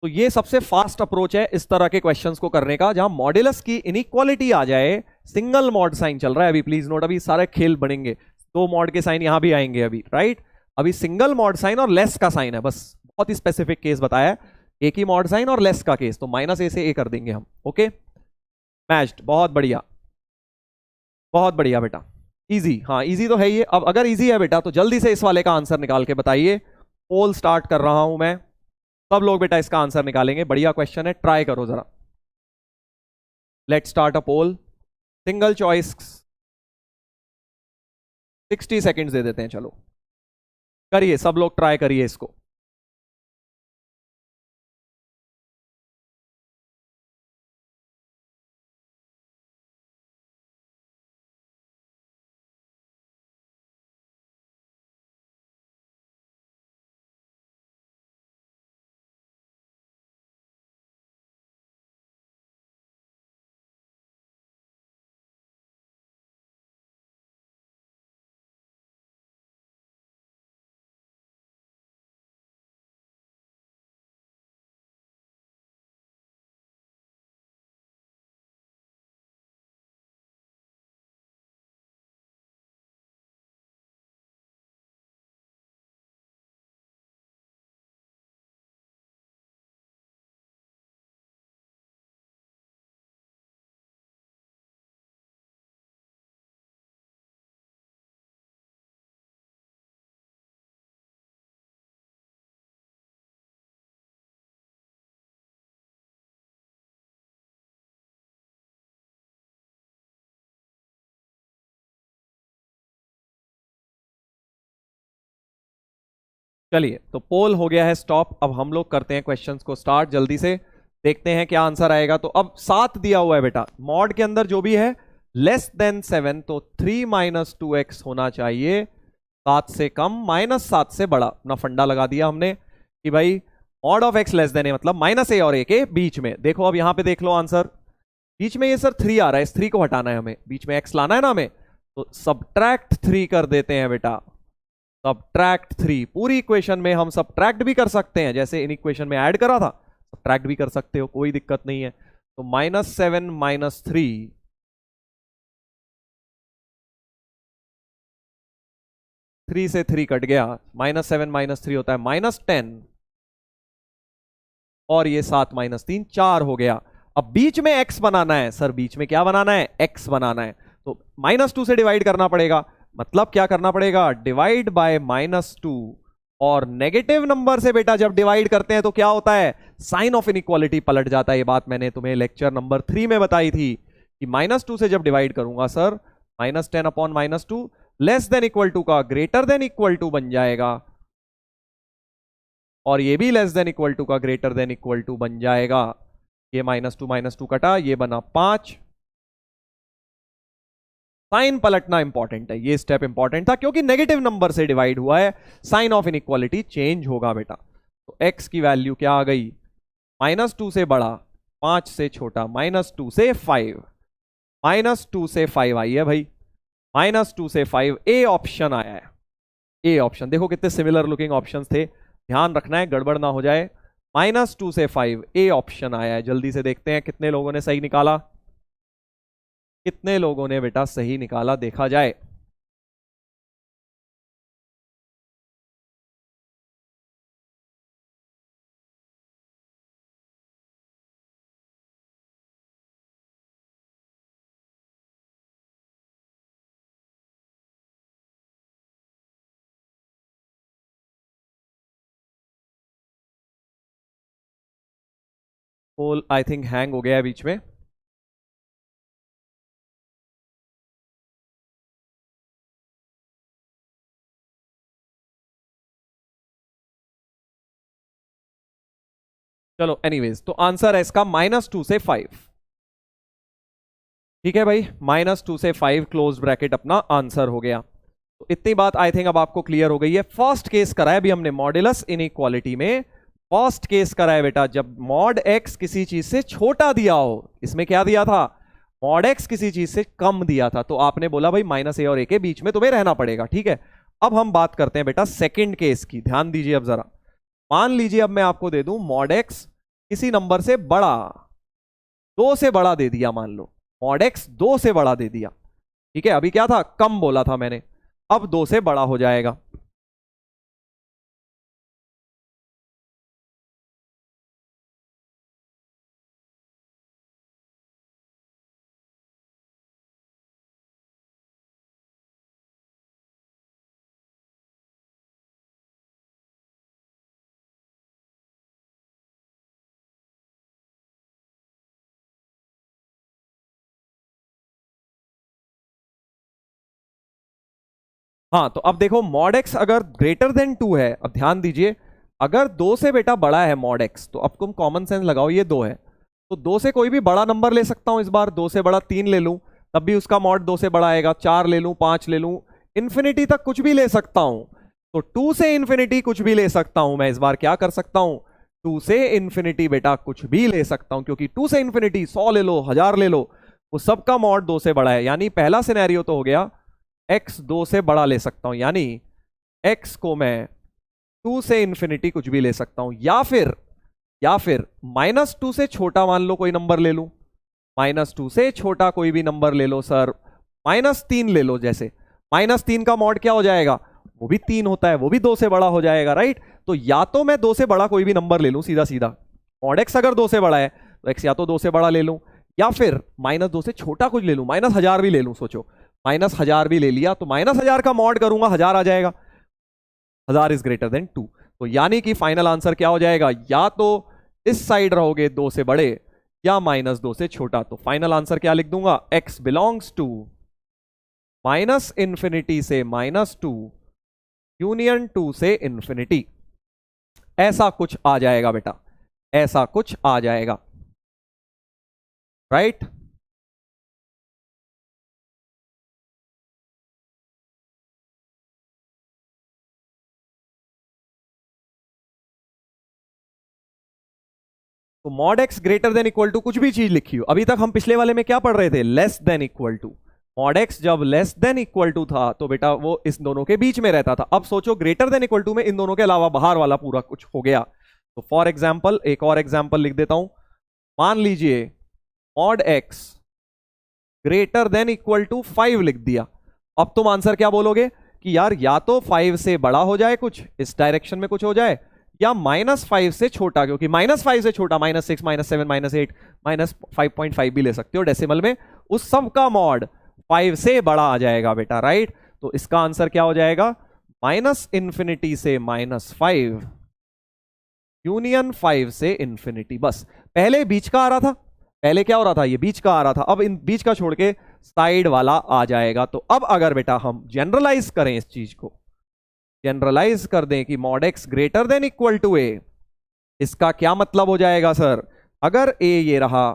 तो ये सबसे फास्ट अप्रोच है इस तरह के क्वेश्चंस को करने का, जहां मॉड्यूलस की इनइक्वालिटी आ जाए। सिंगल मॉड साइन चल रहा है अभी, प्लीज नोट, अभी सारे खेल बनेंगे। 2 मॉड के साइन यहां भी आएंगे अभी, राइट? अभी सिंगल मॉड साइन और लेस का साइन है, बस बहुत ही स्पेसिफिक केस बताया है। एक ही मॉड साइन और लेस का केस, तो -a से a कर देंगे हम। ओके, मैच्ड, बहुत बढ़िया, बहुत बढ़िया बेटा। इजी, हाँ इजी तो है ये। अब अगर इजी है बेटा तो जल्दी से इस वाले का आंसर निकाल के बताइए। पोल स्टार्ट कर रहा हूं मैं। सब लोग बेटा इसका आंसर निकालेंगे, बढ़िया क्वेश्चन है, ट्राई करो जरा। Let start a poll, single choice. 60 seconds दे देते हैं, चलो करिए, सब लोग ट्राई करिए इसको। चलिए, तो पोल हो गया है स्टॉप। अब हम लोग करते हैं क्वेश्चंस को स्टार्ट, जल्दी से देखते हैं क्या आंसर आएगा। तो अब 7 दिया हुआ है बेटा, मॉड के अंदर जो भी है लेस देन 7, तो 3 - 2x होना चाहिए 7 से कम, -7 से बड़ा। अपना फंडा लगा दिया हमने कि भाई mod of x less then है, मतलब -a और a के बीच में। देखो अब यहां पे देख लो आंसर, बीच में ये सर 3 आ रहा है, इस 3 को हटाना है हमें, बीच में x लाना है ना हमें, तो सब्ट्रैक्ट 3 कर देते हैं बेटा। सब्ट्रैक्ट 3, पूरी इक्वेशन में हम सब्ट्रैक्ट भी कर सकते हैं, जैसे इन इक्वेशन में ऐड करा था, सब्ट्रैक्ट भी कर सकते हो, कोई दिक्कत नहीं है। तो -7 - 3, 3 से 3 कट गया, -7 - 3 होता है -10, और ये 7 - 3 4 हो गया। अब बीच में x बनाना है सर, बीच में क्या बनाना है? x बनाना है, तो -2 से डिवाइड करना पड़ेगा। मतलब क्या करना पड़ेगा? Divide by -2। और नेगेटिव नंबर से बेटा जब डिवाइड करते हैं तो क्या होता है? साइन ऑफ इनइक्वालिटी पलट जाता है। ये बात मैंने तुम्हें लेक्चर नंबर 3 में बताई थी कि -2 से जब डिवाइड करूंगा sir, -10/-2 less than equal to का ग्रेटर देन इक्वल टू बन जाएगा। और ये भी लेस देन इक्वल टू का ग्रेटर देन इक्वल टू बन जाएगा। ये माइनस टू कटा, ये बना 5। साइन पलटना इंपॉर्टेंट है, ये स्टेप इंपॉर्टेंट था क्योंकि नेगेटिव नंबर से डिवाइड हुआ है, साइन ऑफ इनइक्वालिटी चेंज होगा बेटा। तो x की वैल्यू क्या आ गई, -2 से बड़ा, 5 से छोटा, -2 से 5, -2 से 5 आई है भाई, -2 से 5 ए ऑप्शन आया है। ए ऑप्शन देखो कितने सिमिलर लुकिंग ऑप्शंस थे, ध्यान रखना है गड़बड़ ना हो जाए। -2 से 5 ए ऑप्शन आया है। जल्दी से देखते हैं कितने लोगों ने सही निकाला, कितने लोगों ने बेटा सही निकाला, देखा जाए। पोल आई थिंक हैंग हो गया है बीच में। चलो एनीवेज, तो आंसर है इसका -2 से 5। ठीक है भाई, -2 से 5 क्लोज ब्रैकेट अपना आंसर हो गया। तो इतनी बात आई थिंक अब आपको क्लियर हो गई है। फर्स्ट केस कराया भी हमने मॉड्यूलस इनइक्वालिटी में, फर्स्ट केस कराया बेटा जब मॉड एक्स किसी चीज से छोटा दिया हो। इसमें क्या दिया था, मॉड एक्स किसी चीज से कम दिया था, तो आपने बोला भाई -a और a के बीच में तुम्हें रहना पड़ेगा। ठीक है, अब हम बात करते हैं बेटा सेकंड केस की, ध्यान दीजिए अब जरा। मान लीजिए अब मैं आपको दे दूं मॉड एक्स किसी नंबर से बड़ा, 2 से बड़ा दे दिया, मान लो मॉड एक्स 2 से बड़ा दे दिया। ठीक है, अभी क्या था, कम बोला था मैंने, अब 2 से बड़ा हो जाएगा। हाँ, तो अब देखो मॉड एक्स अगर ग्रेटर देन 2 है, अब ध्यान दीजिए, अगर 2 से बेटा बड़ा है मॉड एक्स, तो अब तुम कॉमन सेंस लगाओ, ये 2 है, तो 2 से कोई भी बड़ा नंबर ले सकता हूं। इस बार 2 से बड़ा 3 ले लूं, तब भी उसका मॉड 2 से बड़ा आएगा। 4 ले लूं, 5 ले लूं, इन्फिनिटी तक कुछ भी ले सकता हूं। तो 2 से इन्फिनिटी कुछ भी ले सकता हूं मैं। इस बार क्या कर सकता हूं, 2 से इन्फिनिटी बेटा कुछ भी ले सकता हूं, क्योंकि 2 से इन्फिनिटी 100 ले लो, 1000 ले लो, वो सबका मॉड 2 से बड़ा है। यानी पहला सिनेरियो तो हो गया, x 2 से बड़ा ले सकता हूं, यानी x को मैं 2 से इन्फिनिटी कुछ भी ले सकता हूं, या फिर -2 से छोटा मान लो कोई नंबर ले लूं, -2 से छोटा कोई भी नंबर ले लो सर, -3 ले लो। जैसे -3 का मॉड क्या हो जाएगा, वो भी 3 होता है, वो भी 2 से बड़ा हो जाएगा, राइट। तो या तो मैं 2 से बड़ा कोई भी नंबर ले लूं सीधा सीधा, मॉड x अगर 2 से बड़ा है तो x या तो 2 से बड़ा ले लूं, या फिर -2 से छोटा कुछ ले लूं, -1000 भी ले लूं। सोचो -1000 भी ले लिया तो -1000 का मॉड करूंगा, 1000 आ जाएगा, 1000 इज ग्रेटर देन 2। तो यानी कि फाइनल आंसर क्या हो जाएगा, या तो इस साइड रहोगे 2 से बड़े, या -2 से छोटा। तो फाइनल आंसर क्या लिख दूंगा, x बिलोंग्स टू -इन्फिनिटी से -2 यूनियन 2 से इन्फिनिटी। ऐसा कुछ आ जाएगा बेटा, ऐसा कुछ आ जाएगा, राइट। तो mod x greater than equal to कुछ भी चीज लिखी हो। अभी तक हम पिछले वाले में क्या पढ़ रहे थे, less than equal to. Mod x जब लेस देन इक्वल टू था तो बेटा वो इस दोनों के बीच में रहता था। अब सोचो ग्रेटर देन इक्वल टू में इन दोनों के अलावा बाहर वाला पूरा कुछ हो गया। तो फॉर एग्जाम्पल, एक और एग्जाम्पल लिख देता हूं। मान लीजिए mod x greater than equal to 5 लिख दिया। अब तुम आंसर क्या बोलोगे कि यार या तो 5 से बड़ा हो जाए, कुछ इस डायरेक्शन में कुछ हो जाए, या -5 से छोटा, क्योंकि -5 से छोटा -6 -7 -8 -5.5 भी ले सकते हो डेसिमल में, उस सब का मॉड 5 से बड़ा आ जाएगा बेटा, राइट। तो इसका आंसर क्या हो जाएगा, -इन्फिनिटी से -5 यूनियन 5 से इन्फिनिटी। बस पहले बीच का आ रहा था, पहले क्या हो रहा था, ये बीच का आ रहा था, अब इन बीच का छोड़ के साइड वाला आ जाएगा। तो अब अगर बेटा हम जनरलाइज करें इस चीज को, जनरलाइज कर दें कि mod x greater than equal to a, इसका क्या मतलब हो जाएगा सर? अगर ए ये रहा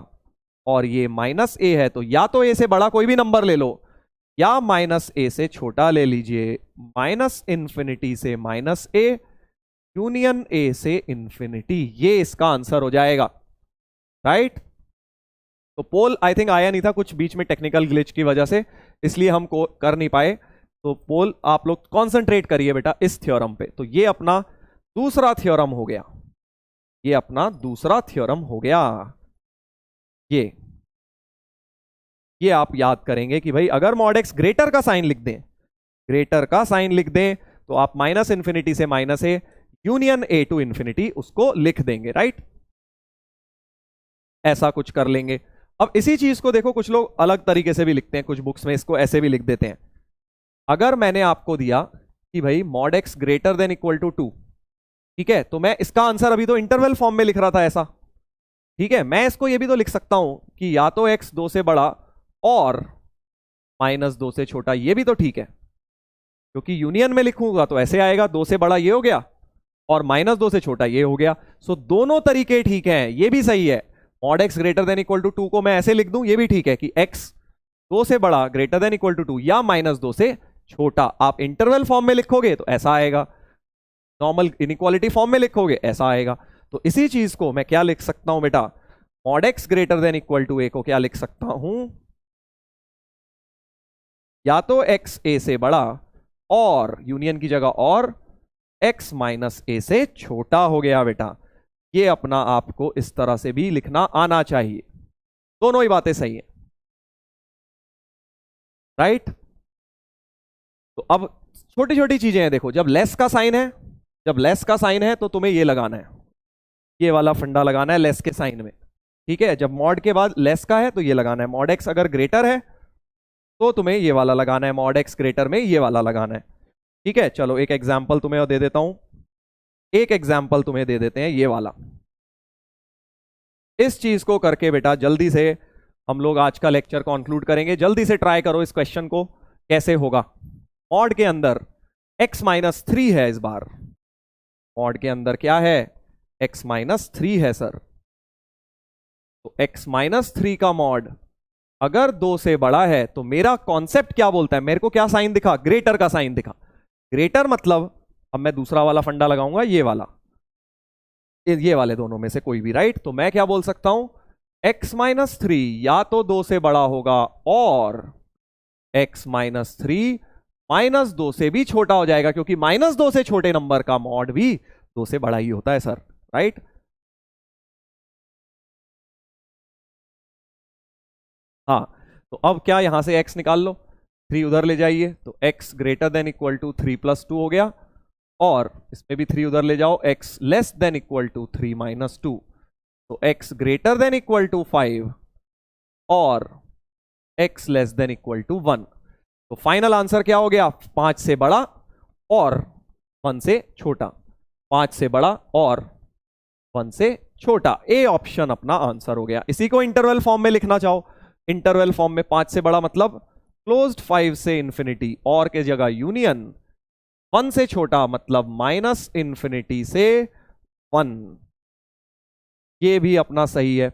और ये माइनस ए है तो या तो ए से बड़ा कोई भी नंबर ले लो या माइनस ए से छोटा ले लीजिए। माइनस इंफिनिटी से माइनस ए यूनियन ए से इंफिनिटी, ये इसका आंसर हो जाएगा, राइट? तो पोल आई थिंक आया नहीं था, कुछ बीच में टेक्निकल ग्लिच की वजह से, इसलिए हम कर नहीं पाए। तो पोल आप लोग कॉन्सेंट्रेट करिए बेटा इस थ्योरम पे। तो ये अपना दूसरा थ्योरम हो गया, ये अपना दूसरा थ्योरम हो गया। ये आप याद करेंगे कि भाई अगर मॉड एक्स ग्रेटर का साइन लिख दें, ग्रेटर का साइन लिख दें तो आप माइनस इंफिनिटी से minus a union a to infinity उसको लिख देंगे, राइट? ऐसा कुछ कर लेंगे। अब इसी चीज को देखो कुछ लोग अलग तरीके से भी लिखते हैं, कुछ बुक्स में इसको ऐसे भी लिख देते हैं। अगर मैंने आपको दिया कि भाई mod x greater than equal to 2, ठीक है, तो मैं इसका आंसर अभी तो इंटरवल फॉर्म में लिख रहा था ऐसा, ठीक है। मैं इसको ये भी तो लिख सकता हूं कि या तो x 2 से बड़ा और माइनस 2 से छोटा, ये भी तो ठीक है, क्योंकि यूनियन में लिखूंगा तो ऐसे आएगा, 2 से बड़ा ये हो गया और माइनस 2 से छोटा ये हो गया। सो दोनों तरीके ठीक हैं, ये भी सही है। Mod x greater than equal to 2 को मैं ऐसे लिख दूं, ये भी ठीक है कि x 2 से बड़ा ग्रेटर देन इक्वल टू 2 या माइनस 2 से छोटा। आप इंटरवल फॉर्म में लिखोगे तो ऐसा आएगा, नॉर्मल इनइक्वालिटी फॉर्म में लिखोगे ऐसा आएगा। तो इसी चीज को मैं क्या लिख सकता हूं बेटा, mod x greater than equal to a को क्या लिख सकता हूं, या तो x a से बड़ा और यूनियन की जगह और x माइनस ए से छोटा हो गया बेटा। ये अपना आपको इस तरह से भी लिखना आना चाहिए, दोनों ही बातें सही है, राइट? तो अब छोटी छोटी चीजें हैं, देखो जब लेस का साइन है, जब लेस का साइन है तो तुम्हें ये लगाना है, ये वाला फंडा लगाना है लेस के साइन में, ठीक है। जब मॉड के बाद लेस का है तो ये लगाना है। मॉड एक्स अगर ग्रेटर है तो तुम्हें ये वाला लगाना है, मॉड एक्स ग्रेटर में ये वाला लगाना है, ठीक है। चलो एक एग्जांपल तुम्हें दे देता हूं, एक एग्जांपल तुम्हें दे देते हैं ये वाला। इस चीज को करके बेटा जल्दी से हम लोग आज का लेक्चर कंक्लूड करेंगे। जल्दी से ट्राई करो इस क्वेश्चन को कैसे होगा। मॉड के अंदर x माइनस 3 है, इस बार मॉड के अंदर क्या है, x माइनस 3 है सर। तो x माइनस 3 का मॉड अगर 2 से बड़ा है तो मेरा कॉन्सेप्ट क्या बोलता है, मेरे को क्या साइन दिखा, ग्रेटर का साइन दिखा। ग्रेटर मतलब अब मैं दूसरा वाला फंडा लगाऊंगा, ये वाला, ये वाले दोनों में से कोई भी, राइट? तो मैं क्या बोल सकता हूं, x माइनस 3 या तो 2 से बड़ा होगा और x माइनस 3 माइनस 2 से भी छोटा हो जाएगा, क्योंकि माइनस 2 से छोटे नंबर का मॉड भी 2 से बड़ा ही होता है सर, राइट? हाँ, तो अब क्या यहां से x निकाल लो, 3 उधर ले जाइए तो x greater than equal to 3 plus 2 हो गया, और इसमें भी 3 उधर ले जाओ, x less than equal to 3 minus 2, तो x greater than equal to 5 और x less than equal to 1। तो फाइनल आंसर क्या हो गया, 5 से बड़ा और 1 से छोटा, 5 से बड़ा और 1 से छोटा। ए ऑप्शन अपना आंसर हो गया। इसी को इंटरवल फॉर्म में लिखना चाहो, इंटरवल फॉर्म में 5 से बड़ा मतलब क्लोज्ड 5 से इंफिनिटी, और के जगह यूनियन 1 से छोटा मतलब माइनस इंफिनिटी से 1। ये भी अपना सही है।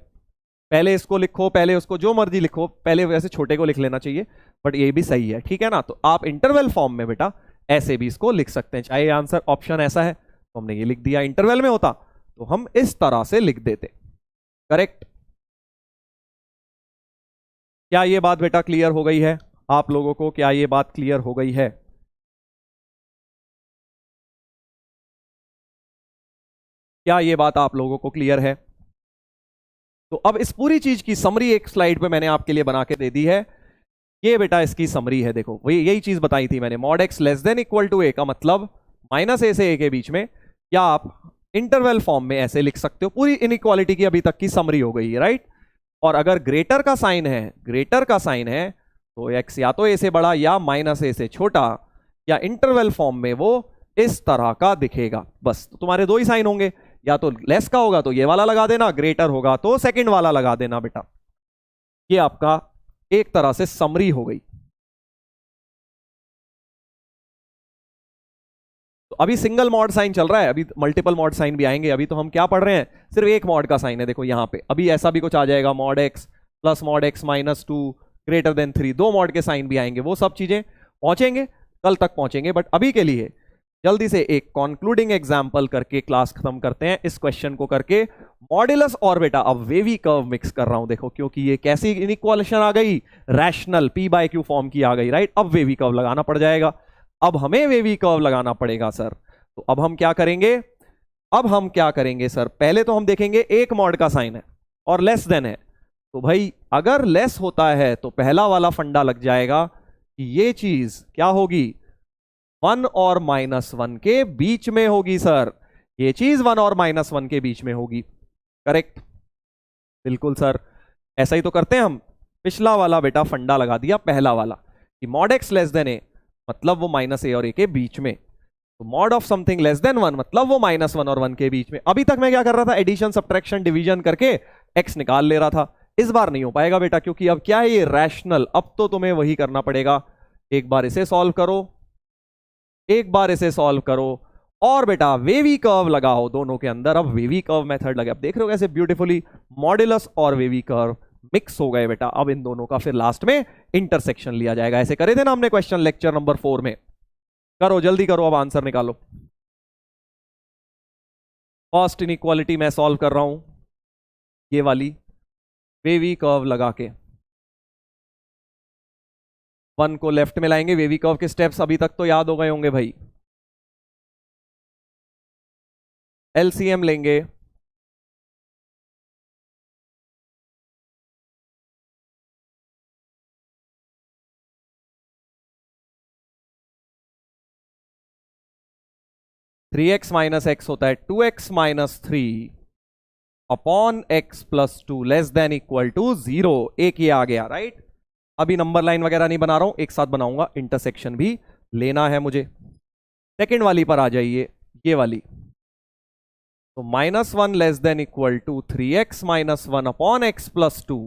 पहले इसको लिखो, पहले उसको, जो मर्जी लिखो, पहले वैसे छोटे को लिख लेना चाहिए, बट ये भी सही है, ठीक है ना। तो आप इंटरवल फॉर्म में बेटा ऐसे भी इसको लिख सकते हैं, चाहे आंसर ऑप्शन ऐसा है तो हमने ये लिख दिया, इंटरवल में होता तो हम इस तरह से लिख देते, करेक्ट? क्या ये बात बेटा क्लियर हो गई है आप लोगों को? क्या ये बात क्लियर हो गई है? क्या ये बात आप लोगों को क्लियर है? तो अब इस पूरी चीज की समरी एक स्लाइड पे मैंने आपके लिए बना के दे दी है। ये बेटा इसकी समरी है, देखो वही यही चीज बताई थी मैंने, mod x less than equal to a का मतलब माइनस ए से ए के बीच में, या आप इंटरवल फॉर्म में ऐसे लिख सकते हो। पूरी इनइक्वालिटी की अभी तक की समरी हो गई है, राइट? और अगर ग्रेटर का साइन है, ग्रेटर का साइन है तो एक्स या तो ए से बड़ा या माइनस ए से छोटा, या इंटरवल फॉर्म में वो इस तरह का दिखेगा। बस तो तुम्हारे दो ही साइन होंगे, या तो लेस का होगा तो ये वाला लगा देना, ग्रेटर होगा तो सेकंड वाला लगा देना बेटा। ये आपका एक तरह से समरी हो गई। तो तो अभी सिंगल मॉड साइन चल रहा है, अभी मल्टीपल मॉड साइन भी आएंगे। अभी तो हम क्या पढ़ रहे हैं, सिर्फ एक मॉड का साइन है। देखो यहाँ पे अभी ऐसा भी कुछ आ जाएगा, mod x plus mod x minus 2 greater than 3, दो मॉड के साइन भी आएंगे। वो सब चीजें पहुंचेंगे, कल तक पहुंचेंगे। बट अभी के लिए जल्दी से एक कंक्लूडिंग एग्जांपल करके क्लास खत्म करते हैं। इस क्वेश्चन को करके मॉड्यूलस और बेटा अब वेवी कर्व मिक्स कर रहा हूं। देखो क्योंकि ये कैसी इनइक्वालिटी आ गई, rational p by q form की आ गई, राइट। अब वेवी कर्व लगाना पड़ जाएगा। अब हमें वेवी कर्व लगाना पड़ेगा सर। तो अब हम क्या करेंगे, सर पहले तो हम देखेंगे एक मॉड का साइन है और लेस देन है। तो भाई अगर लेस होता है तो पहला वाला फंडा लग जाएगा कि ये चीज क्या होगी, 1 और -1 के बीच में होगी सर। ये चीज 1 और -1 के बीच में होगी, करेक्ट। बिल्कुल सर, ऐसा ही तो करते हैं हम। पिछला वाला बेटा फंडा लगा दिया, पहला वाला कि मॉड एक्स लेस देन ए मतलब वो -a और a के बीच में। तो mod of something less than 1 मतलब वो -1 और 1 के बीच में। अभी तक मैं क्या कर रहा था, एडिशन सब्ट्रैक्शन डिवीजन करके x निकाल ले रहा था। इस बार नहीं हो पाएगा बेटा, क्योंकि अब क्या है ये रैशनल। अब तो तुम्हें वही करना पड़ेगा, एक बार इसे सॉल्व करो, एक बार इसे सॉल्व करो और बेटा वेवी कर्व लगाओ दोनों के अंदर। अब वेवी कर्व मेथड लगे। अब देख रहे हो कैसे ब्यूटीफुली मॉड्यूलस और वेवी कर्व मिक्स हो गए बेटा। अब इन दोनों का फिर लास्ट में इंटरसेक्शन लिया जाएगा। ऐसे करे थे ना हमने क्वेश्चन लेक्चर नंबर 4 में। करो जल्दी करो, अब आंसर निकालो। फर्स्ट इनइक्वालिटी मैं सॉल्व कर रहा हूं, ये वाली वेवी कर्व लगा के। 1 को लेफ्ट में लाएंगे। वेवी कर्व के स्टेप्स अभी तक तो याद हो गए होंगे भाई। एलसीएम लेंगे, थ्री एक्स माइनस एक्स होता है 2x minus 3 upon x plus 2 less than equal to 0। एक ये आ गया, राइट। अभी नंबर लाइन वगैरह नहीं बना रहा हूं, एक साथ बनाऊंगा। इंटरसेक्शन भी लेना है मुझे। सेकेंड वाली पर आ जाइए, ये वाली। तो -1 less than equal to 3x minus 1 upon x plus 2।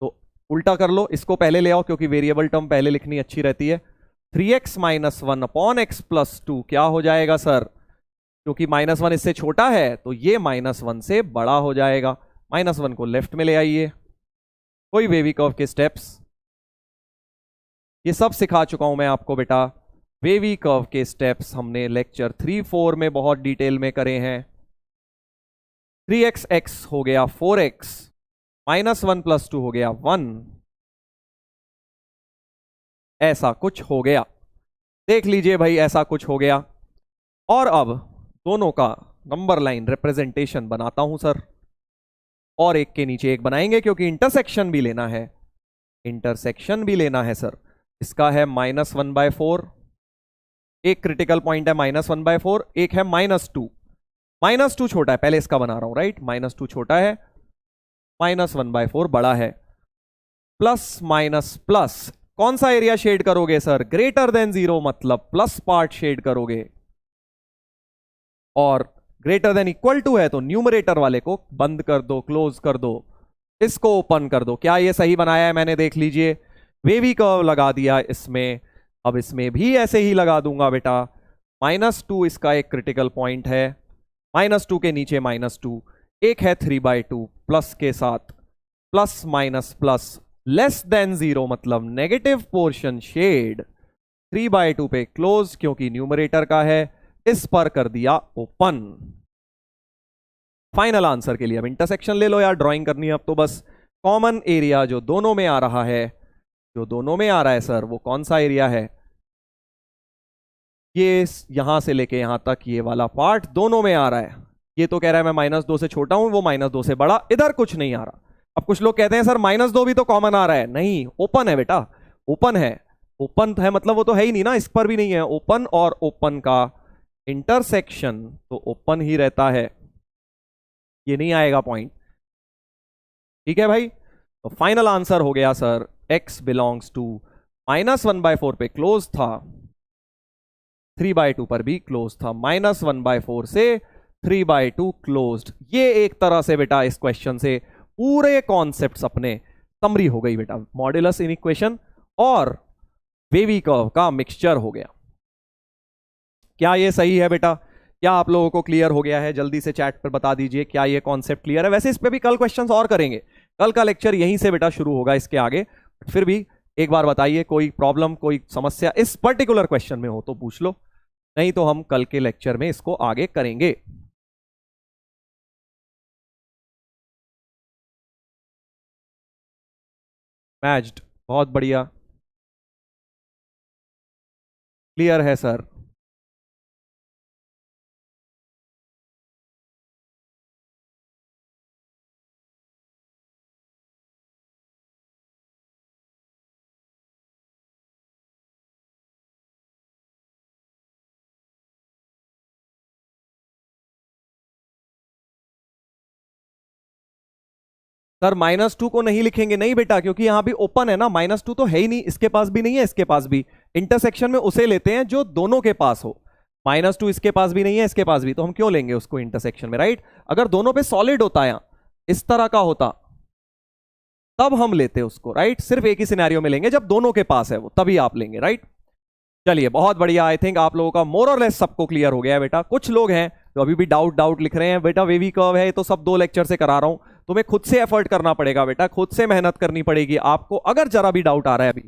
तो उल्टा कर लो, इसको पहले ले आओ क्योंकि वेरिएबल टर्म पहले लिखनी अच्छी रहती है। 3x minus 1 upon x plus 2 क्या हो जाएगा सर, क्योंकि -1 इससे छोटा है तो ये -1 से बड़ा हो जाएगा। -1 को लेफ्ट में ले आइए। कोई वेवी कर्व के स्टेप्स ये सब सिखा चुका हूं मैं आपको बेटा। वेवी कर्व के स्टेप्स हमने लेक्चर 3-4 में बहुत डिटेल में करे हैं। 3x हो गया 4x, -1 प्लस 2 हो गया 1, ऐसा कुछ हो गया। देख लीजिए भाई, ऐसा कुछ हो गया। और अब दोनों का नंबर लाइन रिप्रेजेंटेशन बनाता हूं सर, और एक के नीचे एक बनाएंगे क्योंकि इंटरसेक्शन भी लेना है। इंटरसेक्शन भी लेना है सर। इसका है -1/4, एक क्रिटिकल पॉइंट है -1/4, एक है -2। -2 छोटा है, पहले इसका बना रहा हूं, राइट। -2 छोटा है, -1/4 बड़ा है। प्लस माइनस प्लस, कौन सा एरिया शेड करोगे सर, ग्रेटर देन 0 मतलब प्लस पार्ट शेड करोगे। और ग्रेटर देन इक्वल टू है तो न्यूमरेटर वाले को बंद कर दो, क्लोज कर दो, इसको ओपन कर दो। क्या ये सही बनाया है मैंने, देख लीजिए। वेवी कर्व लगा दिया इसमें। अब इसमें भी ऐसे ही लगा दूंगा बेटा। -2 इसका एक क्रिटिकल पॉइंट है, -2 के नीचे -2, एक है 3/2 प्लस के साथ, plus minus plus less than 0 मतलब नेगेटिव पोर्शन शेड, 3/2 पे क्लोज क्योंकि न्यूमरेटर का है, इस पर कर दिया ओपन। फाइनल आंसर के लिए अब इंटरसेक्शन ले लो यार, ड्राइंग करनी है अब तो बस। कॉमन एरिया जो दोनों में आ रहा है, जो दोनों में आ रहा है सर, वो कौन सा एरिया है, ये यहां से लेके यहां तक ये वाला पार्ट दोनों में आ रहा है। ये तो कह रहा है मैं -2 से छोटा हूं, वो -2 से बड़ा, इधर कुछ नहीं आ रहा। अब कुछ लोग कहते हैं सर -2 भी तो कॉमन आ रहा है। नहीं, ओपन है बेटा, ओपन है। ओपन है मतलब वो तो है ही नहीं ना, इस पर भी नहीं है। ओपन और ओपन का इंटरसेक्शन तो ओपन ही रहता है, ये नहीं आएगा पॉइंट। ठीक है भाई, तो फाइनल आंसर हो गया सर x बिलोंग्स टू -1/4 पे क्लोज था, 3/2 पर भी क्लोज था, -1/4 से 3/2 क्लोज्ड। ये एक तरह से बेटा इस क्वेश्चन से पूरे कॉन्सेप्ट्स अपने समरी हो गई बेटा। मॉड्यूलस इनइक्वेशन और वेवी कर्व का मिक्सचर हो गया। क्या ये सही है बेटा? क्या आप लोगों को क्लियर हो गया है? जल्दी से चैट पर बता दीजिए क्या ये कॉन्सेप्ट क्लियर है। वैसे इस पे भी कल क्वेश्चंस और करेंगे, कल का लेक्चर यहीं से बेटा शुरू होगा इसके आगे। फिर भी एक बार बताइए, कोई प्रॉब्लम, कोई समस्या इस पर्टिकुलर क्वेश्चन में हो तो पूछ लो, नहीं तो हम कल के लेक्चर में इसको आगे करेंगे। मैच्ड, बहुत बढ़िया, क्लियर है सर। सर -2 को नहीं लिखेंगे, नहीं बेटा, क्योंकि यहां भी ओपन है ना, -2 तो है ही नहीं, इसके पास भी नहीं है, इसके पास भी। इंटरसेक्शन में उसे लेते हैं जो दोनों के पास हो। -2 इसके पास भी नहीं है, इसके पास भी, तो हम क्यों लेंगे उसको इंटरसेक्शन में, राइट? अगर दोनों पे सॉलिड होता है, इस तरह का होता, तब हम लेते उसको, राइट? सिर्फ एक ही सिनेरियो में लेंगे जब दोनों के पास है वो, तभी आप लेंगे, राइट? चलिए, बहुत बढ़िया। आई थिंक आप लोगों का मोर और लेस सबको क्लियर हो गया है बेटा। कुछ लोग हैं तो अभी भी डाउट लिख रहे हैं, बेटा वेवी कर्व है, ये तो सब 2 लेक्चर से करा रहा हूं, तुम्हें खुद से एफर्ट करना पड़ेगा बेटा, खुद से मेहनत करनी पड़ेगी आपको। अगर जरा भी डाउट आ रहा है अभी,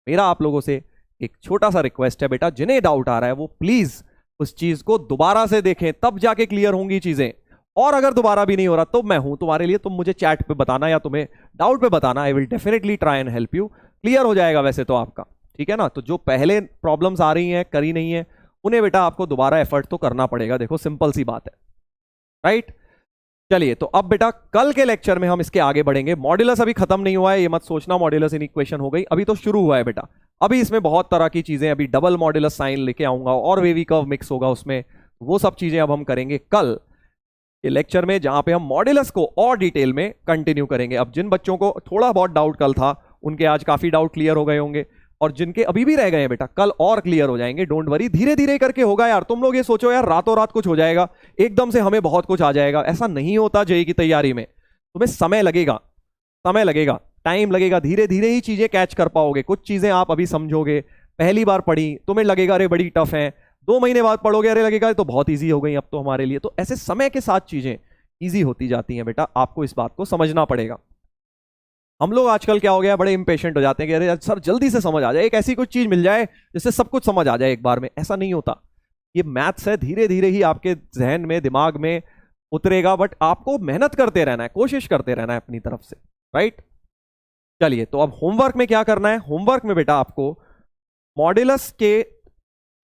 मेरा आप लोगों से एक छोटा सा रिक्वेस्ट है बेटा, जिन्हें डाउट आ रहा है वो प्लीज उस चीज को दोबारा से देखें, तब जाके क्लियर होंगी चीजें। और अगर दोबारा भी नहीं हो रहा तो मैं हूं तुम्हारे लिए, तुम मुझे चैट पे बताना या तुम्हें डाउट पे बताना, I will definitely try and help you. Clear हो जाएगा वैसे तो आपका, ठीक है ना? तो जो पहले प्रॉब्लम्स आ रही हैं, करी नहीं है, उन्हें बेटा आपको दोबारा एफर्ट तो करना पड़ेगा। देखो सिंपल सी बात है, राइट? चलिए, तो अब बेटा कल के लेक्चर में हम इसके आगे बढ़ेंगे। मॉड्यूलस अभी खत्म नहीं हुआ है, ये मत सोचना मॉड्यूलस इन इक्वेशन हो गई, अभी तो शुरू हुआ है बेटा। अभी इसमें बहुत तरह की चीजें, अभी डबल मॉड्यूलस साइन लेके आऊंगा और वेवी कर्व मिक्स होगा उसमें, वो सब चीजें अब हम करेंगे कल के लेक्चर में, जहां पे हम मॉड्यूलस को और डिटेल में कंटिन्यू करेंगे। अब जिन बच्चों को थोड़ा बहुत डाउट कल था, उनके आज काफी डाउट क्लियर हो गए होंगे, और जिनके अभी भी रह गए हैं बेटा, कल और क्लियर हो जाएंगे। डोंट वरी, धीरे धीरे करके होगा यार। तुम लोग ये सोचो यार रातों रात कुछ हो जाएगा, एकदम से हमें बहुत कुछ आ जाएगा, ऐसा नहीं होता। जेईई की तैयारी में तुम्हें समय लगेगा, टाइम लगेगा, धीरे धीरे ही चीजें कैच कर पाओगे। कुछ चीजें आप अभी समझोगे, पहली बार पढ़ी, तुम्हें लगेगा अरे बड़ी टफ है, 2 महीने बाद पढ़ोगे, अरे लगेगा तो बहुत ईजी हो गई अब तो हमारे लिए। तो ऐसे समय के साथ चीजें ईजी होती जाती हैं बेटा, आपको इस बात को समझना पड़ेगा। हम लोग आजकल क्या हो गया, बड़े इंपेशेंट हो जाते हैं कि अरे सर जल्दी से समझ आ जाए, एक ऐसी कुछ चीज मिल जाए जिससे सब कुछ समझ आ जाए एक बार में। ऐसा नहीं होता, ये मैथ्स है, धीरे धीरे ही आपके जहन में, दिमाग में उतरेगा, बट आपको मेहनत करते रहना है, कोशिश करते रहना है अपनी तरफ से, राइट? चलिए, तो अब होमवर्क में क्या करना है? होमवर्क में बेटा आपको मॉड्यूलस के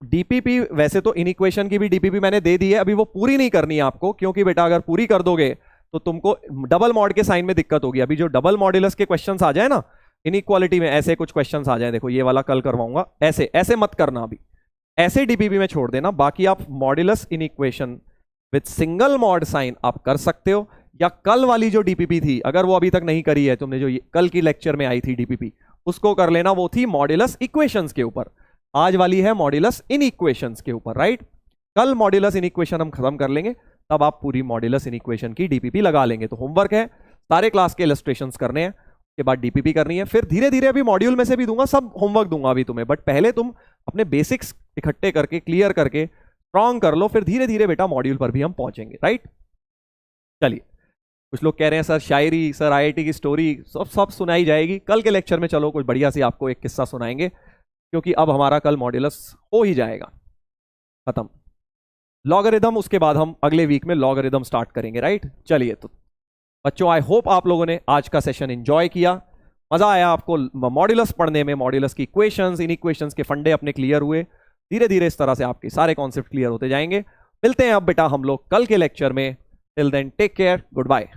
डीपीपी, वैसे तो इन इक्वेशन की भी डीपीपी मैंने दे दी है, अभी वो पूरी नहीं करनी है आपको, क्योंकि बेटा अगर पूरी कर दोगे तो तुमको डबल मॉड के साइन में दिक्कत होगी। अभी जो डबल मॉड्यूलस के क्वेश्चंस आ जाए ना इनइक्वालिटी में, ऐसे कुछ क्वेश्चंस आ जाए, देखो ये वाला कल करवाऊंगा, ऐसे ऐसे मत करना, अभी ऐसे डीपीपी में छोड़ देना। बाकी आप modulus in equation with single mod sine आप कर सकते हो, या कल वाली जो डीपीपी थी, अगर वो अभी तक नहीं करी है तुमने, जो कल की लेक्चर में आई थी डीपीपी, उसको कर लेना। वो थी मॉड्यूलस इक्वेशंस के ऊपर, आज वाली है मॉड्यूलस इन इक्वेशंस के ऊपर, राइट? कल मॉड्यूलस इन इक्वेशन हम खत्म कर लेंगे, तब आप पूरी मॉड्यूलस इन इक्वेशन की डीपीपी लगा लेंगे। तो होमवर्क है, सारे क्लास के इलस्ट्रेशंस करने हैं, उसके बाद डीपीपी करनी है, फिर धीरे धीरे अभी मॉड्यूल में से भी दूंगा, सब होमवर्क दूंगा अभी तुम्हें, बट पहले तुम अपने बेसिक्स इकट्ठे करके, क्लियर करके स्ट्रॉन्ग कर लो, फिर धीरे धीरे बेटा मॉड्यूल पर भी हम पहुंचेंगे, राइट? चलिए, कुछ लोग कह रहे हैं सर शायरी, सर आईआईटी की स्टोरी, सब सुनाई जाएगी कल के लेक्चर में। चलो कुछ बढ़िया सी आपको एक किस्सा सुनाएंगे, क्योंकि अब हमारा कल मॉड्यूलस हो ही जाएगा खत्म। लॉगरिदम, उसके बाद हम अगले वीक में लॉगरिदम स्टार्ट करेंगे, राइट? चलिए, तो बच्चों आई होप आप लोगों ने आज का सेशन एंजॉय किया, मजा आया आपको मॉड्यूलस पढ़ने में, मॉड्यूलस की इक्वेशंस, इन इक्वेशंस के फंडे अपने क्लियर हुए। धीरे धीरे इस तरह से आपके सारे कॉन्सेप्ट क्लियर होते जाएंगे। मिलते हैं अब बेटा हम लोग कल के लेक्चर में। Till then take care, good bye.